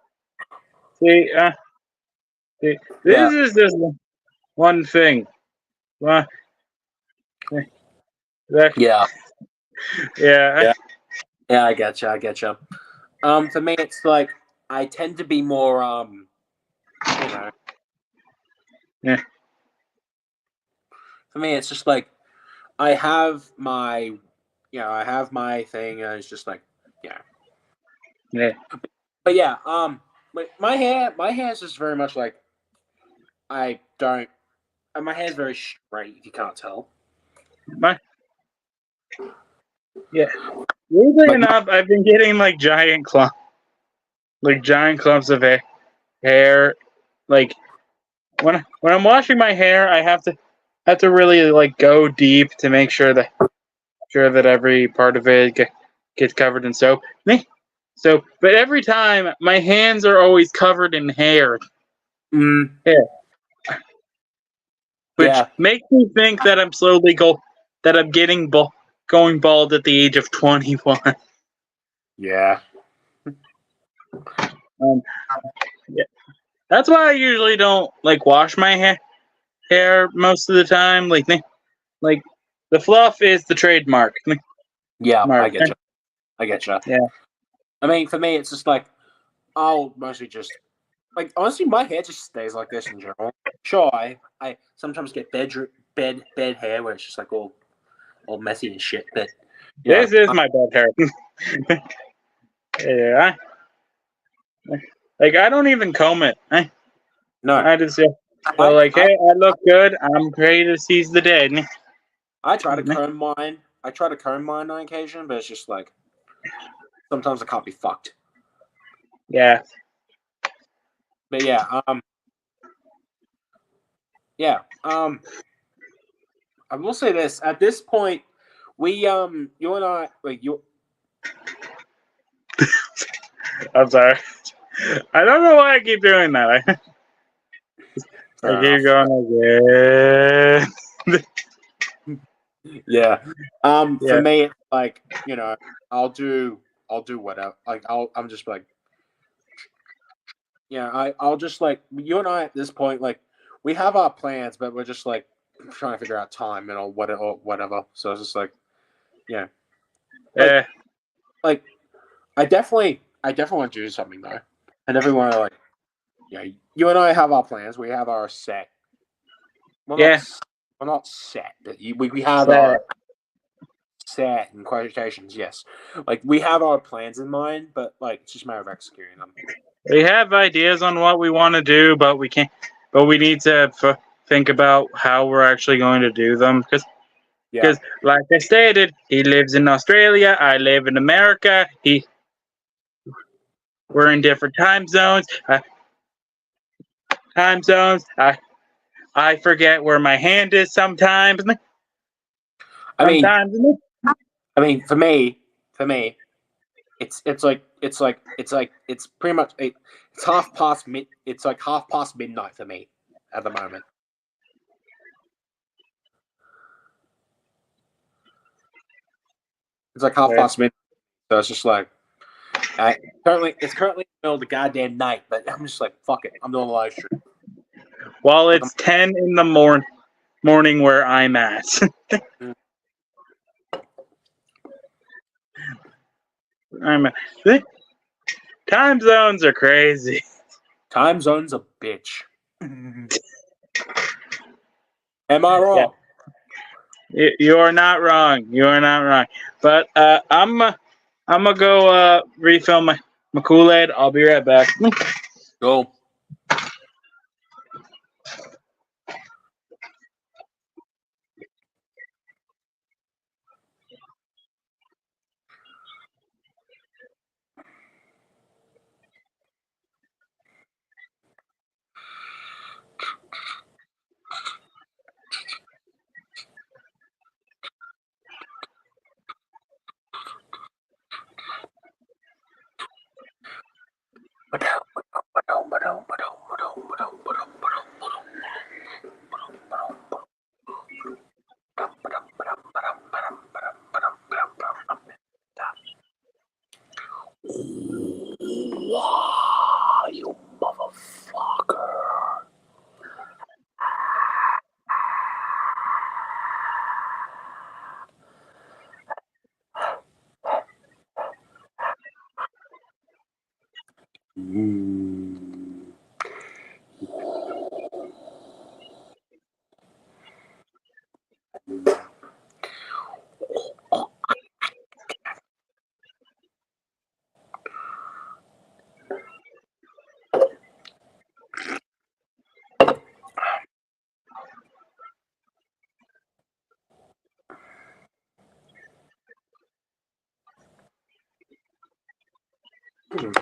see, see,
Yeah.
this is just one thing. Well, that,
Yeah.
yeah,
Yeah. Yeah, I getcha. I getcha. For me, it's like I tend to be more, you know,
yeah,
for me, it's just like I have my, I have my thing, and it's just like, yeah.
yeah.
But yeah, like my hair is just very much like I don't. My hair is very straight. If you can't tell.
My, yeah. Weirdly
Like,
enough, I've been getting like giant clumps of hair. Like when I'm washing my hair, I have to really like go deep to make sure that every part of it gets covered in soap. But every time my hands are always covered in hair,
mm,
which
yeah,
makes me think that that I'm going bald at the age of 21.
yeah,
Um, yeah. That's why I usually don't like wash my hair most of the time. Like the fluff is the trademark.
yeah. I
Mark.
get you. I get you.
Yeah.
I mean, for me, it's just like I'll mostly just like honestly, my hair just stays like this in general. Sure, I sometimes get bed hair where it's just like all messy and shit. But yeah,
This is my bad hair. Yeah. Like I don't even comb it.
no,
I just go
I,
like,
I
hey, I look good. I'm ready to seize the day.
I try to comb mine. I try to comb mine on occasion, but it's just like sometimes I can't be fucked.
Yeah.
But yeah, yeah, I will say this. At this point, you and I, like you.
I'm sorry. I don't know why I keep doing that. I
Fair
keep
enough.
going again.
Yeah. For
Yeah.
me, it's like I'll do whatever. Like I'm just like, yeah, I'll just like you and I at this point, like we have our plans, but we're just like trying to figure out time and or whatever. So it's just like, yeah,
Yeah.
like I definitely want to do something though. I definitely want to like, yeah, you and I have our plans. We have our set. Well,
Yeah.
we're not set, but we have
So,
our set in quotations. Yes, like we have our plans in mind, but like it's just a matter of executing them.
we have ideas on what we want to do, but we can't. But we need to think about how we're actually going to do them
Yeah,
like I stated, he lives in Australia. I live in America. We're in different time zones. I forget where my hand is sometimes.
I mean,
Sometimes.
for me, it's pretty much it's half past mid. It's like half past midnight for me at the moment. It's like half
Yeah.
past midnight, so it's just like it's currently in the middle of the goddamn night, but I'm just like fuck it. I'm doing a live stream.
Well,
Like,
it's 10 in the morning where I'm at. I'm time zones are crazy.
time zone's a bitch. Am I
Yeah,
wrong?
you are not wrong. You are not wrong. But I'm gonna go refill my Kool-Aid. I'll be right back.
Go.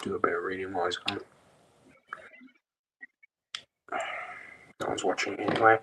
Do a bit of reading while he's gone. No one's watching anyway.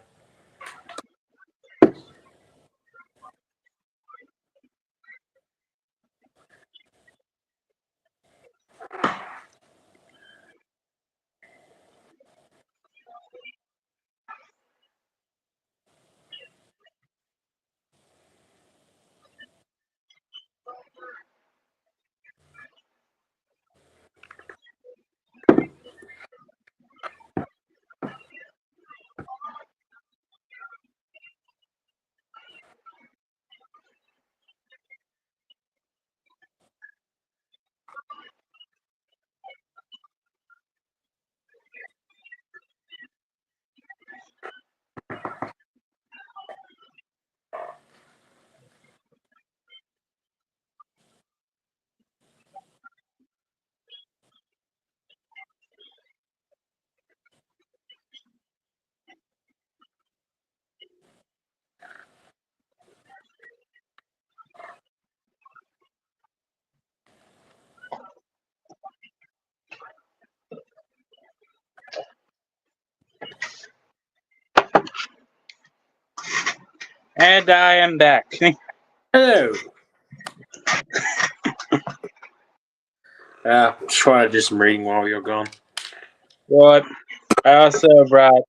And I am back.
Hello. Just trying to do some reading while you're gone.
What? I also brought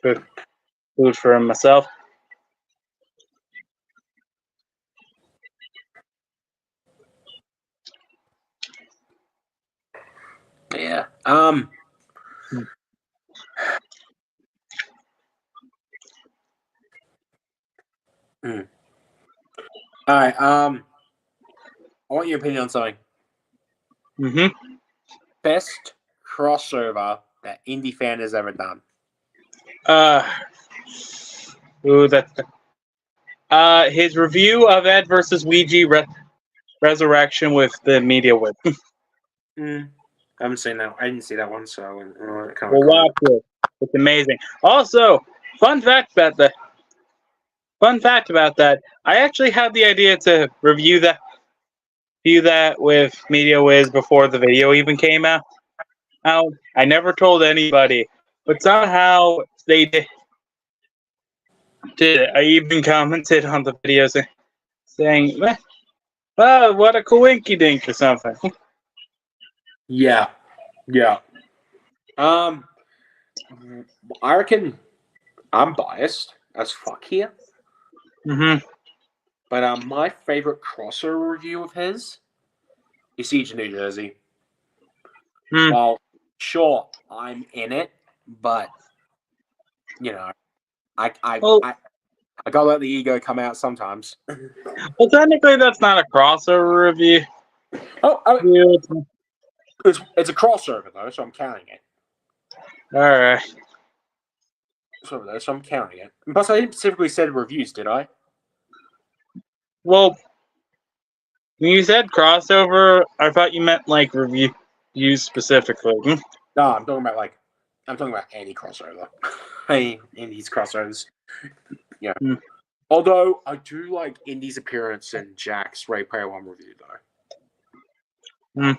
food for myself.
Yeah. All right. I want your opinion on something.
Mm-hmm.
Best crossover that indie fan has ever done.
His review of Ed versus Ouija Resurrection with the media whip.
I haven't seen that. I didn't see that one, so
Well, watch it. It's amazing. Also, fun fact about that. I actually had the idea to review that with Media Wiz before the video even came out. I never told anybody, but somehow they did. I even commented on the videos saying, "Oh, what a coinkydink" or something.
Yeah. I reckon I'm biased as fuck here,
Mm-hmm.
but my favorite crossover review of his is Siege of New Jersey. Well, sure, I'm in it, but you know, I gotta let the ego come out sometimes.
Well, technically, that's not a crossover review.
It's a crossover though, so I'm counting it.
All right.
So I'm counting it. And plus, I didn't specifically say reviews, did I?
Well, when you said crossover, I thought you meant like reviews specifically.
No, I'm talking about any crossover. Any Indies crossovers. Yeah. Although I do like Indy's appearance in Jack's Ray Player One review though.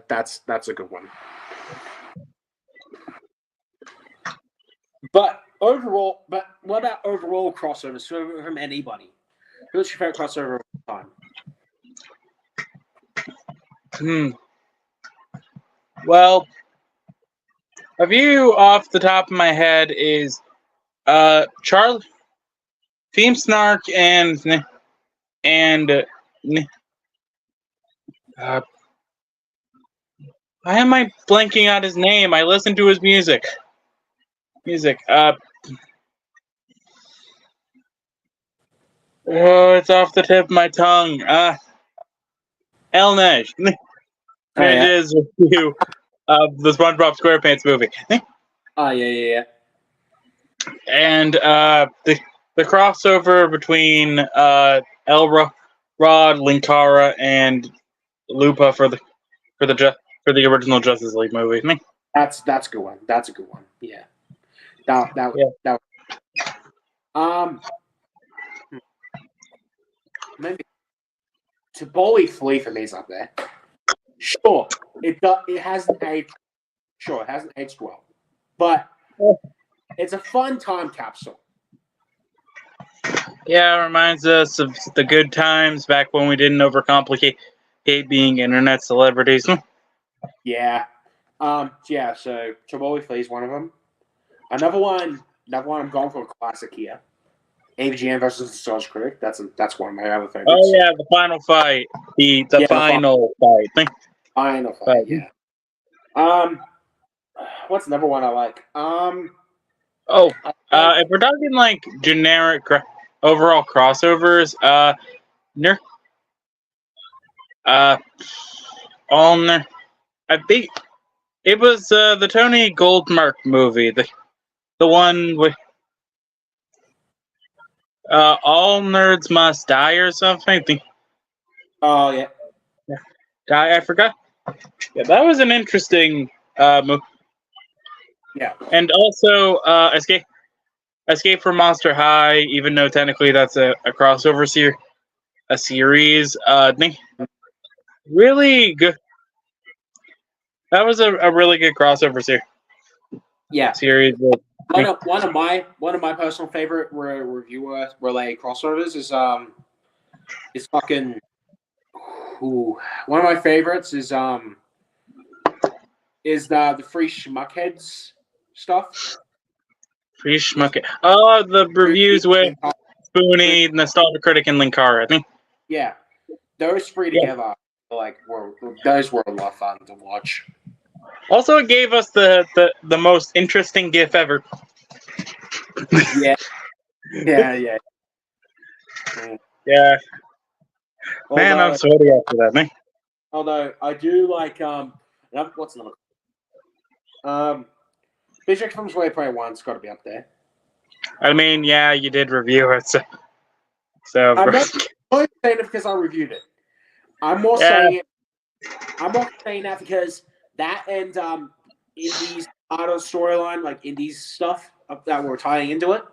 That's a good one. But what about overall crossovers from anybody? Who's your favorite crossover of all time?
Well, a view off the top of my head is Charlie Theme Snark and why am I blanking out his name? I listen to his music. It's off the tip of my tongue. Elnej. His review of the SpongeBob SquarePants movie.
Oh yeah.
And the crossover between Elrod, Linkara, and Lupa for the original Justice League movie.
That's a good one. That's a good one. Yeah. That maybe Taboli Flea for me is up there. Sure, it hasn't aged. Sure, it hasn't aged well, but it's a fun time capsule.
Yeah, it reminds us of the good times back when we didn't overcomplicate being internet celebrities.
Yeah. Yeah. So Taboli Flea is one of them. Another one. I'm going for a classic here. AVGN versus the Stars Critic. That's one of my other favorites.
Oh yeah, the final fight. The final fight.
Final fight. Yeah. What's another one I like?
If we're talking like generic overall crossovers, I think it was the Tony Goldmark movie, the one with All Nerds Must Die or something.
Oh yeah.
I forgot. Yeah, that was an interesting movie.
Yeah.
And also Escape from Monster High, even though technically that's a crossover series. Really good. That was a really good crossover series.
One of my personal favorite reviewer related crossovers is fucking. Ooh, one of my favorites is the Free Schmuckheads stuff.
Free Schmuckhead. Oh, the reviews with Spoonie, Nostalgia Critic, and Linkara. I think.
Yeah, those three together, those were a lot of fun to watch.
Also, it gave us the most interesting GIF ever.
Yeah.
Man, I'm sweaty after that, man.
Although I do like what's another? Physics from Sway Play 1's got to be up there.
I mean, yeah, you did review it, so
I'm not saying it because I reviewed it. I'm more saying that because that and Indy's part of the storyline, like Indy's stuff that were tying into it,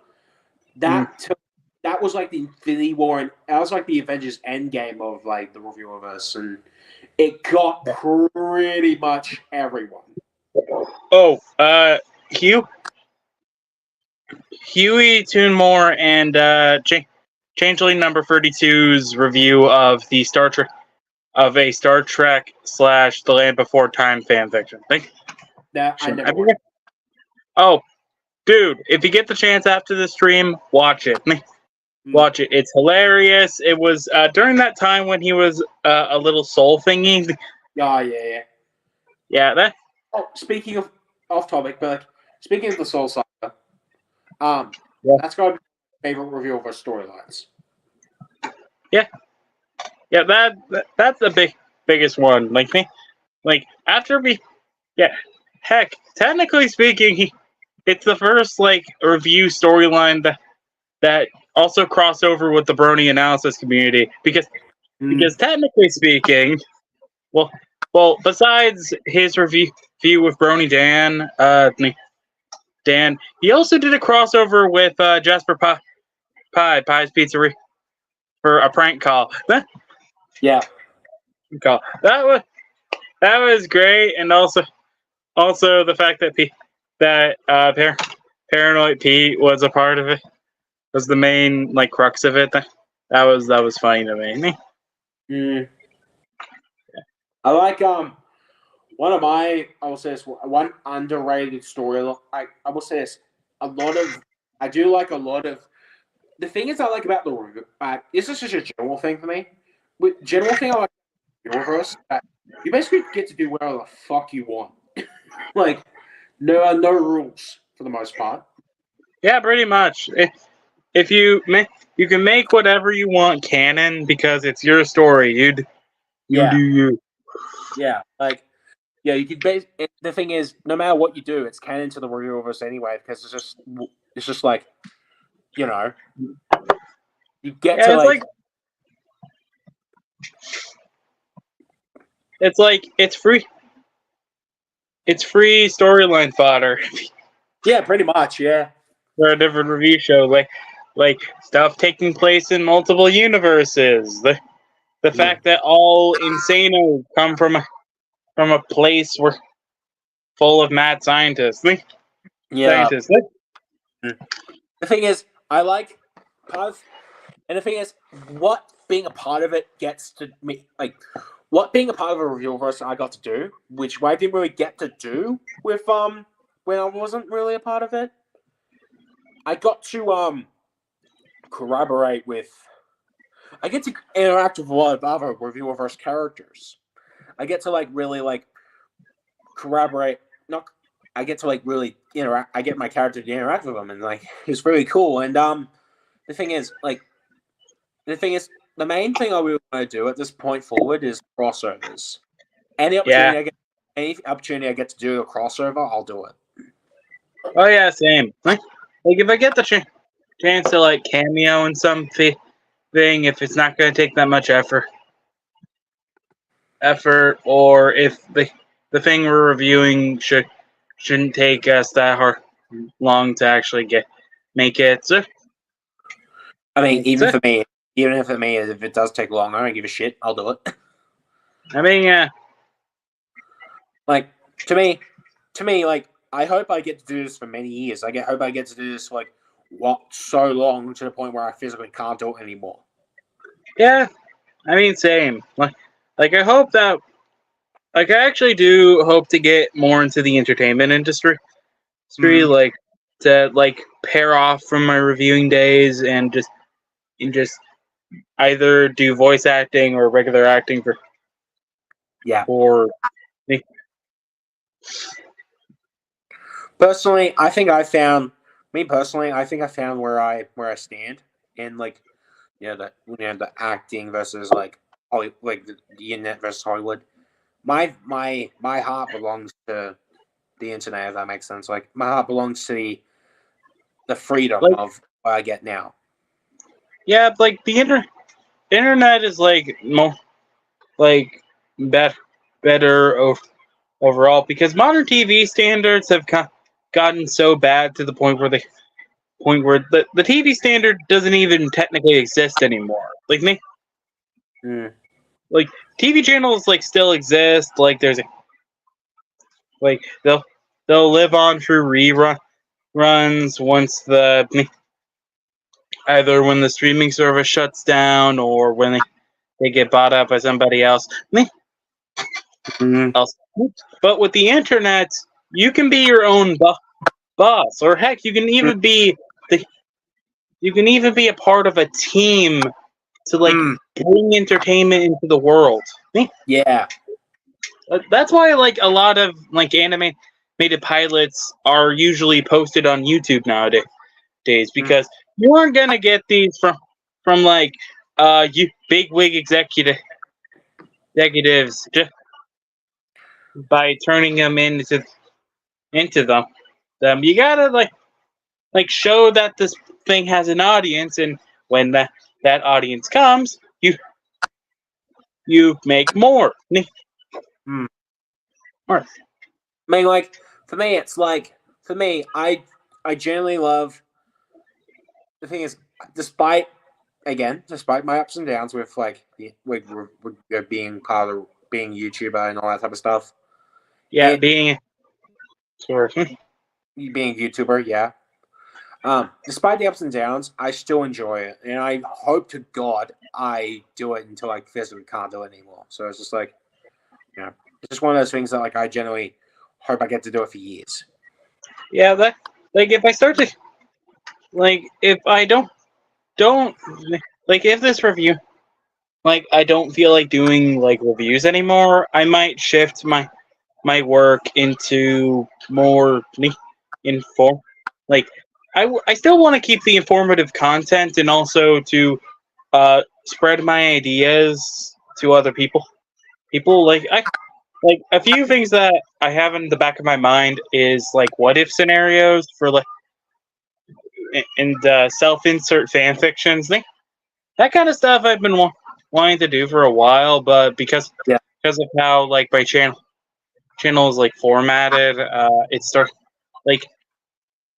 that was like the Infinity War, and that was like the Avengers Endgame of like the Reviewverse, and it got pretty much everyone.
Oh, Huey Toonmore and Changeling number 32's review of the Star Trek / The Land Before Time fanfiction. Oh, dude, if you get the chance after the stream, watch it. Watch it. It's hilarious. It was during that time when he was a little soul thingy.
Oh, yeah.
Yeah, that.
Oh, speaking of off topic, but like, speaking of the Soul Saga, that's got to be my favorite review of our storylines.
Yeah, that's the biggest one. Like after heck, technically speaking, it's the first like review storyline that also crossed over with the Brony analysis community because technically speaking, well, besides his review with Brony Dan, he also did a crossover with Jasper Pie's Pizzeria for a prank call.
Yeah,
call that was great, and also the fact that Paranoid Pete was a part of it was the main like crux of it. That was funny to me.
I like one underrated story. I will say this: I do like a lot of. The thing is, I like about the review. This is just a general thing for me. General thing I like about the universe. You basically get to do whatever the fuck you want. Like, no rules for the most part.
Yeah, pretty much. If you can make whatever you want canon because it's your story. You do you.
Yeah, like Yeah, you could base. The thing is, no matter what you do, it's canon to the Reviewverse anyway, because it's just like, you know, you get
Yeah,
to like
it's like it's free. It's free storyline fodder
yeah, pretty much, yeah.
for a different review show. Like stuff taking place in multiple universes. The fact that all Insano come from a place where full of mad scientists.
Yeah.
Scientists.
The thing is, I like part of, and the thing is, what being a part of it gets to me, like, what being a part of a Reviewverse I got to do, which I didn't really get to do with when I wasn't really a part of it. I got to collaborate with. I get to interact with a lot of other Reviewverse characters. I get to like really like collaborate. Not. I get to like really interact. I get my character to interact with them, and like it's really cool. And the thing is, the main thing I really want to do at this point forward is crossovers. Any opportunity I get to do a crossover, I'll do it.
Oh yeah, same. Like if I get the chance to like cameo in something, if it's not going to take that much effort, or if the thing we're reviewing shouldn't take us that long to actually make it. So,
I mean, even if it does take long, I don't give a shit. I'll do it.
I mean,
like to me, like I hope I get to do this for many years. Hope I get to do this like so long to the point where I physically can't do it anymore.
Yeah, I mean, same. Like I hope that, like, I actually do hope to get more into the entertainment industry, like to like pair off from my reviewing days and just either do voice acting or regular acting for me.
Personally, I think I found where I stand in like the acting versus like the internet versus Hollywood. My heart belongs to the internet, if that makes sense. Like my heart belongs to the freedom of what I get now.
Yeah, like the internet is like more like better overall, because modern TV standards have gotten so bad to the point where the TV standard doesn't even technically exist anymore. Like me, like TV channels like still exist. Like there's like they'll live on through reruns once either when the streaming service shuts down or when they get bought up by somebody else. But with the internet, you can be your own boss, or heck, you can even be a part of a team to like bring entertainment into the world.
Yeah,
that's why like a lot of like animated pilots are usually posted on YouTube nowadays, because you aren't gonna get these from like you bigwig executives just by turning them into them. You gotta like show that this thing has an audience, and when that audience comes, you make more.
I mean, like for me, it's like I generally love. The thing is, despite my ups and downs with like being part of being YouTuber and all that type of stuff.
Yeah, being
YouTuber, yeah. Despite the ups and downs, I still enjoy it, and I hope to God I do it until I physically can't do it anymore. So it's just like, it's just one of those things that like I generally hope I get to do it for years.
Yeah, that like if I start to like if I don't like if this review like I don't feel like doing like reviews anymore, I might shift my work into more like I still want to keep the informative content and also to spread my ideas to other people. Like like a few things that I have in the back of my mind is like what if scenarios for like and self-insert fan fictions, that kind of stuff I've been wanting to do for a while, but
Yeah.
because of how like my channel is like formatted, it starts like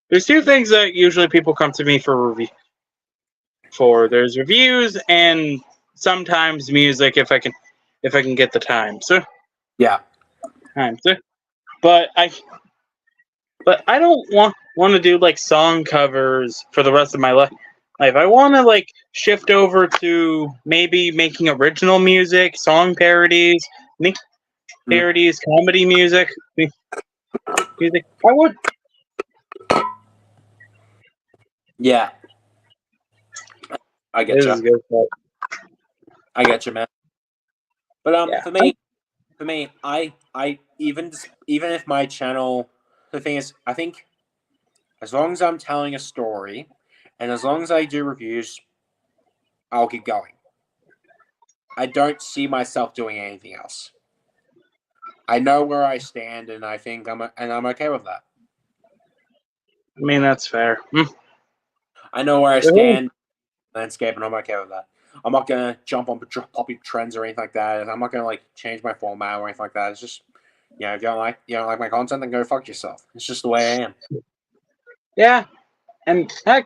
there's two things that usually people come to me for review for. There's reviews and sometimes music if I can get the time. So
Yeah.
time. So, but I don't want to do like song covers for the rest of my life. I want to like shift over to maybe making original music, song parodies, parodies, comedy music. Music. I would.
Yeah. I get
This
you.
is good stuff.
I get you, man. But
Yeah.
for me, I even if my channel, the thing is, I think as long as I'm telling a story, and as long as I do reviews, I'll keep going. I don't see myself doing anything else. I know where I stand, and I think I'm okay with that.
I mean that's fair.
I know where I stand, landscape, and I'm okay with that. I'm not gonna jump on popular trends or anything like that. I'm not gonna like change my format or anything like that. It's just, if you don't like my content, then go fuck yourself. It's just the way I am.
Yeah, and heck,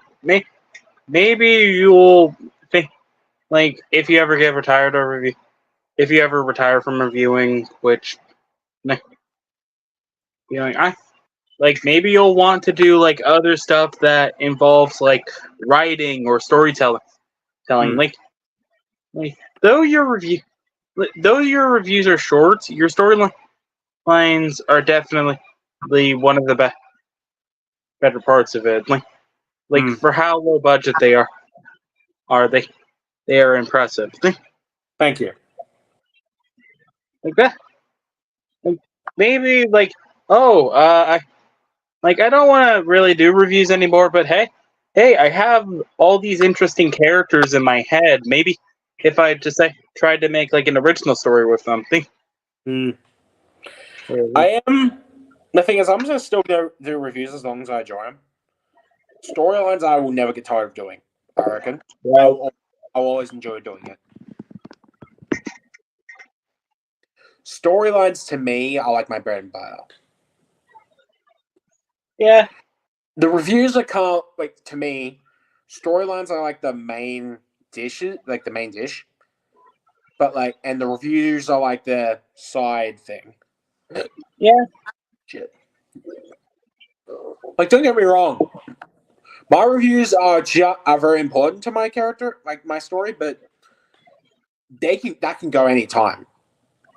maybe you'll think like if you ever get retired or review, if you ever retire from reviewing, which I like maybe you'll want to do like other stuff that involves like writing or storytelling. Like though your reviews are short, your storylines are definitely one of the better parts of it. Like for how low budget they are they are impressive.
Thank you.
Like that. Like, maybe like I don't want to really do reviews anymore, but hey, I have all these interesting characters in my head. Maybe if I just tried to make like an original story with them.
I am. The thing is, I'm gonna still do reviews as long as I enjoy them. Storylines, I will never get tired of doing. I reckon. I'll always enjoy doing it. Storylines to me are like my bread and butter.
Yeah.
The reviews are kind of like, to me, storylines are like the main dishes, like the main dish. But like, and the reviews are like the side thing.
Yeah.
Shit. Like, don't get me wrong. My reviews are very important to my character, like my story, but that can go anytime.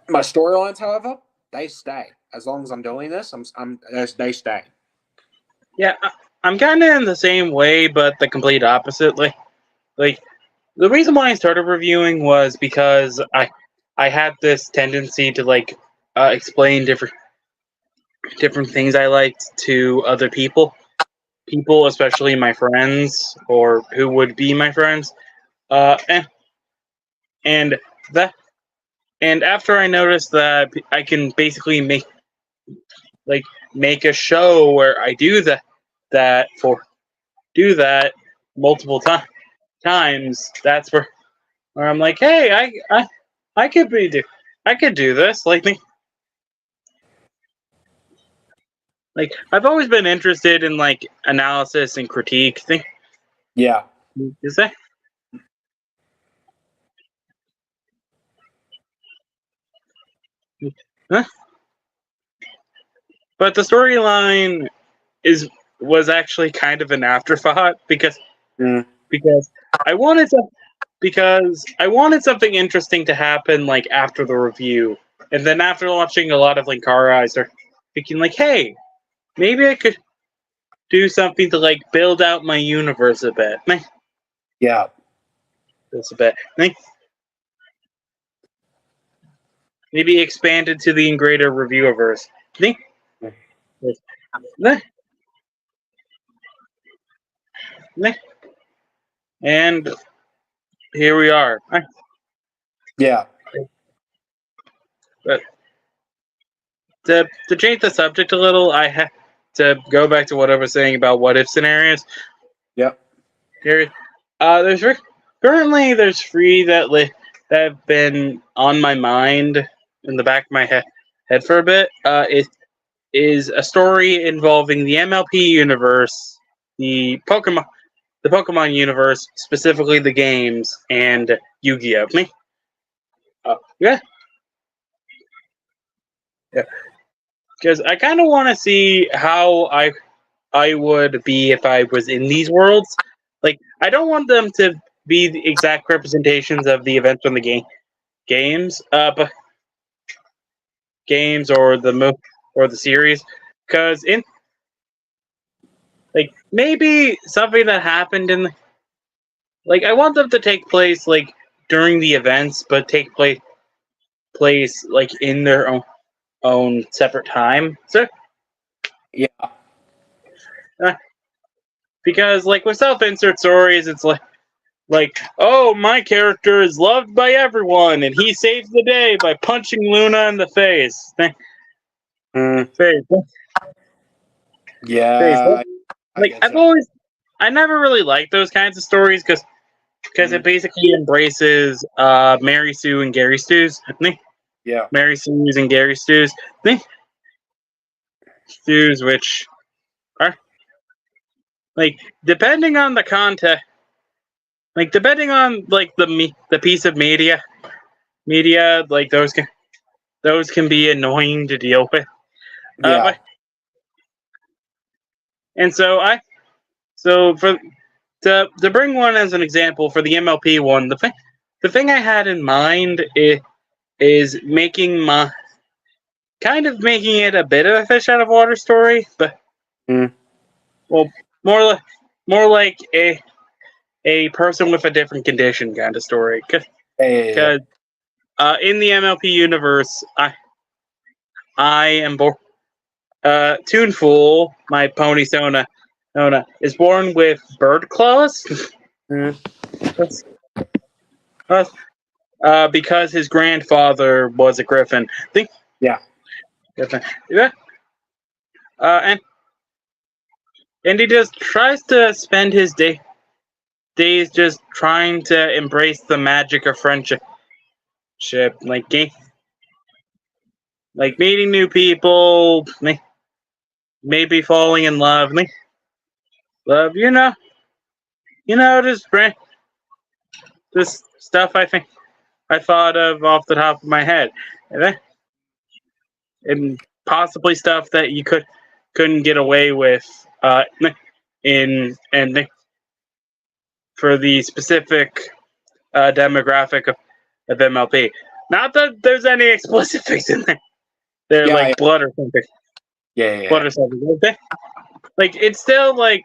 My storylines, however, they stay as long as I'm doing this. They stay.
Yeah, I'm kind of in the same way, but the complete opposite. Like the reason why I started reviewing was because I had this tendency to like explain different things I liked to other people, especially my friends or who would be my friends, and that and after I noticed that I can basically make a show where I do that multiple times. That's where I'm like, hey, I could I could do this. Like I've always been interested in like analysis and critique.
Yeah.
Is that? Huh? But the storyline was actually kind of an afterthought because because I wanted to because I wanted something interesting to happen like after the review, and then after watching a lot of Linkara, I started thinking like, hey, maybe I could do something to like build out my universe a bit.
Yeah.
Just a bit. Maybe expand into the greater reviewerverse. And here we are.
Yeah.
But to change the subject a little, I have to go back to what I was saying about what if scenarios.
Yep.
Here, currently there's three that have been on my mind in the back of my head for a bit. It is a story involving the MLP universe, the Pokemon universe, specifically the games, and Yu-Gi-Oh! Yeah. Because I kind of want to see how I would be if I was in these worlds. Like, I don't want them to be the exact representations of the events from the games, but games or the series, because in like maybe something that happened in like I want them to take place like during the events, but take place like in their own separate time. So
Yeah.
Because like with self-insert stories, it's like oh, my character is loved by everyone and he saves the day by punching Luna in the face. Face.
Yeah.
Like I never really liked those kinds of stories because it basically embraces Mary Sue and Gary Stews.
Yeah.
Mary Sue's and Gary Stews. Stews which are like depending on the context, like depending on like the piece of media, like those can be annoying to deal with.
Yeah.
And so for to bring one as an example for the MLP one, the thing I had in mind is making it a bit of a fish out of water story, but well, more like a person with a different condition kind of story. Because in the MLP universe, I am born. Tuneful, my pony Sona, is born with bird claws. Because his grandfather was a griffin.
Yeah.
Griffin. Yeah. And he just tries to spend his days just trying to embrace the magic of friendship. Like meeting new people, maybe falling in love. Love, this stuff I think I thought of off the top of my head, and possibly stuff that you couldn't get away with for the specific demographic of MLP. Not that there's any explicit things in there. They're like blood or something.
Yeah.
Blood or something. Like it's still like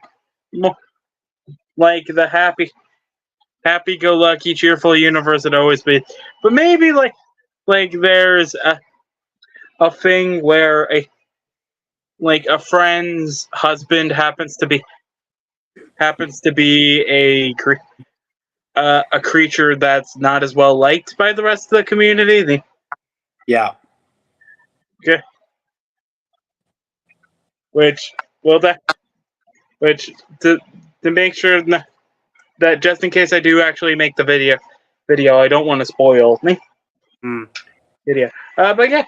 the happy-go-lucky, cheerful universe it always be. But maybe like there's a thing where a friend's husband happens to be a creature that's not as well liked by the rest of the community.
Yeah.
Okay. Which to make sure that just in case I do actually make the video, I don't want to spoil me. Video. But yeah.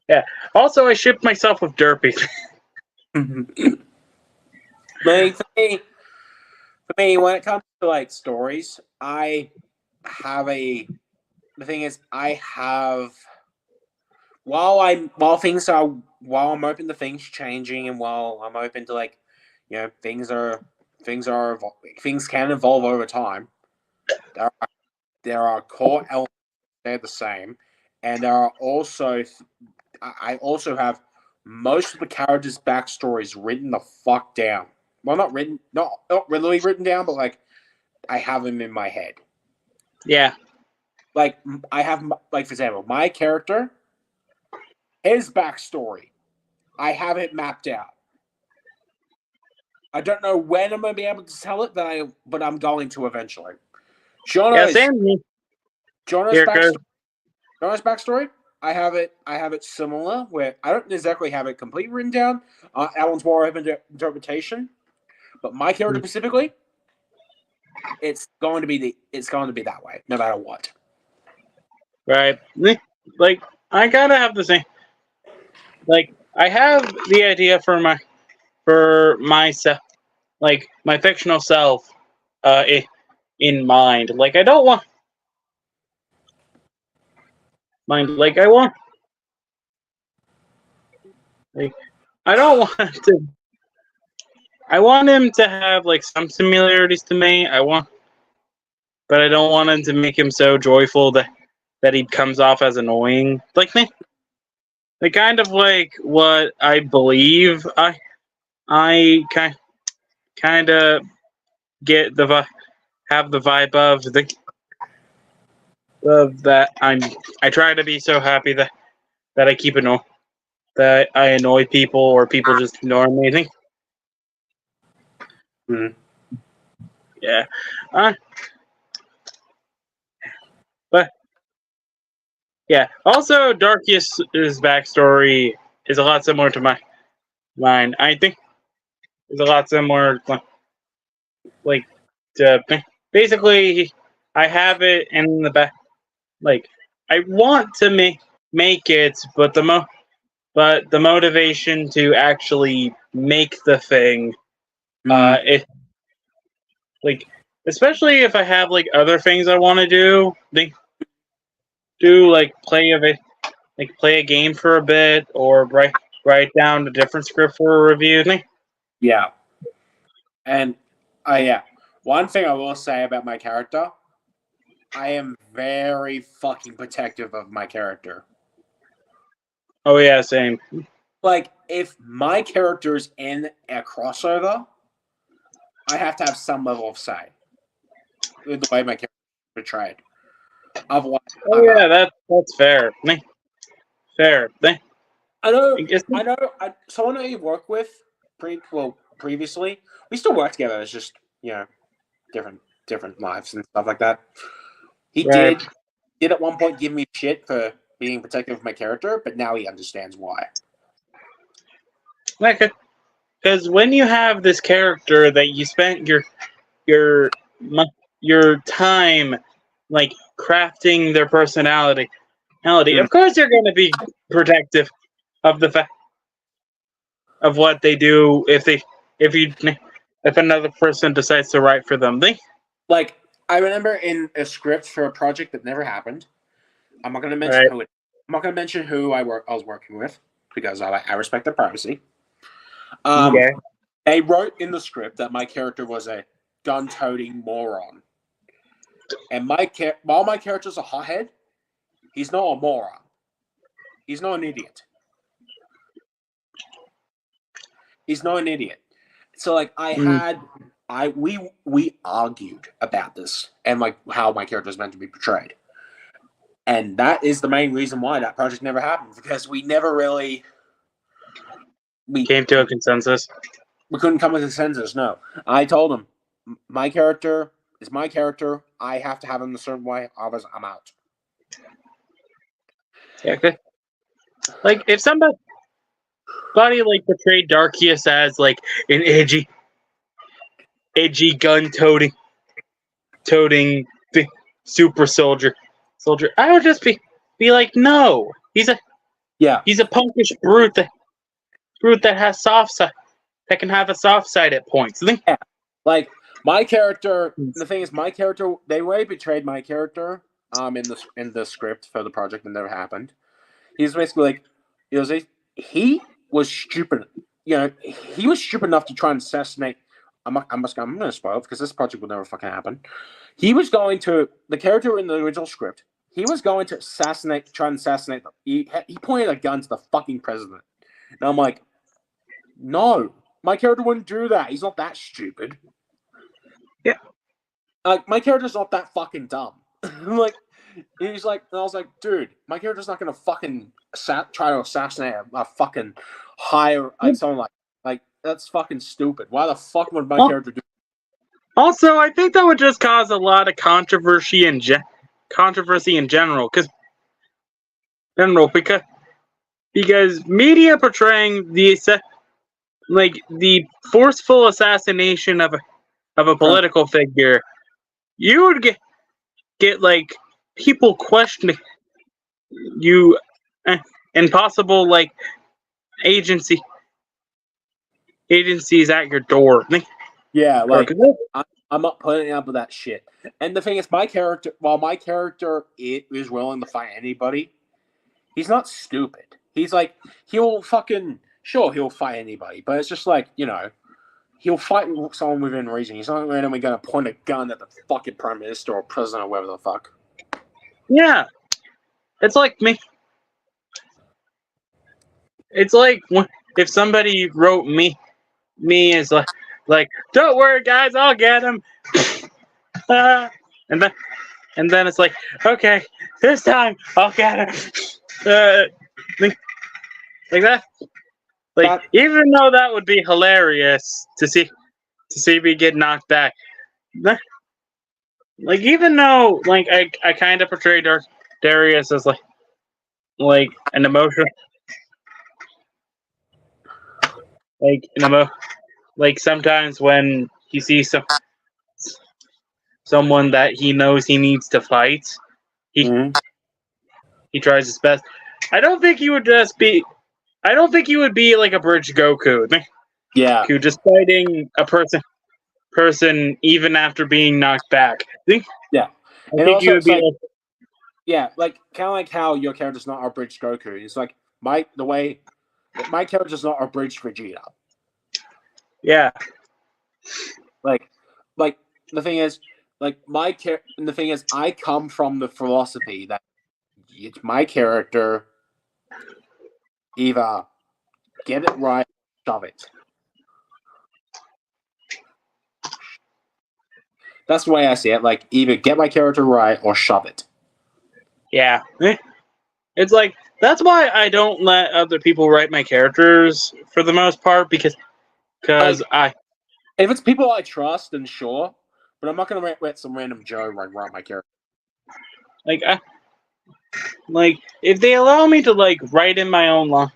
Yeah. Also, I shipped myself with Derpy.
For me, when it comes to like stories, the thing is, while I'm open to things changing, and while I'm open to things can evolve over time. There are core elements they're the same, and there are also I also have most of the characters' backstories written the fuck down. Well, not really written down, but like I have them in my head.
Yeah.
Like I have, like for example, my character, his backstory, I have it mapped out. I don't know when I'm gonna be able to tell it, but I'm going to eventually. Jono's backstory. I have it similar where I don't exactly have it completely written down. Alan's more open to interpretation, but my character specifically, it's going to be that way, no matter what.
Right. Like, I gotta have the same. Like, I have the idea for myself, like my fictional self, in mind. Like, I don't want mind. Like, I want. Like, I don't want to. I want him to have like some similarities to me. But I don't want him to make him so joyful that he comes off as annoying. Like me. Like, kind of like what I believe I kind of get have the vibe of that I try to be so happy that I keep that I annoy people or people just ignore me. I think. Yeah. But yeah. Also, Darkius' backstory is a lot similar to mine. I think it's a lot similar. Like, basically, I have it in the back. Like, I want to make it, but the motivation to actually make the thing, it like, especially if I have like other things I want to do, like play a game for a bit or write down a different script for a review.
Yeah, and yeah, one thing I will say about my character, I am very fucking protective of my character.
Oh yeah, same.
Like, if my character's in a crossover, I have to have some level of say with the way my character is portrayed. Otherwise,
Oh yeah, that's fair. Fair.
I know. Someone that you work with previously, we still work together. It's just, different lives and stuff like that. He
Right.
did at one point give me shit for being protective of my character, but now he understands why.
Because when you have this character that you spent your time like crafting their personality, of course you're going to be protective of the fact of what they do if another person decides to write for them.
Like, I remember in a script for a project that never happened. I'm not going to mention
Right.
who. I'm not going to mention who I was working with because I respect their privacy.
Okay.
They wrote in the script that my character was a gun-toting moron, and while my character's a hothead, he's not a moron. He's not an idiot. He's not an idiot. So like we argued about this and like how my character is meant to be portrayed. And that is the main reason why that project never happened, because we never really
came to a consensus.
We couldn't come with a consensus, no. I told him, my character is my character. I have to have him a certain way, otherwise I'm out.
Yeah, okay. Like, if somebody like portrayed Darkius as like an edgy gun-toting super soldier, I would just be like, no, he's a punkish brute that has soft side, that can have a soft side at points.
Yeah. Like, my character, the thing is, my character, they way betrayed my character in the script for the project that never happened. He's basically like, he was stupid. He was stupid enough to try and assassinate. I'm going to spoil it because this project will never fucking happen. He was going to, the character in the original script, he was going to try and assassinate. He pointed a gun to the fucking president. And I'm like, no, my character wouldn't do that. He's not that stupid.
Yeah.
My character's not that fucking dumb. Like, he's like, and I was like, dude, my character's not gonna fucking try to assassinate a fucking higher, like someone like that's fucking stupid. Why the fuck would my character do?
Also, I think that would just cause a lot of controversy in general, because general, because media portraying the forceful assassination of a political figure, you would get like people questioning you and possible like agencies at your door.
Yeah, like
Or-
I'm not putting up with that shit. And the thing is, my character, while my character is willing to fight anybody, he's not stupid. He's like, he'll fucking, sure, he'll fight anybody, but it's just like, you know, he'll fight someone within reason. He's not randomly going to point a gun at the fucking prime minister or president or whatever the fuck.
Yeah, it's like me. It's like if somebody wrote me as like, don't worry, guys, I'll get him. and then it's like, okay, this time I'll get him. Like that. Like even though that would be hilarious to see me get knocked back. Like even though like I kind of portray Darius as like an emotional like sometimes when he sees someone that he knows he needs to fight, he tries his best. I don't think he would be like a bridge Goku.
Yeah.
Who just fighting a person even after being knocked back.
Yeah.
I think you would be like,
yeah, like kind of like how your character's not our bridge Goku. It's like my character's not our bridge Vegeta.
yeah.
Like the thing is, like the thing is, I come from the philosophy that it's my character. Either get it right, shove it. That's the way I see it. Like either get my character right or shove it.
Yeah. It's like that's why I don't let other people write my characters for the most part because
if it's people I trust, then sure. But I'm not gonna let some random Joe write my character.
Like if they allow me to like write in my own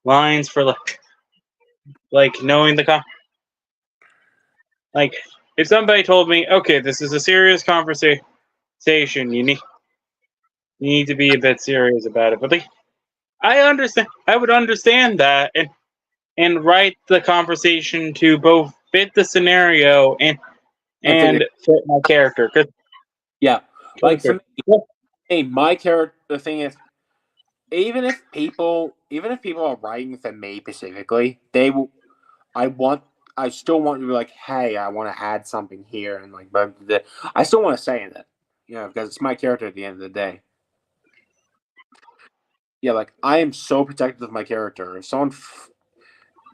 lines for like knowing the like if somebody told me, okay, this is a serious conversation, you need to be a bit serious about it. But like, I would understand that and write the conversation to both fit the scenario and fit my character.
Yeah, like for me, my character. The thing is, even if people are writing for me specifically, they will. I still want to be like, hey, I want to add something here, and like, but I still want to say in it, you know, because it's my character at the end of the day. Yeah, like I am so protective of my character. If someone,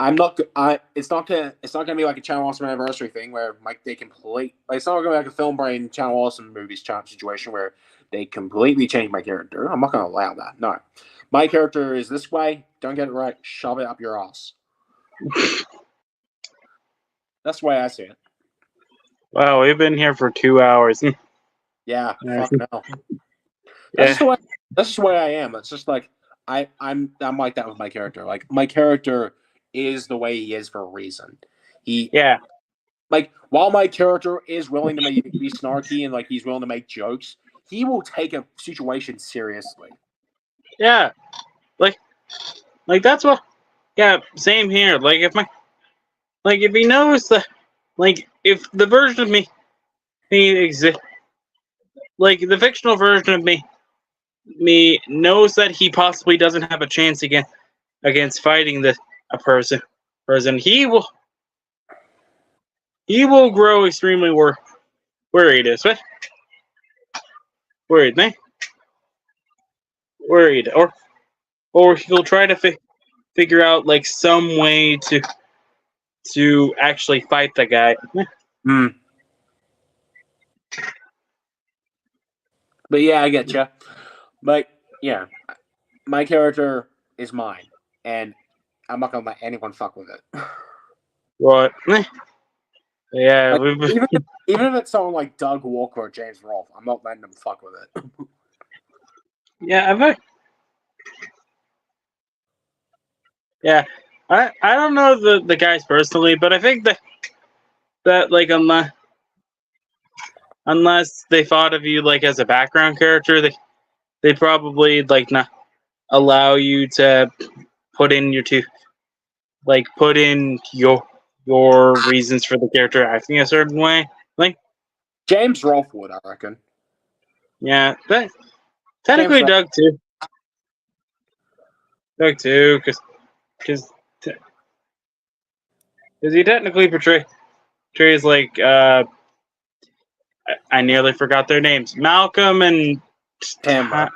it's not gonna be like a Channel Awesome anniversary thing where they complete. Like, it's not gonna be like a Film Brain Channel Awesome movies situation where they completely change my character. I'm not gonna allow that. No, my character is this way. Don't get it right. Shove it up your ass. That's the way I see it.
Wow, we've been here for 2 hours.
Yeah,
Yeah.
fuck no. That's just the way I am. It's just like I'm like that with my character. Like my character is the way he is for a reason. Like while my character is willing to be snarky and like he's willing to make jokes, he will take a situation seriously.
Yeah, like that's what. Yeah, same here. Like if he knows that, like if the version of me exists, like the fictional version of me knows that he possibly doesn't have a chance against fighting a person, he will grow extremely worried. Worried, man. Worried, or he'll try to figure out like some way to actually fight the guy.
But yeah, I get you. But yeah, my character is mine, and I'm not gonna let anyone fuck with it.
What? Yeah,
like, even if it's someone like Doug Walker or James Rolfe, I'm not letting them fuck with it.
Yeah, Yeah, I don't know the guys personally, but I think that like unless they thought of you like as a background character, they'd probably like not allow you to put in put in your reasons for the character acting a certain way. Like,
James Rolfe would, I reckon.
yeah, but technically
James
Doug too, because he technically portrays like I nearly forgot their names, Malcolm and
Tamra.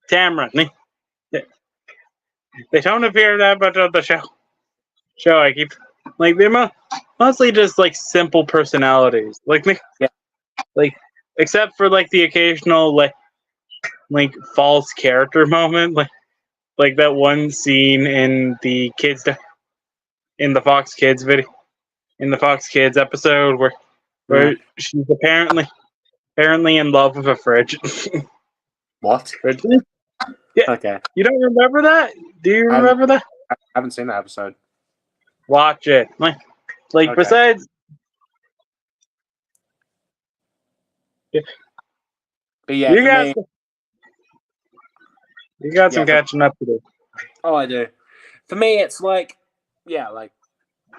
Tamara. They don't appear that much on the show. I keep like they're mostly just like simple personalities,
Yeah.
like except for like the occasional like false character moment, like that one scene in the in the Fox Kids video, in the Fox Kids episode where she's apparently in love with a fridge.
What?
Fridge? Yeah.
Okay.
You don't remember that? Do you remember that?
I haven't seen that episode.
Watch it. Like
Okay.
besides.
But yeah,
you got some catching up to do.
Oh, I do. For me, it's like, yeah, like,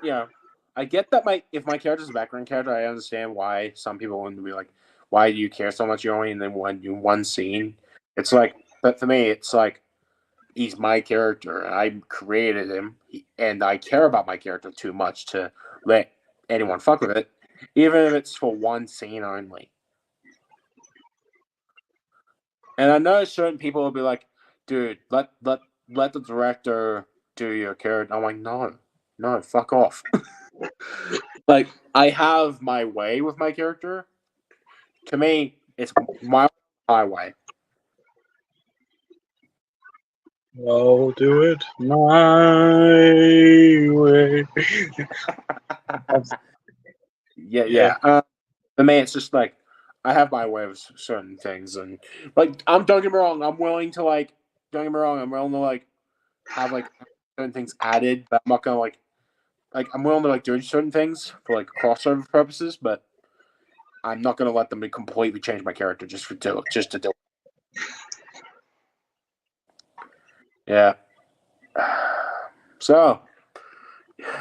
you know, I get that if my character's a background character, I understand why some people want to be like, why do you care so much? You're only in one scene. It's like, but for me, it's like, he's my character, and I created him, and I care about my character too much to let anyone fuck with it, even if it's for one scene only. And I know certain people will be like, dude, let the director do your character. I'm like, no, fuck off. Like, I have my way with my character. To me, it's my highway.
I'll do it my way.
Yeah. For me, it's just like I have my way with certain things, and like don't get me wrong, I'm willing to like have like certain things added, but I'm not gonna like I'm willing to like do certain things for like crossover purposes, but I'm not gonna let them completely change my character just to do it. Yeah. So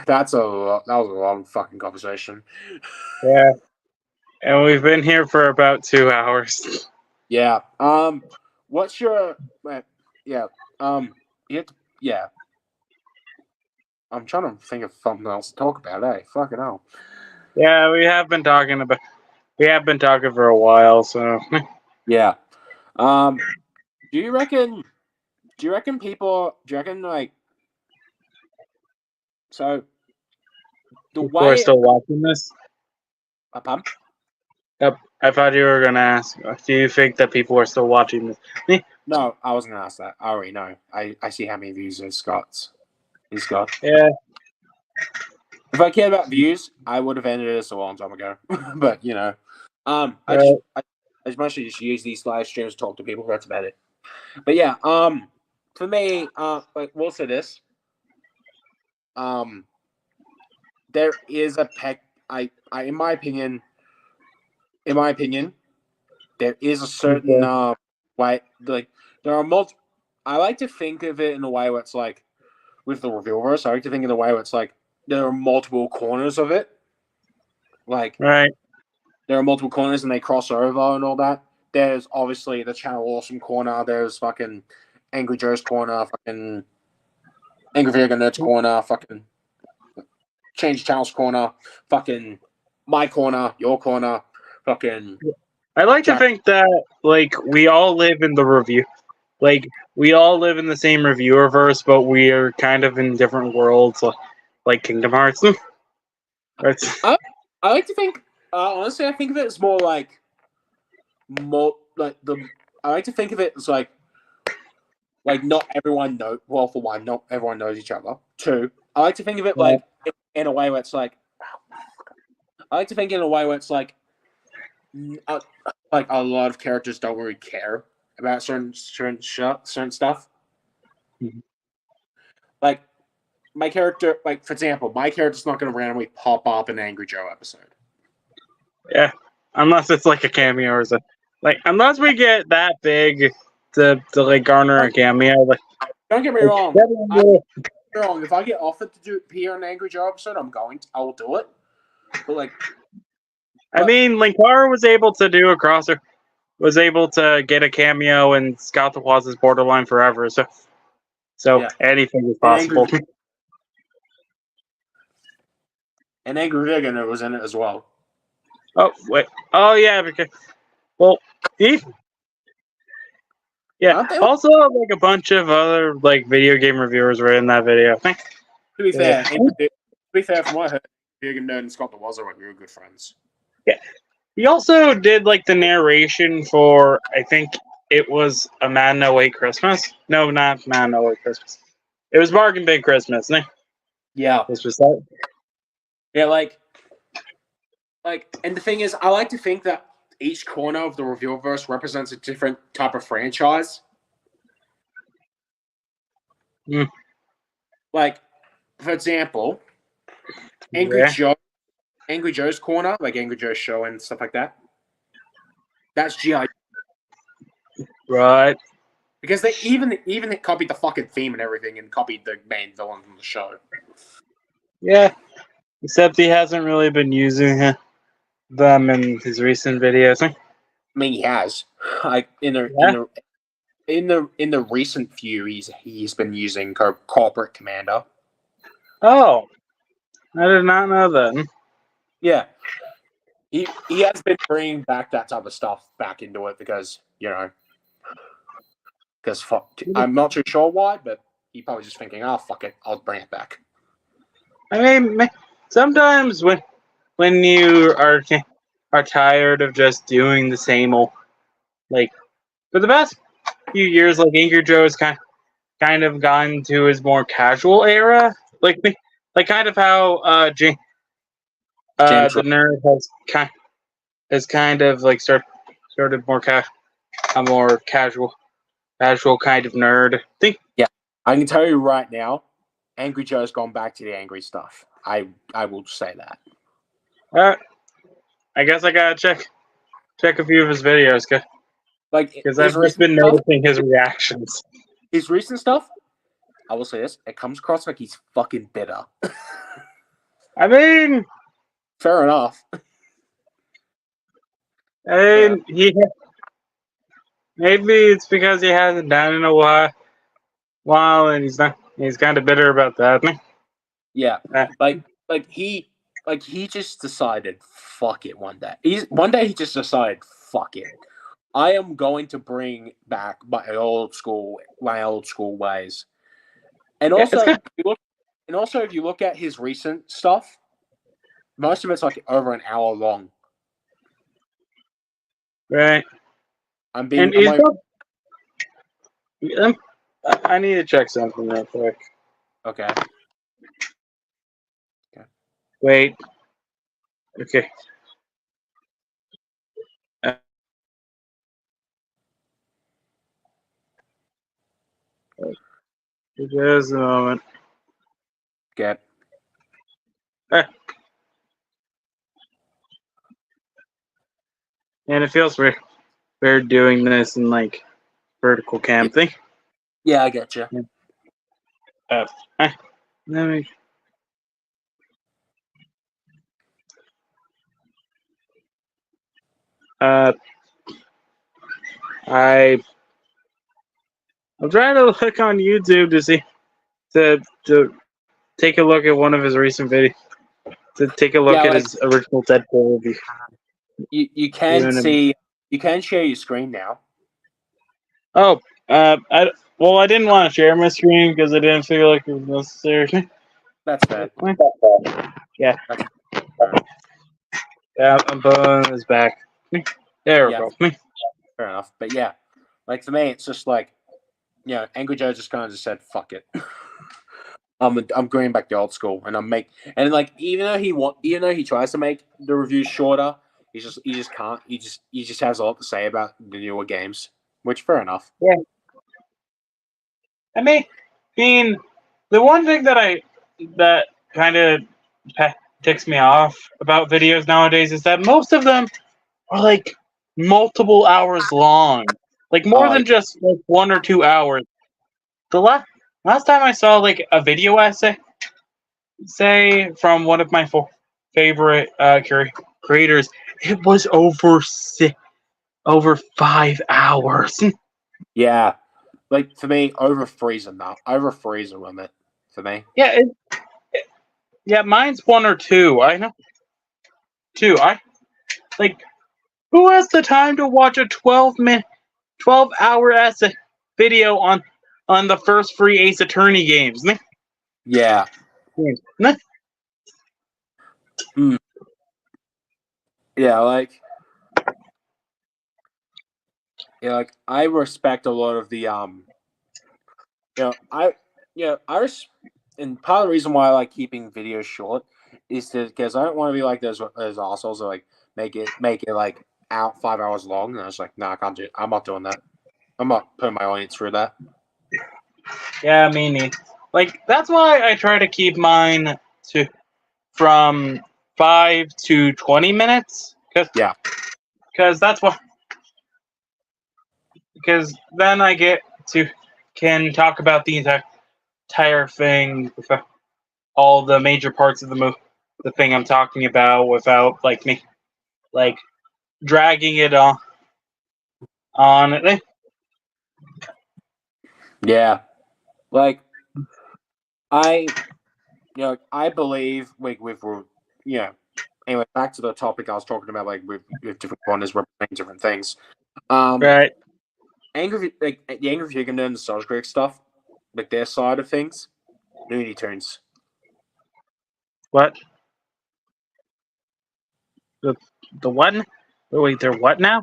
that was a long fucking conversation.
Yeah. And we've been here for about 2 hours.
Yeah. What's your yeah. You have to, yeah. I'm trying to think of something else to talk about, fucking hell.
Yeah, we have been talking for a while, so
Yeah. Do you reckon like so the
people are
way
still watching this?
pump?
Yep. I thought you were gonna ask. Do you think that people are still watching this?
No, I wasn't gonna ask that. I already know. I see how many views he's got.
Yeah.
If I cared about views, I would have ended this a long time ago. But you know, I mostly just use these live streams to talk to people. That's about it. But yeah, for me, like we'll say this. There is a in my opinion, there is a certain way. Like there are multiple. I like to think of it in a way where it's like with the Revealverse. I like to think in a way where it's like there are multiple corners of it. Like
Right.
there are multiple corners and they cross over and all that. There's obviously the Channel Awesome corner. There's fucking Angry Joe's corner. Fucking Angry Video Nerds corner. Fucking Change Channels corner. Fucking my corner. Your corner. Fucking.
I like to think that like we all live in the review, like we all live in the same reviewerverse, but we are kind of in different worlds, like Kingdom Hearts. Right.
I like to think. Honestly, I think of it as more like I like to think of it as like not everyone know. Well, for one, not everyone knows each other. Two, I like to think of it like in a way where it's like. I like to think in a way where it's like a lot of characters don't really care about certain stuff.
Mm-hmm.
Like my character, like for example, my character's not going to randomly pop up in an Angry Joe episode.
Yeah, unless it's like a cameo or something. Like unless we get that big to like garner a cameo. Like,
Don't get me wrong.
yeah,
If I get offered to appear in an Angry Joe episode, I will do it. But like,
I mean, Linkara was able to do a crosser, was able to get a cameo in Scott the Waz's Borderline Forever. So
Yeah.
anything is
And
possible.
and Angry Vegan was in it as well.
Oh wait. Oh yeah. Because he. Yeah.
Aren't they-
Also, like a bunch of other like video game reviewers were in that video.
To be fair, from what I heard, Vegan Nerd and Scott the Wazzer were real good friends.
He also did like the narration for, I think it was A Man No Wait Christmas. No, not Man No Wait Christmas. It was Bargain Bin Christmas. No,
Yeah.
this was that.
Yeah, like, and the thing is, I like to think that each corner of the Revealverse represents a different type of franchise.
Mm.
Like, for example,
Yeah.
Angry Joe's corner, like Angry Joe's show and stuff like that. That's GI
Right.
because they even copied the fucking theme and everything, and copied the main villain from the show.
Yeah. Except he hasn't really been using them in his recent videos.
I mean, he has. Like in the recent few, he's been using Corporate Commander.
Oh, I did not know that.
Yeah, he has been bringing back that type of stuff back into it because fuck. I'm not too sure why, but he probably just thinking, oh fuck it, I'll bring it back.
I mean, sometimes when you are tired of just doing the same old, like for the past few years, like Angry Joe has kind of gone to his more casual era, like kind of how James the nerd has kind of like started more a more casual kind of nerd.
I can tell you right now, Angry Joe's gone back to the angry stuff. I will say that.
I guess I gotta check a few of his videos,
Like
because I've just been noticing his reactions.
His recent stuff, I will say this: it comes across like he's fucking bitter.
I mean,
Fair enough.
maybe it's because he hasn't done it in a while, and he's kind of bitter about that.
Yeah, like he just decided fuck it one day. One day he just decided fuck it. I am going to bring back my old school ways. And also, if you look at his recent stuff, most of it's like over an hour long.
Right. I need to check something real quick.
Okay.
Wait. Okay. Just a moment.
Okay.
And it feels weird doing this in like vertical cam thing.
Yeah, I get you.
Let me. I'm trying to look on YouTube to take a look at one of his recent videos. To take a look at his original Deadpool review.
You can see. You can share your screen now.
Oh, I didn't want to share my screen because I didn't feel like it was necessary.
That's bad.
Yeah. Yeah, I'm putting this back. There we go.
Fair enough. But yeah, like for me, it's just like, Angry Joe just kind of just said, "Fuck it." I'm going back to old school, and even though he tries to make the reviews shorter, he just can't. He just has a lot to say about the newer games, which fair enough.
Yeah. I mean, the one thing that that kind of ticks me off about videos nowadays is that most of them are like multiple hours long, like more than just like 1 or 2 hours. The last time I saw like a video essay, say from one of my favorite creators, it was over 5 hours.
Yeah, like for me, over 3's enough. Over 3's a limit for me.
Yeah, yeah, mine's 1 or 2. I know. 2. I like. Who has the time to watch a 12-hour essay video on the first free Ace Attorney games?
Yeah. Yeah, like I respect a lot of the and part of the reason why I like keeping videos short is because I don't want to be like those assholes that like make it like out 5 hours long, and I was like, nah, I can't do it. I'm not doing that. I'm not putting my audience through that.
Yeah, me neither. Like that's why I try to keep mine from 5 to 20 minutes. Because that's what. Because then I can talk about the entire thing with all the major parts of the thing I'm talking about without me dragging it on it.
Yeah, like I believe anyway, back to the topic I was talking about, like with different corners representing different things.
Right.
The Angry Vegan and the Nostalgia Critic stuff, like their side of things, Looney Tunes.
What? The what? Wait, they're what now?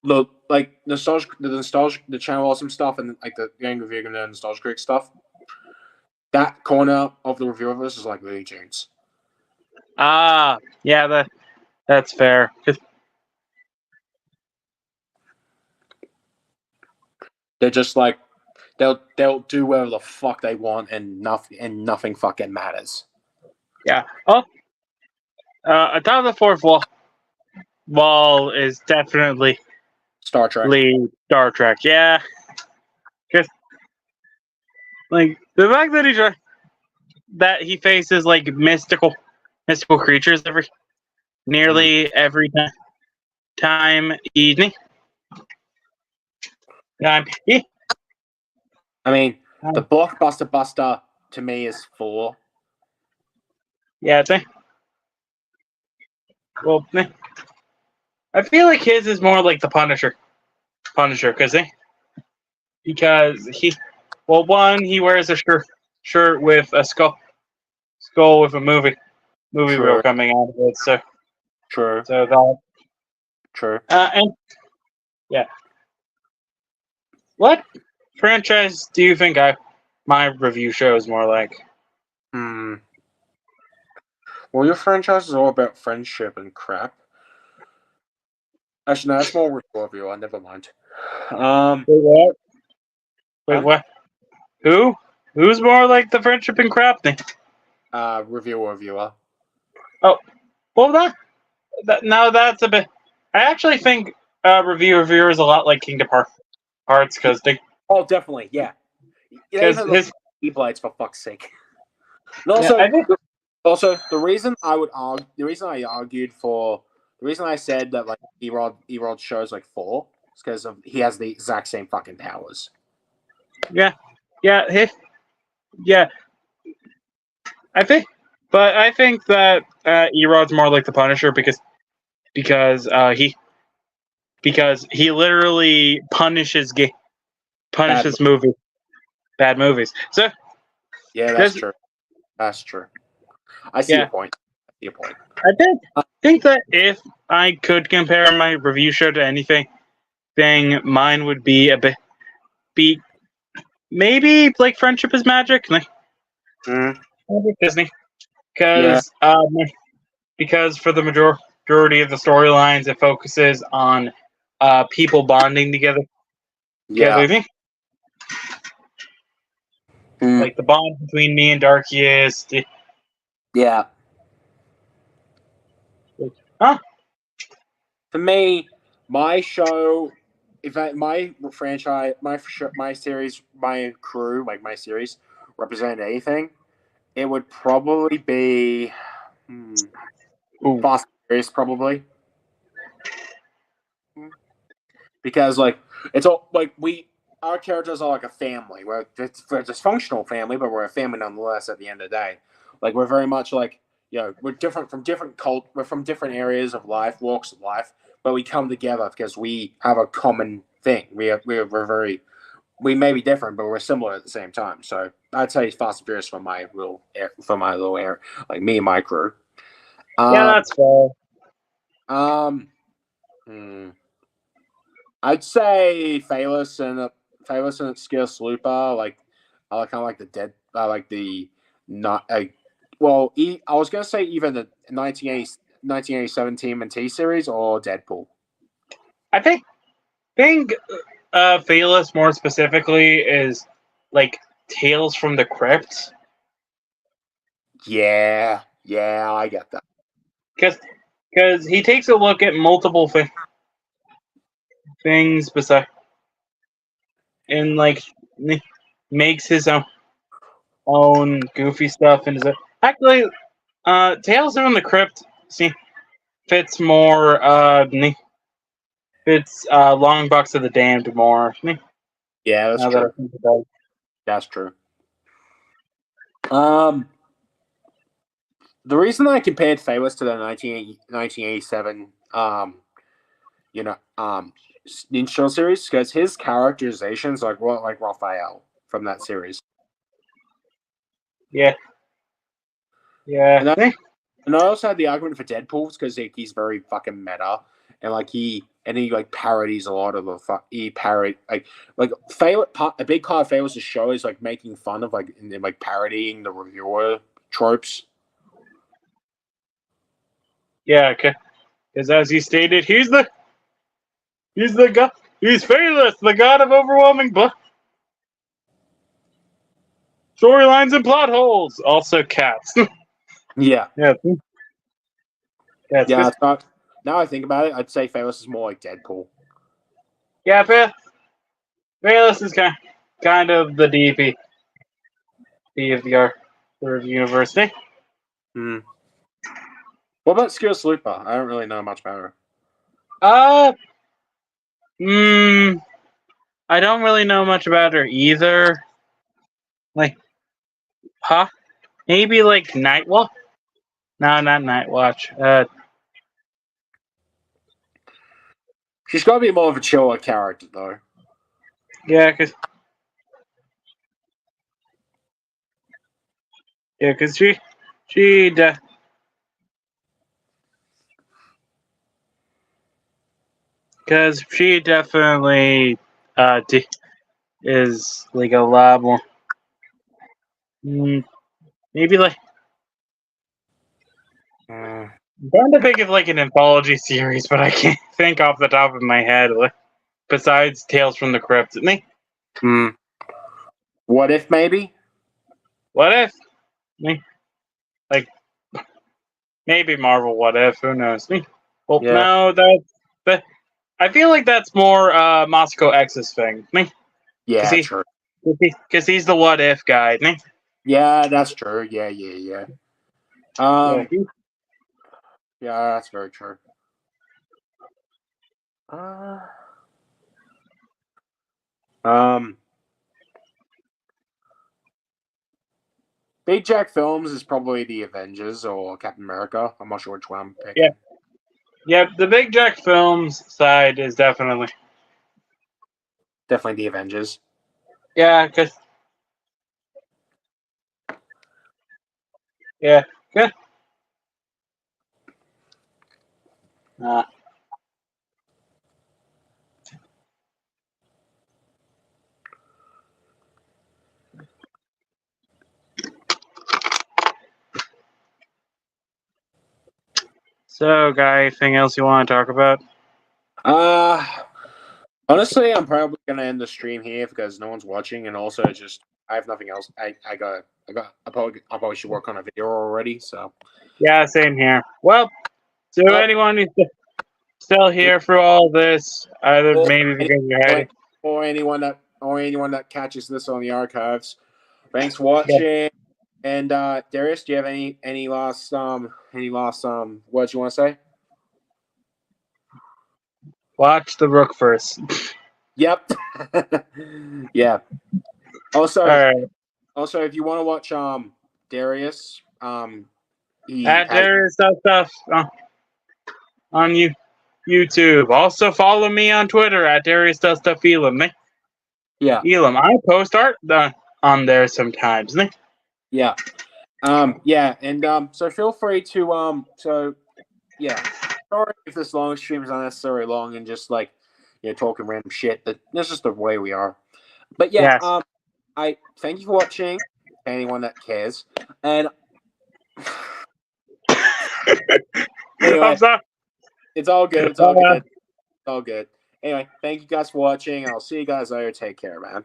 Look, like the Channel Awesome stuff, and like the Angry Vegan and Nostalgia Critic stuff. That corner of the review of us is like Looney Tunes.
Ah, yeah, that's fair.
They're just like they'll do whatever the fuck they want, and nothing fucking matters.
Yeah. Oh, atop the fourth wall is definitely
Star Trek.
Star Trek. Yeah. Cause, like the fact that he faces like mystical creatures nearly every time evening.
I mean, the blockbuster buster to me is 4.
Yeah, well, I feel like his is more like the Punisher, because he wears a shirt with a skull with a movie reel coming out of it. So
true.
So that
true.
And yeah, what franchise do you think my review show is more like?
Well, your franchise is all about friendship and crap. Actually, no, that's more review. Never mind.
Wait, what? Wait, what? Who's more like the friendship and crap thing?
Reviewer.
Oh, well, now that's a bit. I actually think reviewer is a lot like Kingdom Hearts because they.
Oh, definitely, yeah.
Because his
E-Blades, for fuck's sake. And also,
yeah,
the reason I said that like Erod shows like 4 is because he has the exact same fucking powers.
Yeah. I think that Erod's more like the Punisher because he literally punishes bad movies. So
yeah, that's true. That's true. I see your point.
I think that if I could compare my review show to anything, mine would be maybe like Friendship is Magic, like Disney, because for the majority of the storylines, it focuses on people bonding together.
Yeah. Mm,
Like the bond between me and Darkiest.
yeah.
Huh?
For me, my show, my franchise, my series, my crew, like my series, represented anything, it would probably be
Ooh.
Fast and Furious, probably. Because like it's all like our characters are like a family. We're a dysfunctional family, but we're a family nonetheless. At the end of the day, like we're very much like we're different from we're from different areas of life, walks of life, but we come together because we have a common thing. We may be different, but we're similar at the same time. So I'd say Fast and Furious for my little air, like me and my crew.
Yeah, that's fair.
I'd say Phaelus and Skills Looper, like I kind of like the dead, I like the not well. I was gonna say either the 1987 TMNT series or Deadpool.
I think Phaelus more specifically is like Tales from the Crypt.
Yeah, I get that.
Because he takes a look at multiple things beside and like makes his own goofy stuff and actually Tales from the Crypt fits more fits Long Box of the Damned more.
Yeah, that's
Now that I
true.
think about it.
That's true. The reason I compared Phaelus to the 1987 Ninja series because his characterizations like Raphael from that series.
Yeah. Yeah.
And I also had the argument for Deadpool because he's very fucking meta, and he like parodies a lot of he parody like a big part of Phaelus' show is like making fun of like parodying the reviewer tropes.
Yeah, because as he stated, he's the god. He's Phaelus, the god of overwhelming storylines and plot holes. Also, cats.
Yeah.
Yeah.
Yeah. Now I think about it, I'd say Phaelus is more like Deadpool.
Yeah, Phaelus is kind of the DP of the University.
Hmm. What about Skills Looper? I don't really know much about her.
I don't really know much about her either. Maybe like Nightwatch? No, not Nightwatch.
She's got to be more of a chiller character, though.
Yeah, because she definitely is like a lot more. Maybe like I'm trying to think of like an anthology series, but I can't think off the top of my head. Besides Tales from the Crypt,
What if maybe?
What if? Like maybe Marvel. What if? Who knows? Well,
Yeah.
no, that I feel like that's more Moscow X's thing.
Yeah, true.
Because he's the what if guy.
Yeah, that's true. Yeah.
Yeah,
Yeah, that's very true. Big Jack Films is probably the Avengers or Captain America. I'm not sure which one I'm picking.
Yeah, the Big Jack Films side is definitely
the Avengers.
Yeah, because good. So, guy, anything else you want to talk about?
Honestly, I'm probably gonna end the stream here because no one's watching, and also just I have nothing else. I probably should work on a video already. So
Yeah, same here. Well, to
Well-
anyone who's still here for all this, either
Well,
maybe because you're heading.
or anyone that catches this on the archives, thanks for watching. And Darius, do you have any last words you want to say?
Watch the Rook first.
Yep. Yeah. Also,
All right.
Also, if you want to watch Darius, he
At
has,
Darius stuff on YouTube. Also follow me on Twitter at Darius stuff Elam.
yeah,
Elam. I post art on there sometimes.
yeah, yeah, and so feel free to so yeah. Sorry if this long stream is unnecessarily long and just like talking random shit. But that's just the way we are. But yeah,
Yes.
I thank you for watching. Anyone that cares, and anyway,
I'm sorry.
it's all good. It's all good. It's all good. Anyway, thank you guys for watching. I'll see you guys later. Take care, man.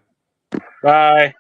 Bye.